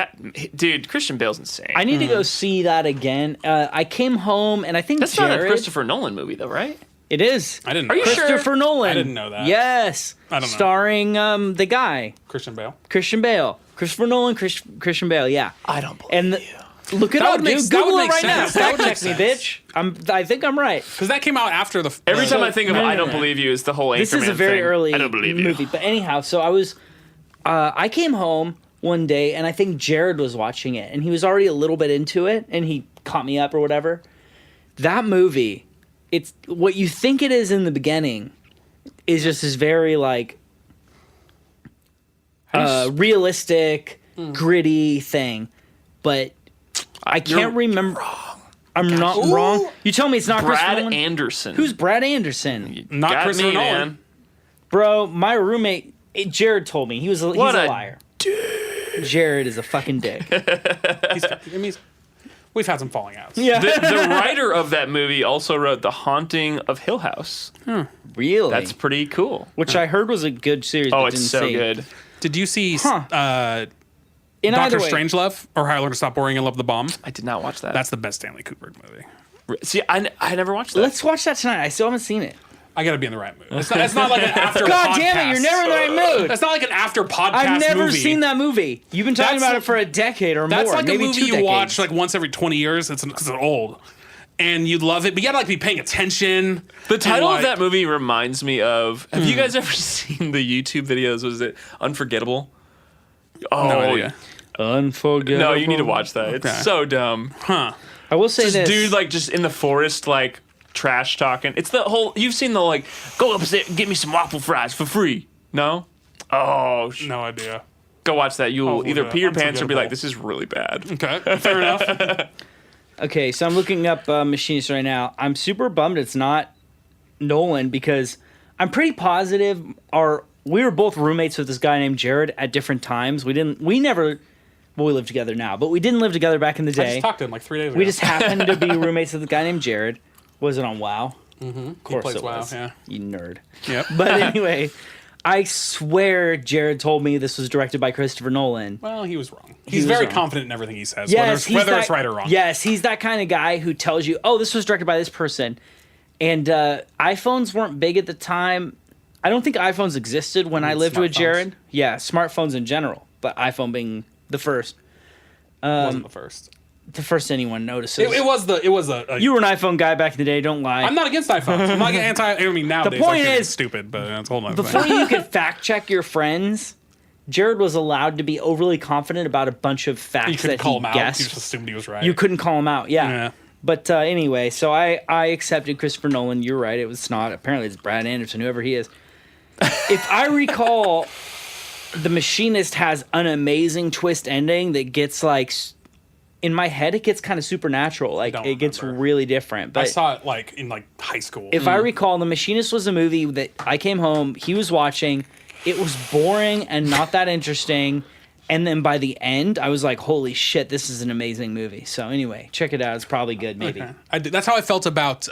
dude, Christian Bale's insane. I need to go see that again. I came home, and I think That's Jared... not a Christopher Nolan movie, though, right? It is. I didn't know Are you that. sure? Christopher Nolan. I didn't know that. Yes. I don't know. Starring the guy, Christian Bale. Christian Bale. Christopher Nolan, Christian Bale, yeah. I don't believe And look it That up, would make- dude. that would Google it make right now. sense. That would Fact make check me, sense. bitch. I think I'm right. Because that came out after the. Every time I think of no, I no, don't no. believe you is the whole Anchorman This is a very thing. early I don't believe movie. you. But anyhow, so I came home one day, and I think Jared was watching it, and he was already a little bit into it, and he caught me up or whatever. That movie, it's what you think it is in the beginning, is just this very like realistic, gritty thing, but I can't remember. I'm not wrong. You tell me it's not Christopher Brad Nolan? Anderson. Who's Brad Anderson? Not Got Christopher me, Nolan. man. Bro, my roommate, Jared told me. He's What a a liar. Jared is a fucking dick. We've had some falling outs. Yeah. The writer of that movie also wrote The Haunting of Hill House. Really? That's pretty cool. Which I heard was a good series. Oh, but it's didn't so see. good. Did you see In Doctor either way, Strangelove or How I Learned to Stop Worrying and Love the Bomb? I did not watch that. That's the best Stanley Kubrick movie. See, I never watched that. let's watch that tonight. I still haven't seen it. I got to be in the right mood. It's not like an after. God podcast. damn it, you're never in the right mood. That's not like an after podcast. I've never movie. seen that movie. You've been talking That's- about it for a decade or That's more. like a maybe movie 2 you decades. watch like once every 20 years. It's because it's old, and you love it, but you gotta like be paying attention. The title and, of that movie reminds me of. Have you guys ever seen the YouTube videos? Was it Unforgettable? Oh, No idea. Unforgettable. no! You need to watch that. Okay. It's so dumb. Huh? I will say This this. dude like just in the forest like trash talking. It's the whole. You've seen the like go upstairs and get me some waffle fries for free. No. Oh, No idea. go watch that. You'll Oh, either yeah, pee your pants or be Unforgettable. like, this is really bad. Okay, fair enough. Okay, so I'm looking up Machinist right now. I'm super bummed it's not Nolan because I'm pretty positive we were both roommates with this guy named Jared at different times. We live together now, but we didn't live together back in the I day. just talked to him like 3 days ago. We just happened to be roommates with a guy named Jared. Was it on WoW? Mm-hmm. Of course plays it WoW, was. yeah. You nerd. Yep. But anyway, I swear Jared told me this was directed by Christopher Nolan. Well, he was wrong. He's was very wrong. confident in everything he says, Yes, whether it's right or wrong. Yes, he's that kind of guy who tells you, "Oh, this was directed by this person." And iPhones weren't big at the time. I don't think iPhones existed when I lived with smartphones. Jared. Yeah, smartphones in general, but iPhone being the first. Wasn't the first. The first anyone notices. It was a. You were an iPhone guy back in the day. Don't lie. I'm not against iPhones. I'm not anti. I mean, nowadays point I think is- it's stupid, but that's a whole nother Before thing. you could fact check your friends, Jared was allowed to be overly confident about a bunch of facts You couldn't that call he him out. guessed. You just assumed he was right. You couldn't call him out, yeah. Yeah. But anyway, so I accepted Christopher Nolan. You're right. It was not. Apparently, it's Brad Anderson, whoever he is. If I recall, The Machinist has an amazing twist ending that gets like, in my head, it gets kind of supernatural. Like don't it gets remember. really different. But I saw it like in like high school. if I recall, The Machinist was a movie that I came home, he was watching. It was boring and not that interesting. And then by the end, I was like, holy shit, this is an amazing movie. So anyway, check it out. It's probably good, maybe. Okay. That's how I felt about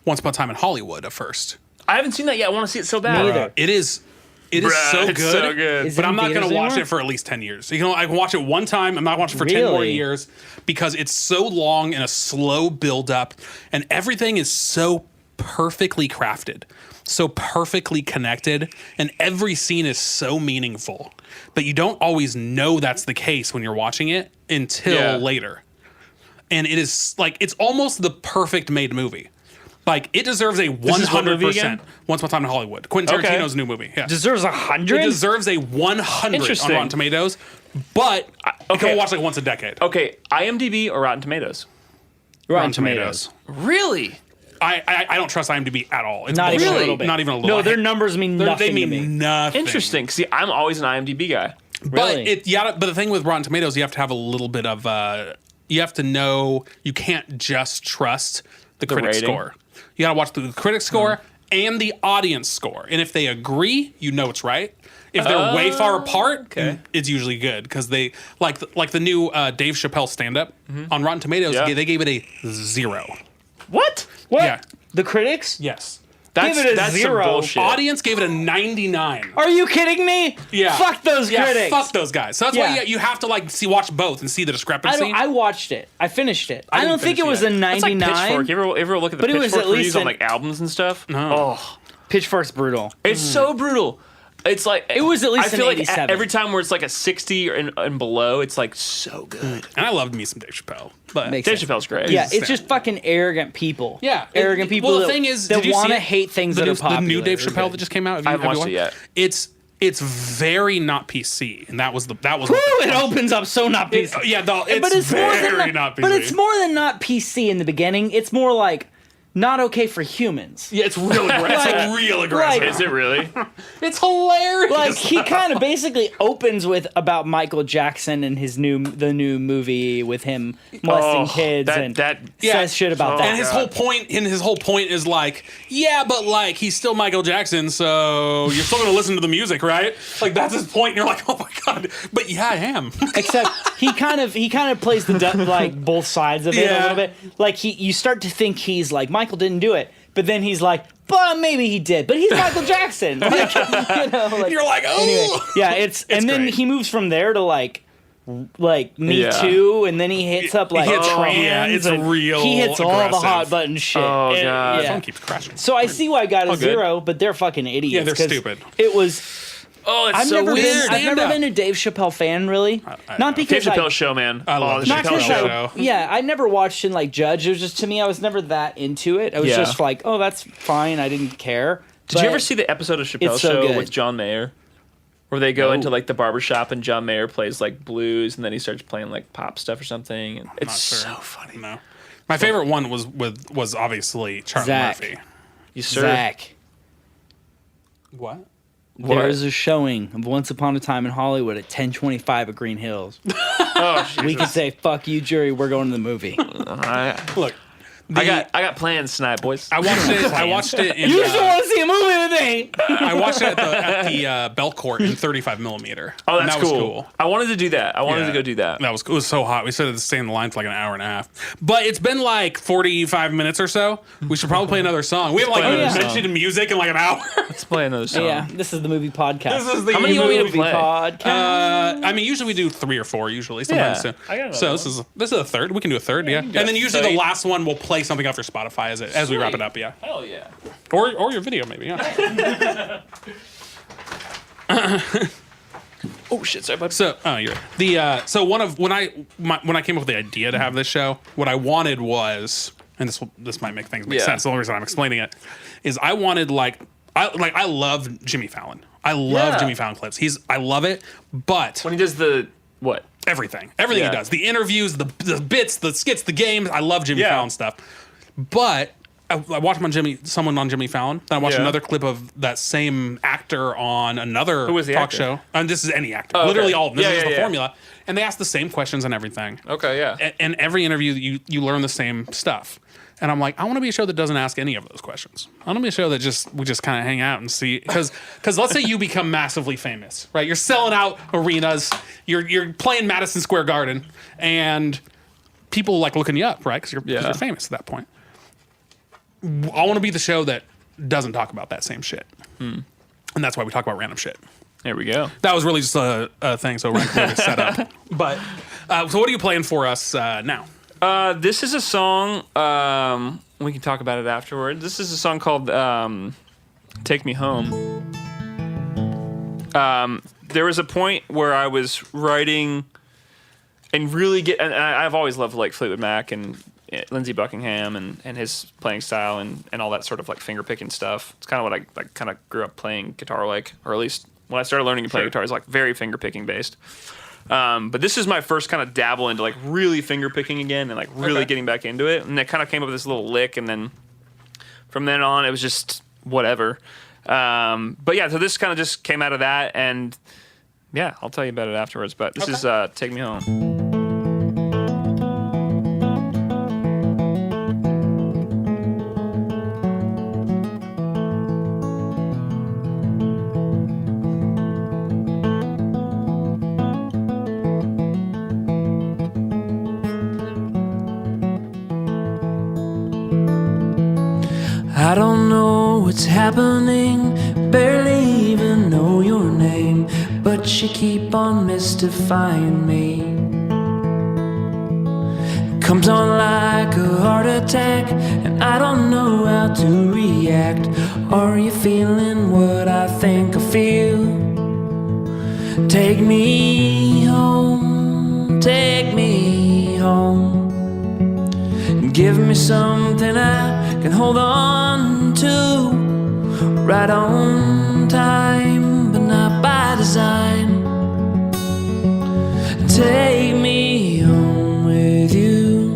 Once Upon a Time in Hollywood at first. I haven't seen that yet. I want to see it so bad. Me either. It is Bruh, so it's good. so good. Is But it I'm in not going theaters to watch anymore? it for at least 10 years. I can watch it one time. I'm not watching it for 10 more Really? years because it's so long and a slow build up, and everything is so perfectly crafted, so perfectly connected, and every scene is so meaningful. But you don't always know that's the case when you're watching it until Yeah. later. And it is like it's almost the perfect made movie. Like it deserves a is what movie 100%. again? Once Upon a Time in Hollywood. Quentin Okay. Tarantino's new movie. Yeah. Deserves 100? It deserves a 100 on Interesting. Rotten Tomatoes, but you okay. can watch like once a decade. Okay, IMDb or Rotten Tomatoes? Rotten Tomatoes. Really? I don't trust IMDb at all. It's Not even a bullshit. little bit. Not even a little. No, I their hate- numbers mean they nothing mean to me. nothing. Interesting. See, I'm always an IMDb guy. But Really? but the thing with Rotten Tomatoes, you have to have a little bit of you have to know you can't just trust the critic rating? score. You got to watch the critic score and the audience score, and if they agree, you know it's right. If they're way far apart, okay. it's usually good because they like the new Dave Chappelle stand up on Rotten Tomatoes. Yeah. They gave it a 0. What? What? Yeah. The critics? Yes. Give it a that's some 0. bullshit. Audience gave it a 99. Are you kidding me? Yeah. Fuck those critics. Fuck those guys. So that's why you have to like watch both and see the discrepancy. I watched it. I finished it. I didn't don't think it finish was yet. a It's like 99. Pitchfork. You ever look at the But it was Pitchfork at least reviews on an- like albums and stuff? No. Oh, Pitchfork's brutal. it's so brutal. It's like It was at least I feel an like 87. every time where it's like a 60 and below, it's like so good. And I loved me some Dave Chappelle. But Makes Dave sense. Chappelle's great. Yeah, He's it's just fucking arrogant people. yeah. Arrogant people Well, the that, thing is, that did you see want to it? hate things the that new, are popular. The new Dave They're Chappelle good. that just came out. I haven't watched it yet. It's very not PC, and that was Woo, the it opens up so not PC. It's very not PC. But it's more than not PC in the beginning. It's more like not okay for humans. Yeah, it's real aggressive. It's real aggressive. Is it really? It's hilarious. Like he kind of basically opens with about Michael Jackson and the new movie with him molesting kids and says shit about that. And his whole point is like, yeah, but like he's still Michael Jackson, so you're still gonna listen to the music, right? Like that's his point. And you're like, oh my god, but yeah, I am. Except he kind of plays like both sides of it a Yeah. little bit. Like you start to think he's like Michael didn't do it, but then he's like, but maybe he did. But he's Michael Jackson. Like, You're like, oh, anyway, yeah, it's and then great. he moves from there to like Me Yeah. Too, and then he hits up like hits- trans. yeah, it's and real He hits all the aggressive. hot button shit. Oh, And- God. yeah. phone keeps crashing. So I see why I got a good. 0, but they're fucking idiots. Yeah, they're 'cause stupid. It was. Oh, it's I've so never weird. been. I've never Stand-up. been a Dave Chappelle fan, really. I Not know. because Dave Chappelle like, show, man. I love the not Chappelle because show. yeah, I never watched and like judge. It was just to me, I was never that into it. I was Yeah. just like, oh, that's fine. I didn't care. Did you ever see the episode of Chappelle it's so Show good. with John Mayer? Where they go No. into like the barbershop and John Mayer plays like blues and then he starts playing like pop stuff or something. And it's Not sure. so funny. No. My favorite one was obviously Charlie Zach. Murphy. You sir. Zach? What? There is a showing of Once Upon a Time in Hollywood at 10:25 at Green Hills. Oh, We could say, "Fuck you, jury. We're going to the movie." Look, I got plans tonight, boys. I watched it in. You just want to see a movie with me. I watched it at the Belcourt in 35 millimeter. Oh, And that's that was cool. I wanted to do that. I wanted Yeah. to go do that. That was it was so hot. We stood at the stay in the line for like an hour and a half. But it's been like 45 minutes or so. We should probably play another song. We haven't like play another mentioned music in like an hour. Let's play another song. Yeah, this is the movie podcast. This is the How many you want me to movie play? podcast. I mean, usually we do 3 or 4. Usually, sometimes Yeah, two. I got another So one. this is a third. We can do a third, yeah. do And it. then usually So the you- last one we'll play something off your Spotify as we wrap it up, yeah. Hell yeah. Or your video, maybe, yeah. Oh shit, sorry, bud. So, you're right. So when I came up with the idea to have this show, what I wanted was, and this might make things make Yeah. sense. The only reason I'm explaining it is I wanted I love Jimmy Fallon. I love Yeah. Jimmy Fallon clips. I love it, but When he does the what? everything Yeah. he does, the interviews, the bits, the skits, the games. I love Jimmy Yeah. Fallon stuff, but. I watched someone on Jimmy Fallon. Then I watched Yeah. another clip of that same actor on another Who was the talk actor? show. And this is any actor. Oh, okay. Literally all of them. This Yeah, is yeah, the yeah. formula. And they ask the same questions and everything. Okay, yeah. And every interview, you learn the same stuff. And I'm like, I want to be a show that doesn't ask any of those questions. I want to be a show that we just kind of hang out and see. Because let's say you become massively famous, right? You're selling out arenas. You're playing Madison Square Garden. And people like looking you up, right? Because you're famous at that point. I want to be the show that doesn't talk about that same shit. And that's why we talk about random shit. There we go. That was really just a thing so Ryan could set up. But, so what are you playing for us now? This is a song. We can talk about it afterward. This is a song called "Take Me Home." There was a point where I was writing and really and I've always loved like Fleetwood Mac and Lindsey Buckingham and his playing style and all that sort of like finger picking stuff. It's kind of what I like kind of grew up playing guitar like, or at least when I started learning to play guitar, it's like very finger picking based. But this is my first kind of dabble into like really finger picking again and like really getting back into it. And it kind of came up with this little lick, and then from then on it was just whatever. But yeah, so this kind of just came out of that, and yeah, I'll tell you about it afterwards. But this is "Take Me Home." I don't know what's happening, barely even know your name, but you keep on mystifying me. Comes on like a heart attack, and I don't know how to react. Are you feeling what I think I feel? Take me home, take me home. Give me something I can hold on to. Right on time, but not by design. Take me home with you.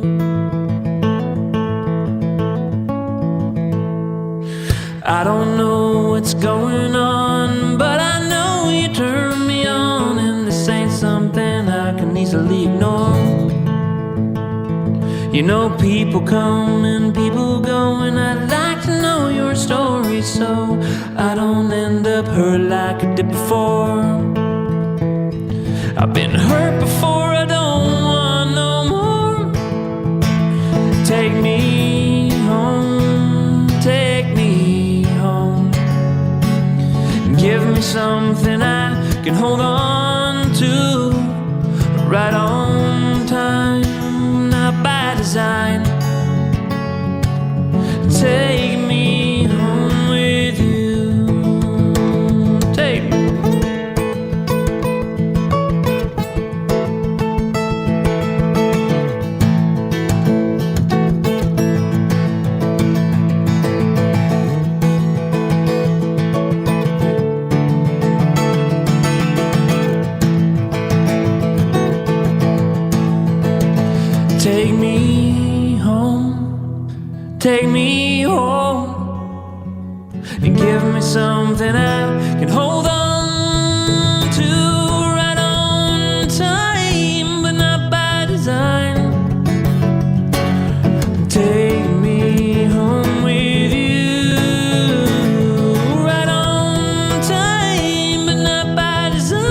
I don't know what's going on, but I know you turn me on, and this ain't something I can easily ignore. You know, people come and people go, and I'd like to know your story so I don't end up hurt like I did before. I've been hurt before, I don't want no more. Take me home, take me home. Give me something I can hold on to. Right on time, not by design. Take me home with you. Take me. Take me home, take me home, and give me something I can hold on to. Right on time, but not by design. Take me home with you. Right on time, but not by design.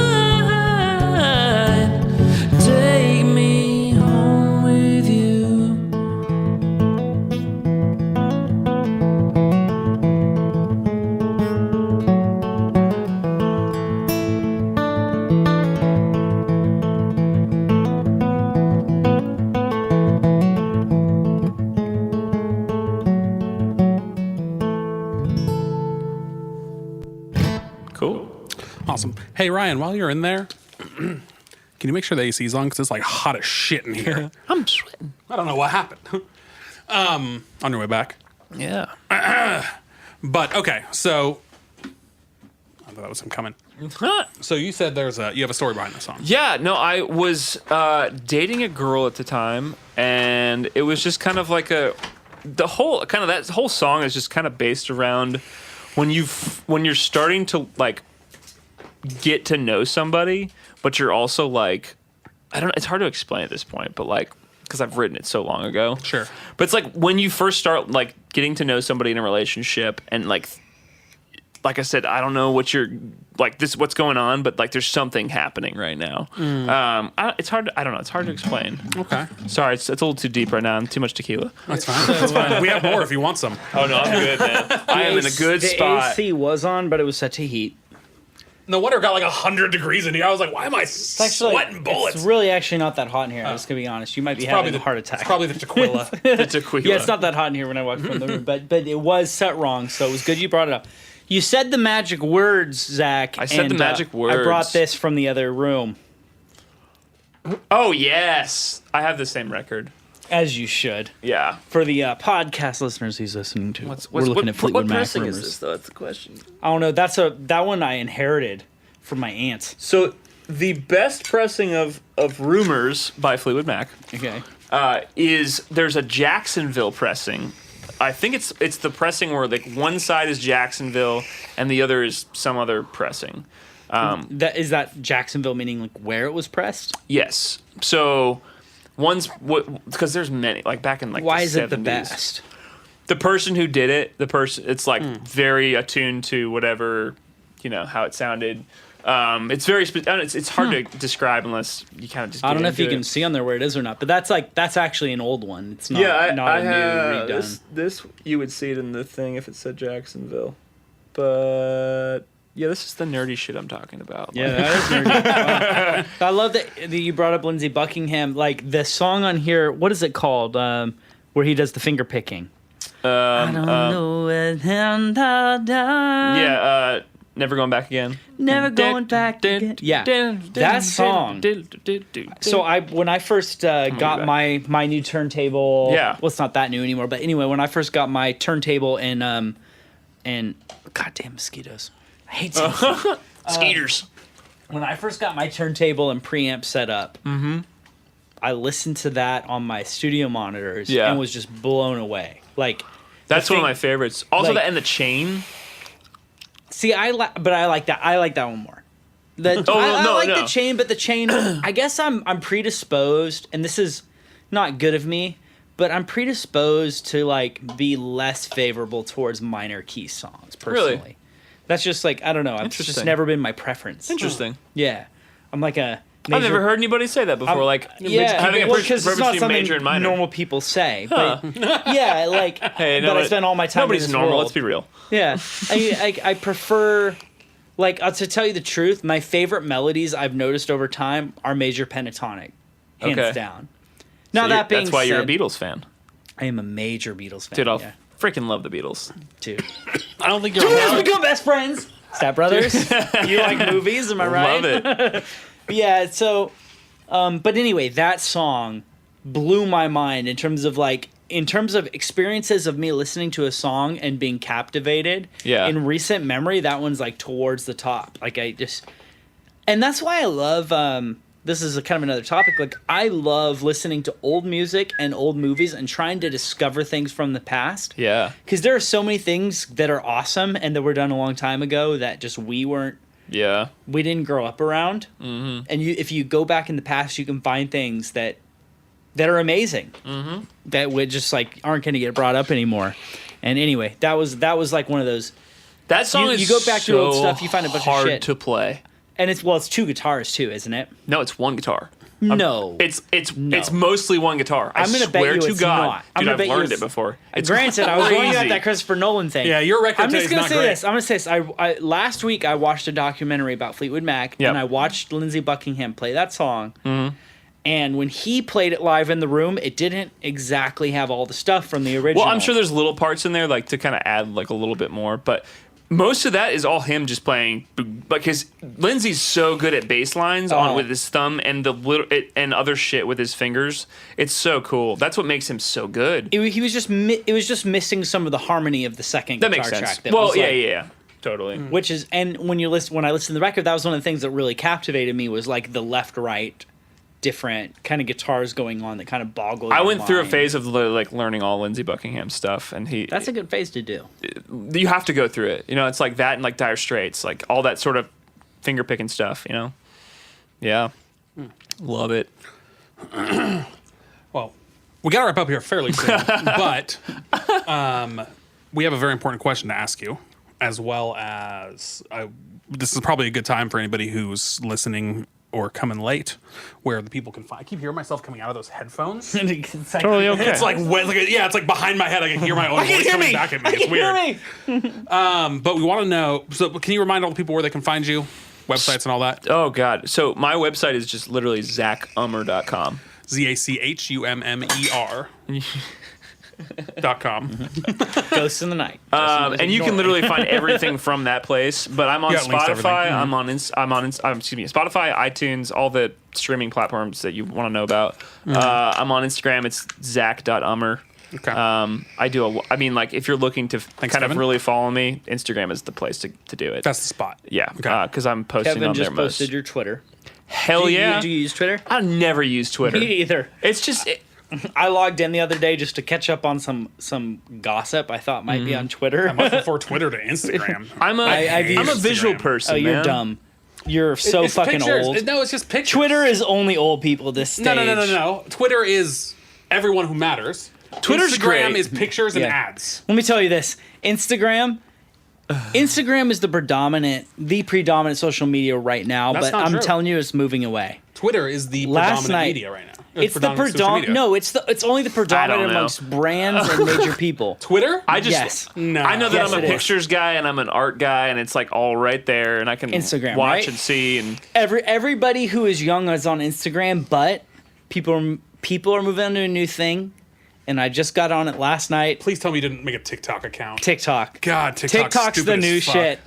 Take me home with you. Cool. Awesome. Hey, Ryan, while you're in there, can you make sure the AC's on? Because it's like hot as shit in here. I'm sweating. I don't know what happened. On your way back. Yeah. But, okay, so... I thought that was him coming. So you said you have a story behind this song. Yeah, no, I was dating a girl at the time, and it was just kind of like that whole song is just kind of based around when you're starting to like get to know somebody, but you're also like, it's hard to explain at this point, but like, because I've written it so long ago. Sure. But it's like when you first start like getting to know somebody in a relationship, and like I said, I don't know what's going on, but like there's something happening right now. It's hard to explain. Okay. Sorry, it's a little too deep right now. I'm too much tequila. That's fine. That's fine. We have more if you want some. Oh no, I'm good, man. I am in a good spot. The AC was on, but it was set to heat. No wonder it got like 100 degrees in here. I was like, why am I sweating bullets? It's really actually not that hot in here. I'm just gonna be honest. You might be having a heart attack. It's probably the tequila. The tequila. Yeah, it's not that hot in here when I walked from the room, but it was set wrong, so it was good you brought it up. You said the magic words, Zach. I said the magic words. I brought this from the other room. Oh, yes. I have the same record. As you should. Yeah. For the podcast listeners he's listening to. We're looking at Fleetwood Mac pressing rumors. is this, though? That's the question. I don't know. That one I inherited from my aunt. So the best pressing of Rumors by Fleetwood Mac Okay. is there's a Jacksonville pressing. I think it's the pressing where like one side is Jacksonville and the other is some other pressing. Is that Jacksonville meaning like where it was pressed? Yes. So one's because there's many like back in like why the is 70s. it the best? The person who did it, it's like very attuned to whatever, how it sounded. It's very it's hard to describe unless you kind of just. I don't know if you into can it. see on there where it is or not, but that's actually an old one. It's not Yeah, not I a new have redone. this. You would see it in the thing if it said Jacksonville, but yeah, this is the nerdy shit I'm talking about. Yeah, that is nerdy. I love that you brought up Lindsey Buckingham. Like the song on here, what is it called? Where he does the finger picking. I don't know it. Yeah, Never Going Back Again. Never going back again. Yeah, that song. So when I first got my new turntable, Yeah. well, it's not that new anymore. But anyway, when I first got my turntable and goddamn mosquitoes, I hate Skeeters. when I first got my turntable and preamp set up. I listened to that on my studio monitors and was just blown away. Like That's one of my favorites. Also, like- that and the chain. See, but I like that. I like that one more. I like the chain, but the chain. I guess I'm predisposed, and this is not good of me, but I'm predisposed to like be less favorable towards minor key songs. Personally, Really? That's just like I don't know. It's just Interesting. never been my preference. Interesting. Yeah, I'm like a. I've never heard anybody say that before. Having a because it's not between something major and minor. normal people say. But yeah, like. Hey, but I spend all my time. Nobody's in this normal. world. Let's be real. Yeah, I prefer, like, to tell you the truth, my favorite melodies I've noticed over time are major pentatonic, hands down. Now that being that's why said, you're a Beatles fan, I am a major Beatles fan. dude. I yeah. freaking love the Beatles. Dude, I don't think you're. we allowed. become best friends. Step Brothers. You like movies? Am I right? Love it. Yeah. So, but anyway, that song blew my mind in terms of experiences of me listening to a song and being captivated. Yeah. In recent memory, that one's like towards the top. Like and that's why I love. This is kind of another topic. Like I love listening to old music and old movies and trying to discover things from the past. Yeah. Because there are so many things that are awesome and that were done a long time ago that just we didn't grow up around. Mm-hmm. And if you go back in the past, you can find things that are amazing. Mm-hmm. That would just like aren't going to get brought up anymore. And anyway, that was like one of those. That song You is go back to old so stuff, you find a bunch of hard shit. to play. And it's two guitars too, isn't it? No, it's one guitar. No, It's mostly one guitar. I'm gonna bet swear you to it's God, not. I'm dude, gonna I've bet you learned it's- it before. It's Granted, I was going crazy. at that Christopher Nolan thing. Yeah, your record I'm today just is gonna not say great. this. I'm gonna say this. I last week I watched a documentary about Fleetwood Mac, Yep. and I watched Lindsey Buckingham play that song. Mm-hmm. And when he played it live in the room, it didn't exactly have all the stuff from the original. Well, I'm sure there's little parts in there like to kind of add like a little bit more, but most of that is all him just playing. Because Lindsey's so good at bass lines on with his thumb and and other shit with his fingers. It's so cool. That's what makes him so good. He was just it was just missing some of the harmony of the second That guitar makes sense. track. That Well, was yeah, like- yeah, totally. Which is when I listened to the record, that was one of the things that really captivated me was like the left right different kind of guitars going on that kind of boggled. I your went through a mind. phase of like learning all Lindsey Buckingham stuff, and That's a good phase to do. you have to go through it. You know, it's like that and like Dire Straits, like all that sort of finger picking stuff. You know, yeah, love it. Well, we got to wrap up here fairly soon, but we have a very important question to ask you, as well as this is probably a good time for anybody who's listening or coming late, where the people can find. I keep hearing myself coming out of those headphones. Totally okay. It's like it's like behind my head. I can hear my own voice coming back at me. It's weird. But we want to know. So, can you remind all the people where they can find you, websites and all that? Oh God! So my website is just literally ZachUmmer.com. ZachUmmer.com. Ghosts in the Night. And you can literally find everything from that place. But I'm on Yeah, links to everything. Spotify. I'm on Spotify, iTunes, all the streaming platforms that you want to know about. I'm on Instagram. It's Zach.Ummer. Okay. Like if you're looking to kind Kevin. of really follow me, Instagram is the place to do it. That's the spot. Yeah, Okay. because I'm posting Kevin on there just most. posted your Twitter. Hell Do you- yeah! Do you use Twitter? I never use Twitter. Me either. It's just I logged in the other day just to catch up on some gossip I thought might be on Twitter. I much prefer Twitter to Instagram. I'm I've a used visual Instagram. person. Oh, you're man. dumb. You're so It's fucking pictures. old. No, it's just pictures. Twitter is only old people this stage. No. Twitter is everyone who matters. Twitter's Instagram great. is pictures and Yeah. ads. Let me tell you this. Instagram, Instagram is the predominant social media right now, That's but not I'm true. telling you, it's moving away. Twitter is the Last predominant night- media right now. It's the predominant social predominant. media. No, it's only the predominant know. amongst brands and major people. Twitter? I just Yes. No. I know that Yes, I'm a it is. pictures guy and I'm an art guy, and it's like all right there, and I can Instagram, watch right? and see. And Everybody who is young is on Instagram, but people are moving on to a new thing, and I just got on it last night. Please tell me you didn't make a TikTok account. TikTok. God, TikTok's the new shit.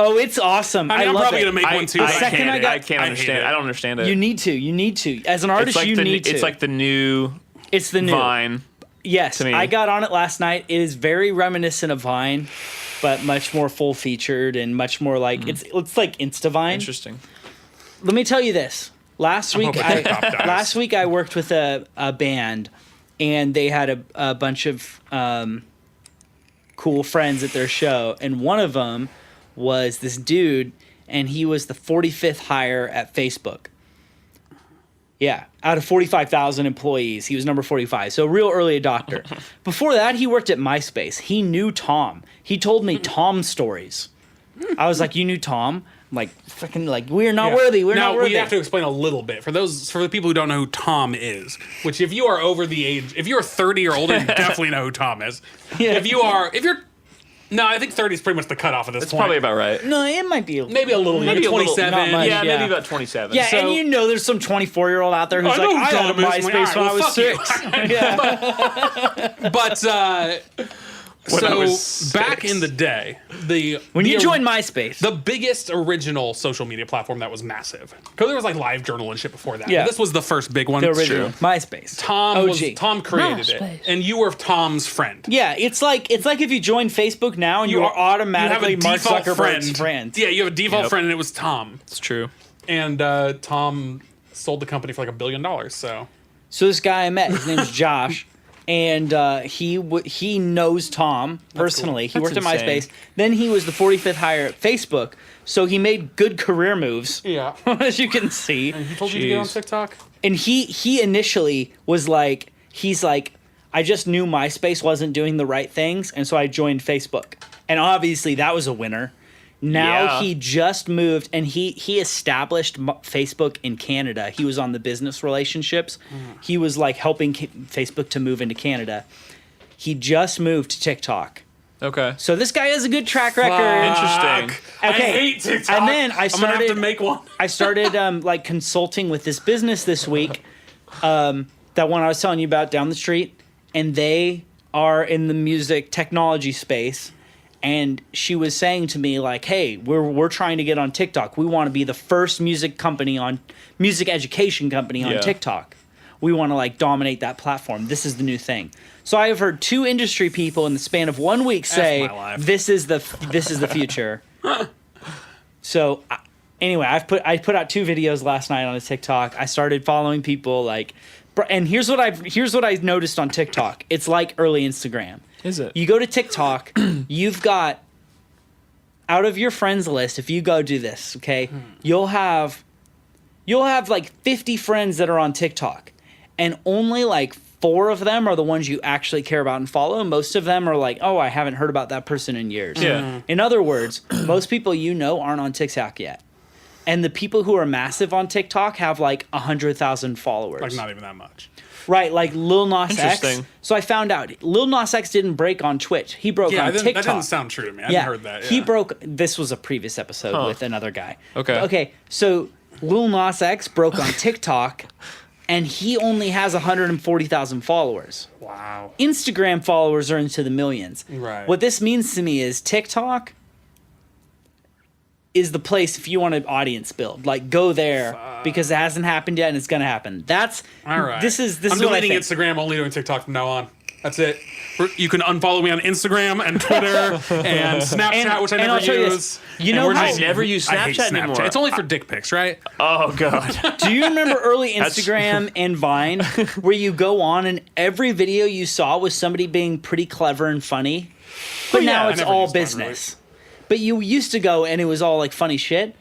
Oh, it's awesome. I mean, I'm love probably it. going to make one too. I but second I got- can't I understand. hate it. I don't understand it. You need to. As an artist, you need to. It's like the new It's the new. Vine. Yes, to me. I got on it last night. It is very reminiscent of Vine, but much more full featured and much more like it's like Insta-Vine. Interesting. Let me tell you this. Last week, hoping TikTok dies. last week I worked with a band, and they had a bunch of cool friends at their show, and one of them was this dude, and he was the 45th hire at Facebook. Yeah, out of 45,000 employees, he was number 45. So real early adopter. Before that, he worked at MySpace. He knew Tom. He told me Tom stories. I was like, "You knew Tom?" I'm like, freaking, like, we're not Yeah. worthy. We're now, not worthy. we have to explain a little bit for the people who don't know who Tom is. Which, if you are over the age, if you're 30 or older, you definitely know who Tom is. Yeah. If you're, no, I think 30 is pretty much the cutoff at this It's point. probably about right. No, it might be. maybe a little, maybe a little- 27. not much. Yeah, Yeah. maybe about 27. Yeah, So- and you know there's some 24-year-old out there who's I know like, who I had Tom is. I'm like, MySpace when I all was right, well, 6. Yeah. But When I so was back 6. in the day, When you the- joined MySpace. the biggest original social media platform that was massive, because there was like live journal and shit before that. Yeah. This was the first big one. the original MySpace. OG. Tom created it, MySpace. and you were Tom's friend. Yeah, it's like if you join Facebook now and you are automatically Mark Zuckerberg's friend. Yeah, you have a default Yep. friend, and it was Tom. It's true. And Tom sold the company for like $1 billion. So So this guy I met, his name's Josh, and he knows Tom personally. He worked at insane. MySpace. Then he was the 45th hire at Facebook. So he made good career moves, yeah, as you can see. he told you to get on Jeez. TikTok. And he initially was like, he's like, I just knew MySpace wasn't doing the right things, and so I joined Facebook. And obviously that was a winner. Now Yeah. he just moved, and he established Facebook in Canada. He was on the business relationships. He was like helping Facebook to move into Canada. He just moved to TikTok. Okay. So this guy has a good track record. Interesting. I Okay. hate TikTok. And then I'm I gonna have to started- make one. I started like consulting with this business this week, that one I was telling you about down the street, and they are in the music technology space. And she was saying to me like, "Hey, we're trying to get on TikTok. We want to be the first music education company on Yeah. TikTok. We want to like dominate that platform. This is the new thing." So I have heard 2 industry people in the span of 1 week say, my life. "This is the future." So anyway, I put out 2 videos last night on a TikTok. I started following people like, and here's what I noticed on TikTok. It's like early Instagram. Is it? You go to TikTok, you've got, out of your friends list, if you go do this, okay, you'll have like 50 friends that are on TikTok, and only like 4 of them are the ones you actually care about and follow. Most of them are like, oh, I haven't heard about that person in years. Yeah. In other words, most people you know aren't on TikTok yet. And the people who are massive on TikTok have like 100,000 followers. Like not even that much. Right, like Lil Nas X. Interesting. So I found out Lil Nas X didn't break on Twitch. He broke Yeah, on that TikTok. didn't sound true to me. I hadn't heard that. He yeah. broke. This was a previous episode with another guy. Okay. Okay, so Lil Nas X broke on TikTok, and he only has 140,000 followers. Wow. Instagram followers are into the millions. Right. What this means to me is TikTok is the place if you want an audience build. Like, go there because it hasn't happened yet and it's gonna happen. That's All right. This is I'm what I deleting think. Instagram, only doing TikTok from now on. That's it. You can unfollow me on Instagram and Twitter and Snapchat, And- which I and never I'll tell you use. this. You And know we're how- just- I never use I hate Snapchat anymore. It's only for dick pics, right? Oh god. Do you remember early Instagram and Vine where you go on and every video you saw was somebody being pretty clever and funny? But yeah, now I it's never all used Vine, business. But you used to go and it was all like funny shit.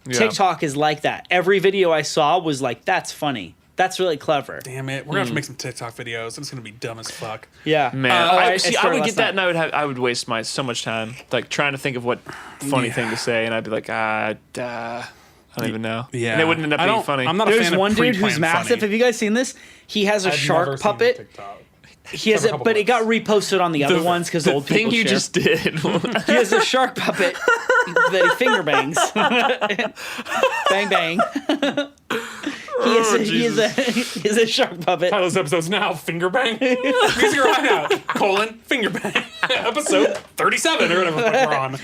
Yeah. TikTok is like that. Every video I saw was like, that's funny. That's really clever. Damn it. We're going to have to make some TikTok videos. It's going to be dumb as fuck. Yeah. Man, I I started would last get that, night. and I would waste so much time like trying to think of what funny thing to say, and I'd be like, I don't even know. Yeah. And it wouldn't end up being funny. I'm not a There's fan one of dude who's pre-planned massive. funny. Have you guys seen this? He has a I've never shark seen puppet. TikTok. He has a it, couple but it got clips. reposted on the other ones because the old thing people you share. just did. He has a shark puppet that he finger bangs. Bang bang. He is a shark puppet. Title of this episode's now Finger Bang. Music or Hideout, Finger Bang. Episode 37 or whatever we're on.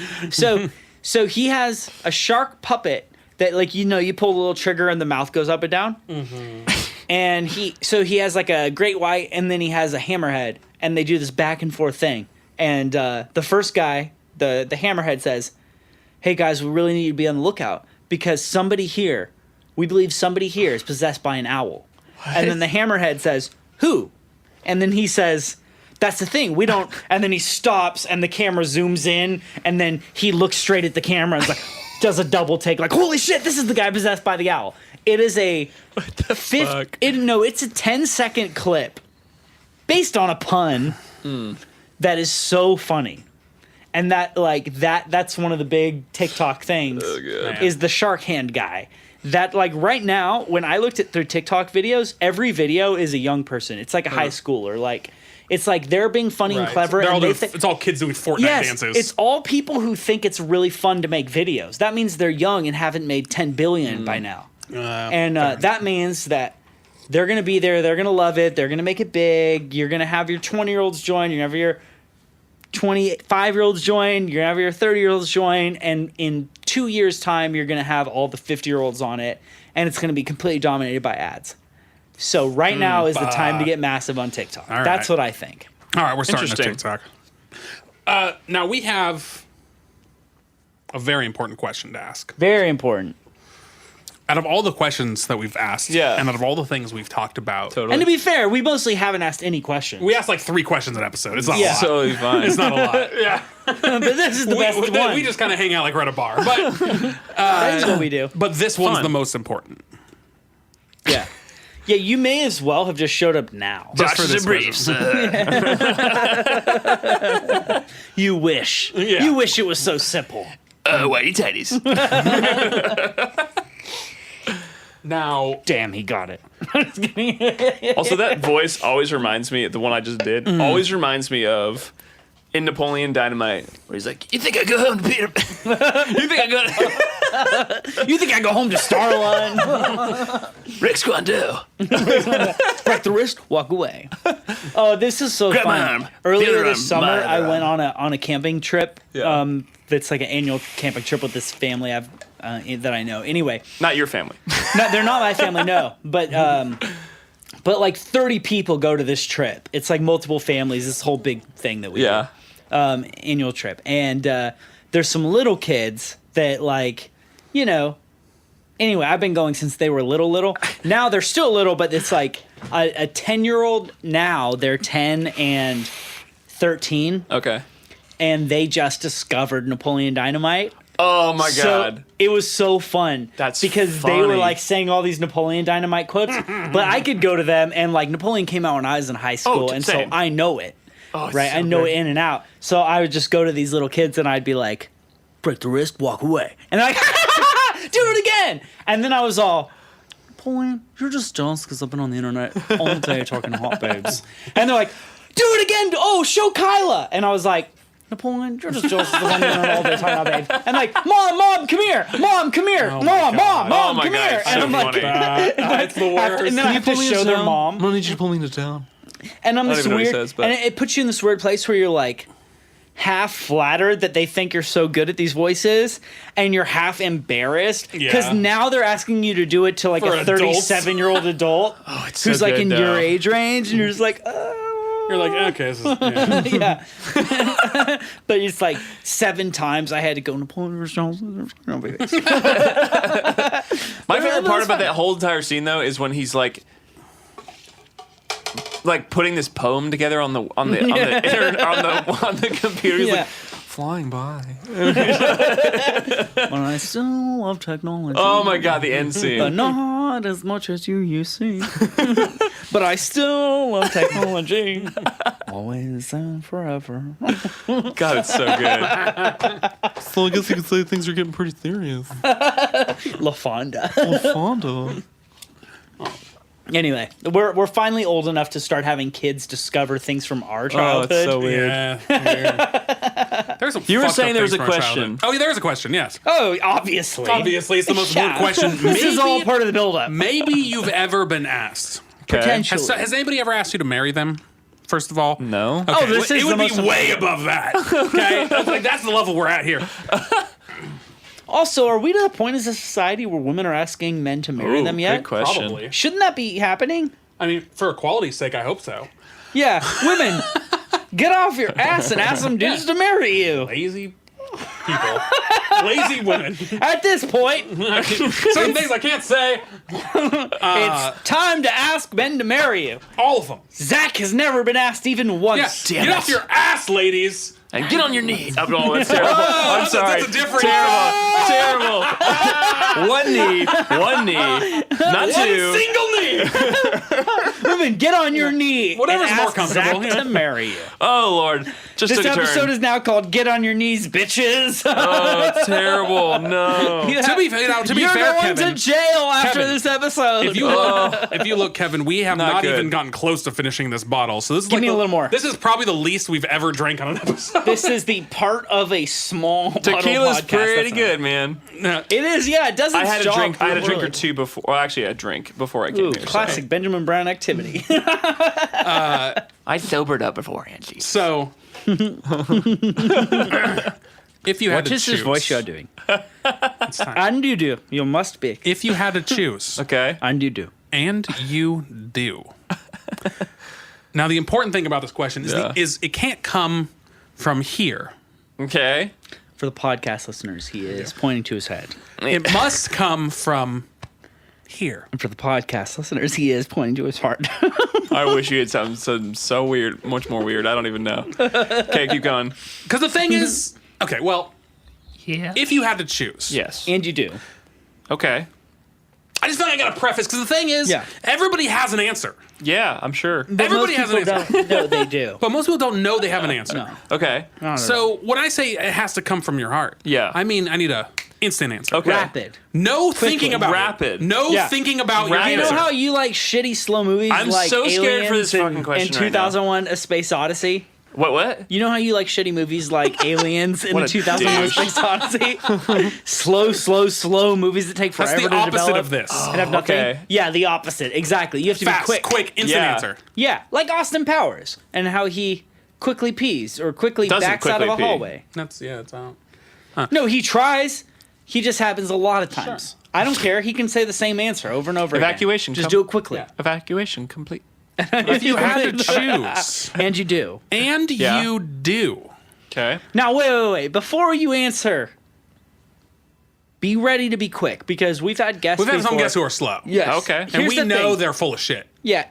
So he has a shark puppet that, like, you know, you pull the little trigger and the mouth goes up and down. Mm-hmm. And he has like a great white, and then he has a hammerhead, and they do this back and forth thing. And the first guy, the hammerhead, says, "Hey guys, we really need you to be on the lookout because we believe somebody here is possessed by an owl." What? And then the hammerhead says, "Who?" And then he says, "That's the thing. We don't." And then he stops, and the camera zooms in, and then he looks straight at the camera and is like, does a double take, like, "Holy shit, this is the guy possessed by the owl." It is a fuck? It's a 10-second clip based on a pun that is so funny. And that's one of the big TikTok things is the shark hand guy. That, like, right now, when I looked at through TikTok videos, every video is a young person. It's like a high schooler. Like, it's like they're being funny and clever. They're all and it's all kids doing Fortnite dances. It's all people who think it's really fun to make videos. That means they're young and haven't made 10 billion by now. That means that they're going to be there. They're going to love it. They're going to make it big. You're going to have your 20-year-olds join. You're going to have your 25-year-olds join. You're going to have your 30-year-olds join. And in 2 years' time, you're going to have all the 50-year-olds on it. And it's going to be completely dominated by ads. So right now is the time to get massive on TikTok. All That's right. what I think. All right, we're starting at Interesting. TikTok. Now we have a very important question to ask. Very important. Out of all the questions that we've asked, Yeah. and out of all the things we've talked about, Totally. And to be fair, we mostly haven't asked any questions. we asked like 3 questions an episode. It's not Yeah. a lot. Totally fine. It's not a lot. Yeah. But this is the best one. We just kind of hang out like we're at a bar. But That is what we do. but this one's Fun. the most important. Yeah. Yeah, you may as well have just showed up now. Just for Boxes this and briefs. You wish. Yeah. You wish it was so simple. Whitey tighties. Now, Damn, he got it. Also, that voice always reminds me, the one I just did, always reminds me of in Napoleon Dynamite, where he's like, "You think I go home to Peter? You think I go You think I go home to Starline? Rick Squando? Break the wrist, walk away. Oh, this is so Grab my fun. arm. The Earlier other this arm, summer, my I other went on a camping trip. Yeah. That's like an annual camping trip with this family that I know. Anyway, Not your family. no, they're not my family, no. But like 30 people go to this trip. It's like multiple families. This whole big thing that we do. Annual trip. And there's some little kids that, like, you know, anyway, I've been going since they were little. Now they're still little, but it's like a 10-year-old now, they're 10 and 13, Okay. and they just discovered Napoleon Dynamite. Oh my So God. it was so fun. That's because they were funny. like saying all these Napoleon Dynamite quotes, but I could go to them and, like, Napoleon came out when I was in high school, and same. so I know it. Oh, it's Right, so I know good. it in and out. So I would just go to these little kids and I'd be like, "Break the wrist, walk away," and they're like, "Do it again!" And then I was all, "Napoleon, you're just jealous because I've been on the internet all day talking to hot babes." And they're like, "Do it again! Oh, show Kyla!" And I was like, "Napoleon, you're just jealous because I'm on the internet all day talking to hot babes." And like, "Mom, come here! Mom, come here! Oh my Mom, God. Oh my come God, here!" it's And so I'm like, funny. it's the worst. and then I have to show their mom. I don't need you to pull me into town. And I'm I don't this even know what he weird, says, but- and it puts you in this weird place where you're like half flattered that they think you're so good at these voices, and you're half embarrassed because Yeah. now they're asking you to do it to like For a adults. 37-year-old adult It's who's so like good, in though. your age range, and you're just like, oh. You're like, okay, this is, yeah. Yeah. But it's like 7 times I had to go Napoleon Johnson. My favorite part about that whole entire scene, though, is when he's like putting this poem together on the computer. He's Yeah. like, flying by. But I still love technology. Oh my god, the end But scene. not as much as you see. But I still love technology. Always and forever. God, it's so good. So I guess you could say things are getting pretty serious. La Fonda. Fonda. Anyway, we're finally old enough to start having kids discover things from our Oh, childhood. it's so weird. Yeah. Weird. There's some You were fucked saying up there was things a from our question. childhood. Oh, yeah, there is a question. Yes. Oh, obviously. Obviously, it's the most important question. This is all part of the build-up. Maybe you've ever been asked. Okay. Potentially. Has anybody ever asked you to marry them? First of all, No. Okay. Oh, this it is would the be most way above that. Okay, that's the level we're at here. Also, are we to the point as a society where women are asking men to marry Ooh, them yet? good question. Probably. Shouldn't that be happening? I mean, for equality's sake, I hope so. Yeah, women, get off your ass and ask some dudes to marry you. Lazy people, lazy women. At this point, Certain things I can't say. it's time to ask men to marry you. All of them. Zach has never been asked even once. Yeah. Get off your ass, ladies. And get on your knees. Oh, that's terrible. I'm sorry. That's a different. Terrible. One knee. Not two. Single knee. Women, get on your knee. Whatever's and more ask comfortable, Zach yeah. to marry you. Oh, Lord. Just This took a episode turn. is now called "Get on Your Knees, Bitches." Oh, it's terrible. No. You To be fair, You're Kevin, going to jail after Kevin, this episode. if you look, Kevin, we have Not not good. even gotten close to finishing this bottle. So this is Give like me a little more. This is probably the least we've ever drank on an episode. This is the part of a small bottle Tequila's podcast pretty that's- good, man. It is, yeah. It does. I its had a job drink. I had a drink or really. two before. Well, actually, a drink before I came Ooh, here. so- classic Benjamin Brown activity. I sobered up before Angie. So, if you had What to is choose, this voice you're doing? it's time. And you do. You must speak. If you had to choose, Okay. And you do. and you do. Now, the important thing about this question is, Yeah. is it can't come from here. Okay. For the podcast listeners, he is pointing to his head. It must come from here. And for the podcast listeners, he is pointing to his heart. I wish you had something so weird, much more weird. I don't even know. Okay, keep going. Because the thing is, okay, well, if you had to choose, Yes. And you do. Okay. I just feel like I got to preface because the thing is, Yeah. everybody has an answer, Yeah, I'm sure. Everybody has an Most people don't know they do. but most people don't know they have an answer. No. Okay. Not at all. So when I say it has to come from your heart, Yeah. I mean I need a instant answer. Okay. Rapid. No thinking about Rapid. it. No Yeah. thinking about Rapid. your You know answer. how you like shitty slow movies I'm like so scared for Aliens this fucking question in right now. 2001 A Space Odyssey? What? You know how you like shitty movies like Aliens in What the a 2001 douche. Space Odyssey? slow movies that take That's forever the to opposite develop of this. and have nothing. okay. Yeah, the opposite. Exactly. You have to Fast, be quick. instant Yeah. answer. Yeah, like Austin Powers and how he quickly pees or quickly Doesn't backs out of a quickly pee. hallway. That's it's out. No, he tries. He just happens a lot of times. I don't care. He can say the same answer over and over Evacuation. again. Just do it quickly. Yeah. Evacuation complete. If you had to choose, And you do. and Yeah. you do. Okay. Now, wait. Before you answer, be ready to be quick because we've had guests We've had some before. guests who are slow. Yes. Okay. And Here's we the know thing. they're full of shit. Yeah,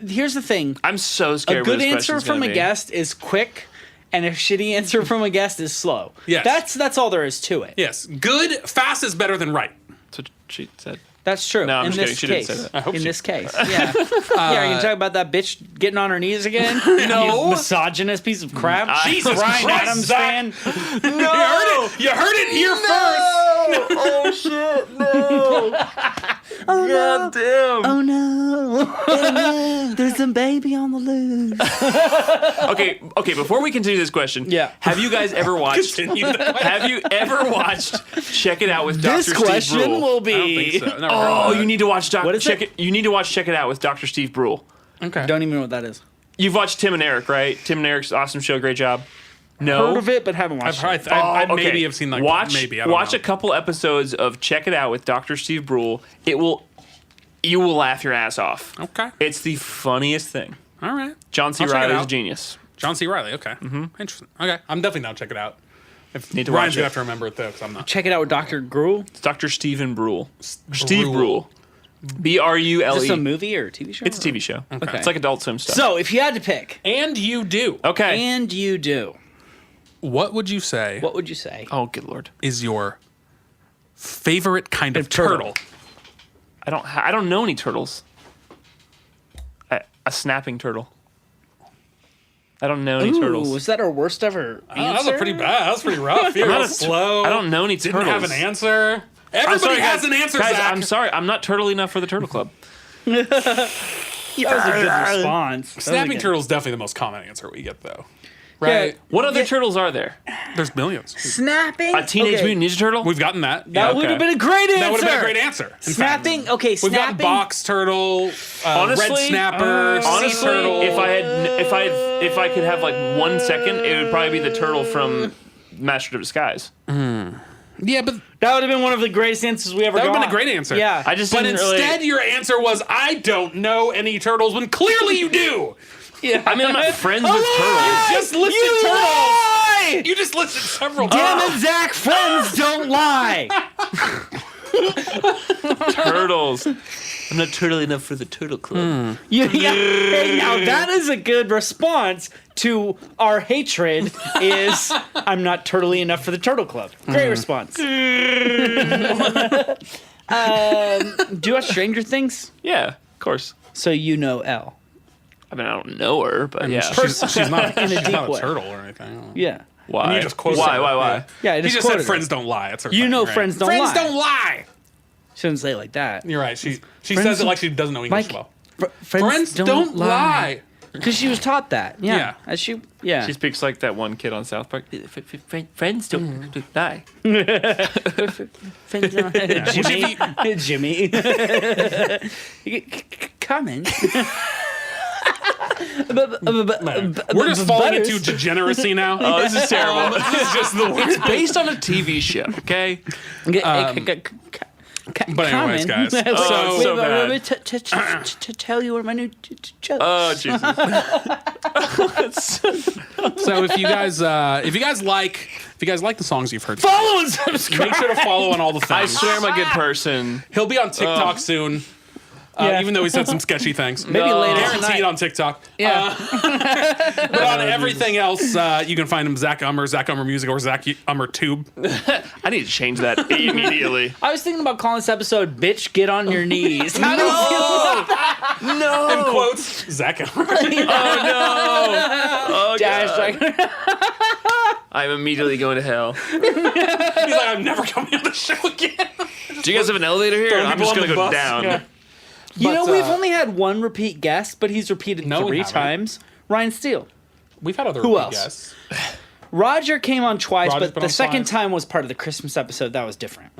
here's the thing. I'm so scared. A what good this answer question's from gonna a be. guest is quick, and a shitty answer from a guest is slow. Yes. That's all there is to it. Yes. Good, fast is better than right. That's what she said. That's true. No, I'm in just this kidding. She didn't case. say that. I hope in she- this case, yeah. Yeah, are you gonna talk about that bitch getting on her knees again? No. You misogynist piece of crap. Jesus Bryan Christ, Adams Zach. fan. You heard it here first. Oh shit! No. God damn. Oh no! There's a baby on the loose. Okay. Before we continue this question, Yeah. have you guys ever watched? Continue that way. Have you ever watched Check It Out with Dr. This Steve question Brule? will I don't be. think so. Never heard Oh, of you that. need to watch What is Check it? You need to watch Check It Out with Dr. Steve Brule. Okay. Don't even know what that is. You've watched Tim and Eric, right? Tim and Eric's awesome show, great job. No, Heard of it, but haven't watched I've it. heard, I Okay. maybe have seen like watch maybe I don't watch know. a couple episodes of Check It Out with Dr. Steve Brule. You will laugh your ass off. Okay. It's the funniest thing. All right. John C. I'll check it Reilly's a out. genius. John C. Reilly. Okay. Mm-hmm. Interesting. Okay. I'm definitely down to check it out. If Need to Ryan's watch gonna it. have to remember it though, because I'm not. Check it out with Dr. Gruel. It's Dr. Stephen Brule. Steve Brule. Brule. B-R-U-L-E. Is this a movie or a TV show? It's a TV show. Okay. It's like Adult Swim stuff. So, if you had to pick, And you do. okay. and you do, What would you say What would you say? Oh, good lord. is your favorite kind of turtle? I don't know any turtles. A snapping turtle. I don't know any turtles. Was that our worst ever answer? That was pretty bad. That was pretty rough. You're not a- slow. I don't know any Didn't turtles. have an answer. Everybody sorry, has guys. an answer, Guys, Zach. I'm sorry. I'm not turtle enough for the turtle club. That was a good response. Snapping turtle is definitely the most common answer we get, though. Right? What other turtles are there? There's millions. Snapping? A Teenage Mutant Ninja Turtle? We've gotten that. That Yeah. would have been a great answer. That would have been a great answer. In fact. Snapping? Okay, We've got snapping. box turtle, Honestly, red snapper, sea Honestly, turtle. if I could have like 1 second, it would probably be the turtle from Master of Disguise. Yeah, but That would have been one of the greatest answers we ever that would have got. been a great answer. Yeah. I just But didn't instead, really. your answer was, I don't know any turtles, when clearly you do. Yeah. I mean, I'm not friends with You turtles. just listed You turtles. lie! You just listed several Damn turtles. it, Zach! Friends don't lie. Turtles. I'm not turtle enough for the turtle club. Hey, now that is a good response to our hatred. Is I'm not turtly enough for the turtle club. Great response. Do you watch Stranger Things? Yeah, of course. So you know Elle. I mean, I don't know her, but yeah. She's not, In a she's deep not a way. turtle or anything. Yeah. Why? And you just quoted Why? her. Why? Yeah, I He just said quoted her. friends don't lie. That's her You thing, know right? friends don't friends lie. don't lie. Shouldn't say it like that. You're right. She Friends says it don't- like she doesn't know English Mike, well. friends don't lie. Because she was taught that. Yeah. Yeah. As she. Yeah. She speaks like that one kid on South Park. Friends don't lie. Jimmy. Comment. We're just falling into degeneracy now. Oh, this is terrible. This is just the worst. It's based on a TV show, okay? But anyways, guys. Oh, it's so bad. To tell you what my new joke. Oh, Jesus. So if you guys like the songs you've heard, Follow and subscribe. make sure to follow on all the I things. swear I'm a good person. He'll be on TikTok soon. Yeah. Even though he said some sketchy things. Maybe No. later Guaranteed tonight. on TikTok. Yeah. But on everything else, you can find him Zach Ummer Music, or Zach Ummer Tube. I need to change that immediately. I was thinking about calling this episode "Bitch, Get on Your Knees." How do you feel about that? In quotes, Zach Ummer. Oh, Dash, God. like, I'm immediately going to hell. He's like, I'm never coming on the show again. Do you guys have an elevator here? Throwing I'm people just on going to the go bus. down. Yeah. you know, But, we've only had one repeat guest, but he's repeated No, we 3 haven't. times. Ryan Steele. We've had other Who repeat else? guests. Roger came on twice, Roger's but been the on second twice. time was part of the Christmas episode. That was different.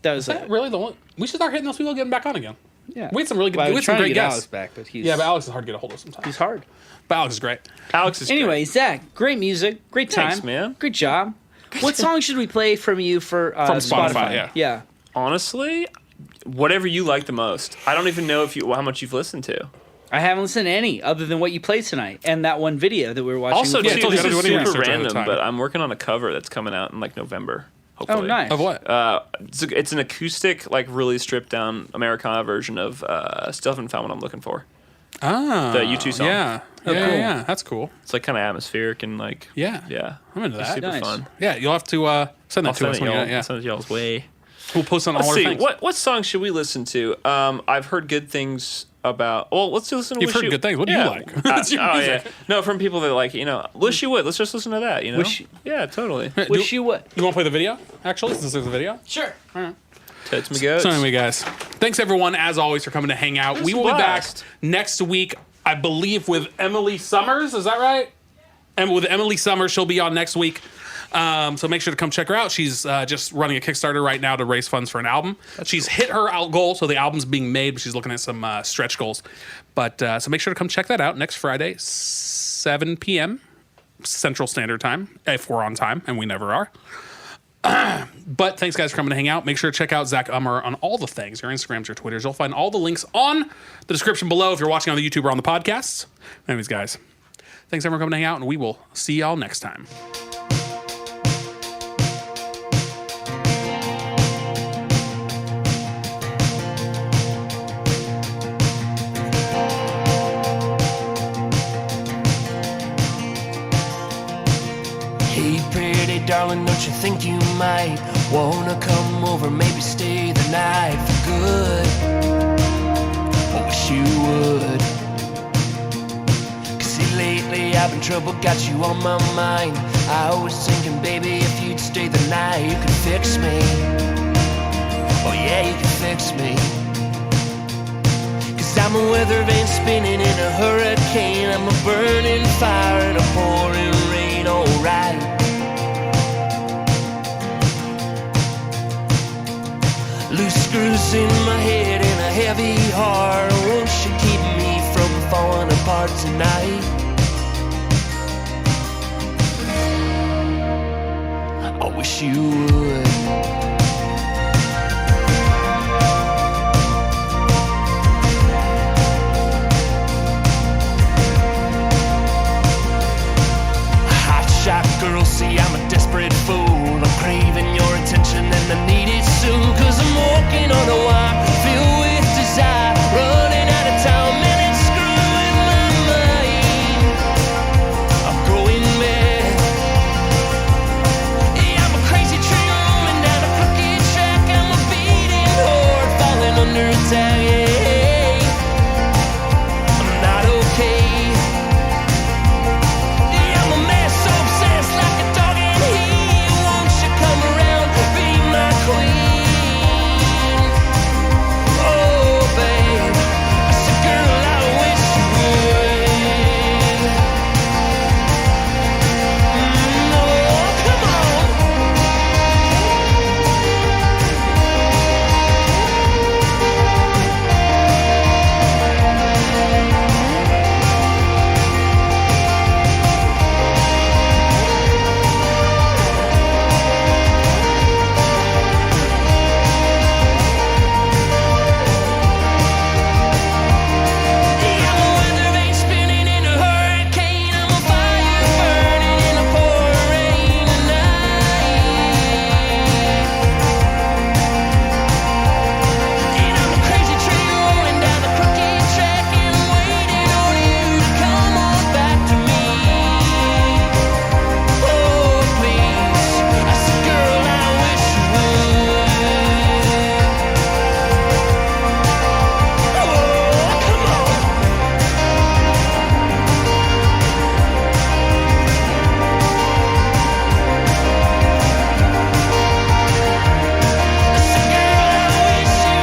That was Is that really the one? We should start hitting those people getting back on again. yeah. We had some really good, Well, I we was had some trying to great get guests. Alex back, but he's Yeah, but Alex is hard to get a hold of sometimes. he's hard. But Alex is great. Alex is Anyway, Zach, great music, great time, Thanks, man. great job. What song should we play from you for Spotify, yeah. Yeah. great. Honestly, whatever you like the most. I don't even know how much you've listened to. I haven't listened to any other than what you played tonight and that one video that we were watching. Also, Yeah, too, totally this gotta do is any super research ahead of random, time. but I'm working on a cover that's coming out in like November. Hopefully. Oh, nice. Of what? It's an acoustic, like really stripped down Americana version of Still Haven't Found What I'm Looking For. Ah, The U2 song. Yeah. Oh, yeah, cool. yeah, that's cool. It's like kind of atmospheric and like Yeah. yeah, I'm into that. super Nice. fun. Yeah, you'll have to send that I'll to send us it when you y'all. get it. Yeah. Send it y'all's way. We'll post on all Let's our see. things. What song should we listen to? I've heard good things about. Well, let's listen to. You've Wish heard good things. What do you like? It's your oh music. yeah. No, from people that like Wish You Would. Let's just listen to that. You know. Wish You- Yeah, totally. Wish you would. You want to play the video? Actually, since there's a video. Sure. Totes me goats. So anyway, guys, thanks everyone as always for coming to hang out. We will be back blast. next week, I believe, with Emily Summers. Is that right? And with Emily Summers, she'll be on next week. So make sure to come check her out. She's just running a Kickstarter right now to raise funds for an album. She's hit her out goal, so the album's being made, but she's looking at some stretch goals. But so make sure to come check that out next Friday, 7 p.m. Central Standard Time, if we're on time, and we never are. But thanks, guys, for coming to hang out. Make sure to check out Zach Ummer on all the things, your Instagrams, your Twitters. You'll find all the links on the description below if you're watching on the YouTube or on the podcasts. Anyways, guys, thanks everyone for coming to hang out, and we will see y'all next time. Hey, think you might wanna come over, maybe stay the night for good. I wish you would. 'Cause see, lately I've been trouble, got you on my mind. I was thinking, baby, if you'd stay the night, you could fix me. Oh yeah, you could fix me. 'Cause I'm a weather vane spinning in a hurricane. I'm a burning fire in a pouring rain, alright. Loose screws in my head and a heavy heart. Won't you keep me from falling apart tonight? I wish you would. Hotshot girl, see I'm a desperate fool. I'm craving your attention and I need it soon. 'Cause I'm walking on a wire, filled with desire, running out of time and it's screwing my mind. I'm going mad. Yeah, I'm a crazy train rolling down a crooked track. I'm a beating heart falling under attack. Yeah, I'm not okay. Yeah, I'm a mess, so obsessed like a dog in heat. Won't you come around, be my queen? Oh, babe, I said, girl, I wish you would. Oh, come on. Yeah, I'm a weather vane spinning in a hurricane. I'm a fire burning in a pouring rain tonight. And I'm a crazy train rolling down the crooked track and I'm waiting on you to come on back to me. Oh, please. I said, girl, I wish you would. Oh, come on. I said, girl, I wish you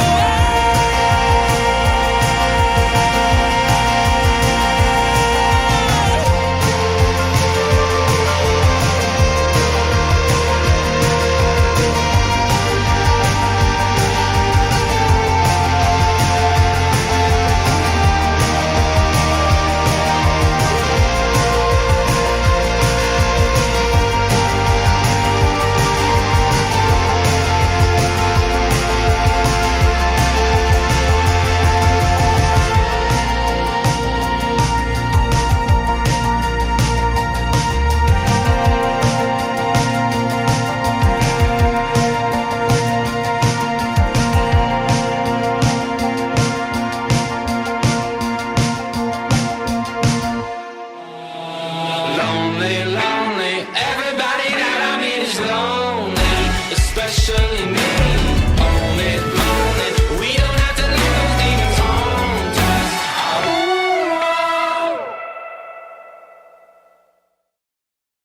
lonely, lonely. Everybody that I meet is lonely.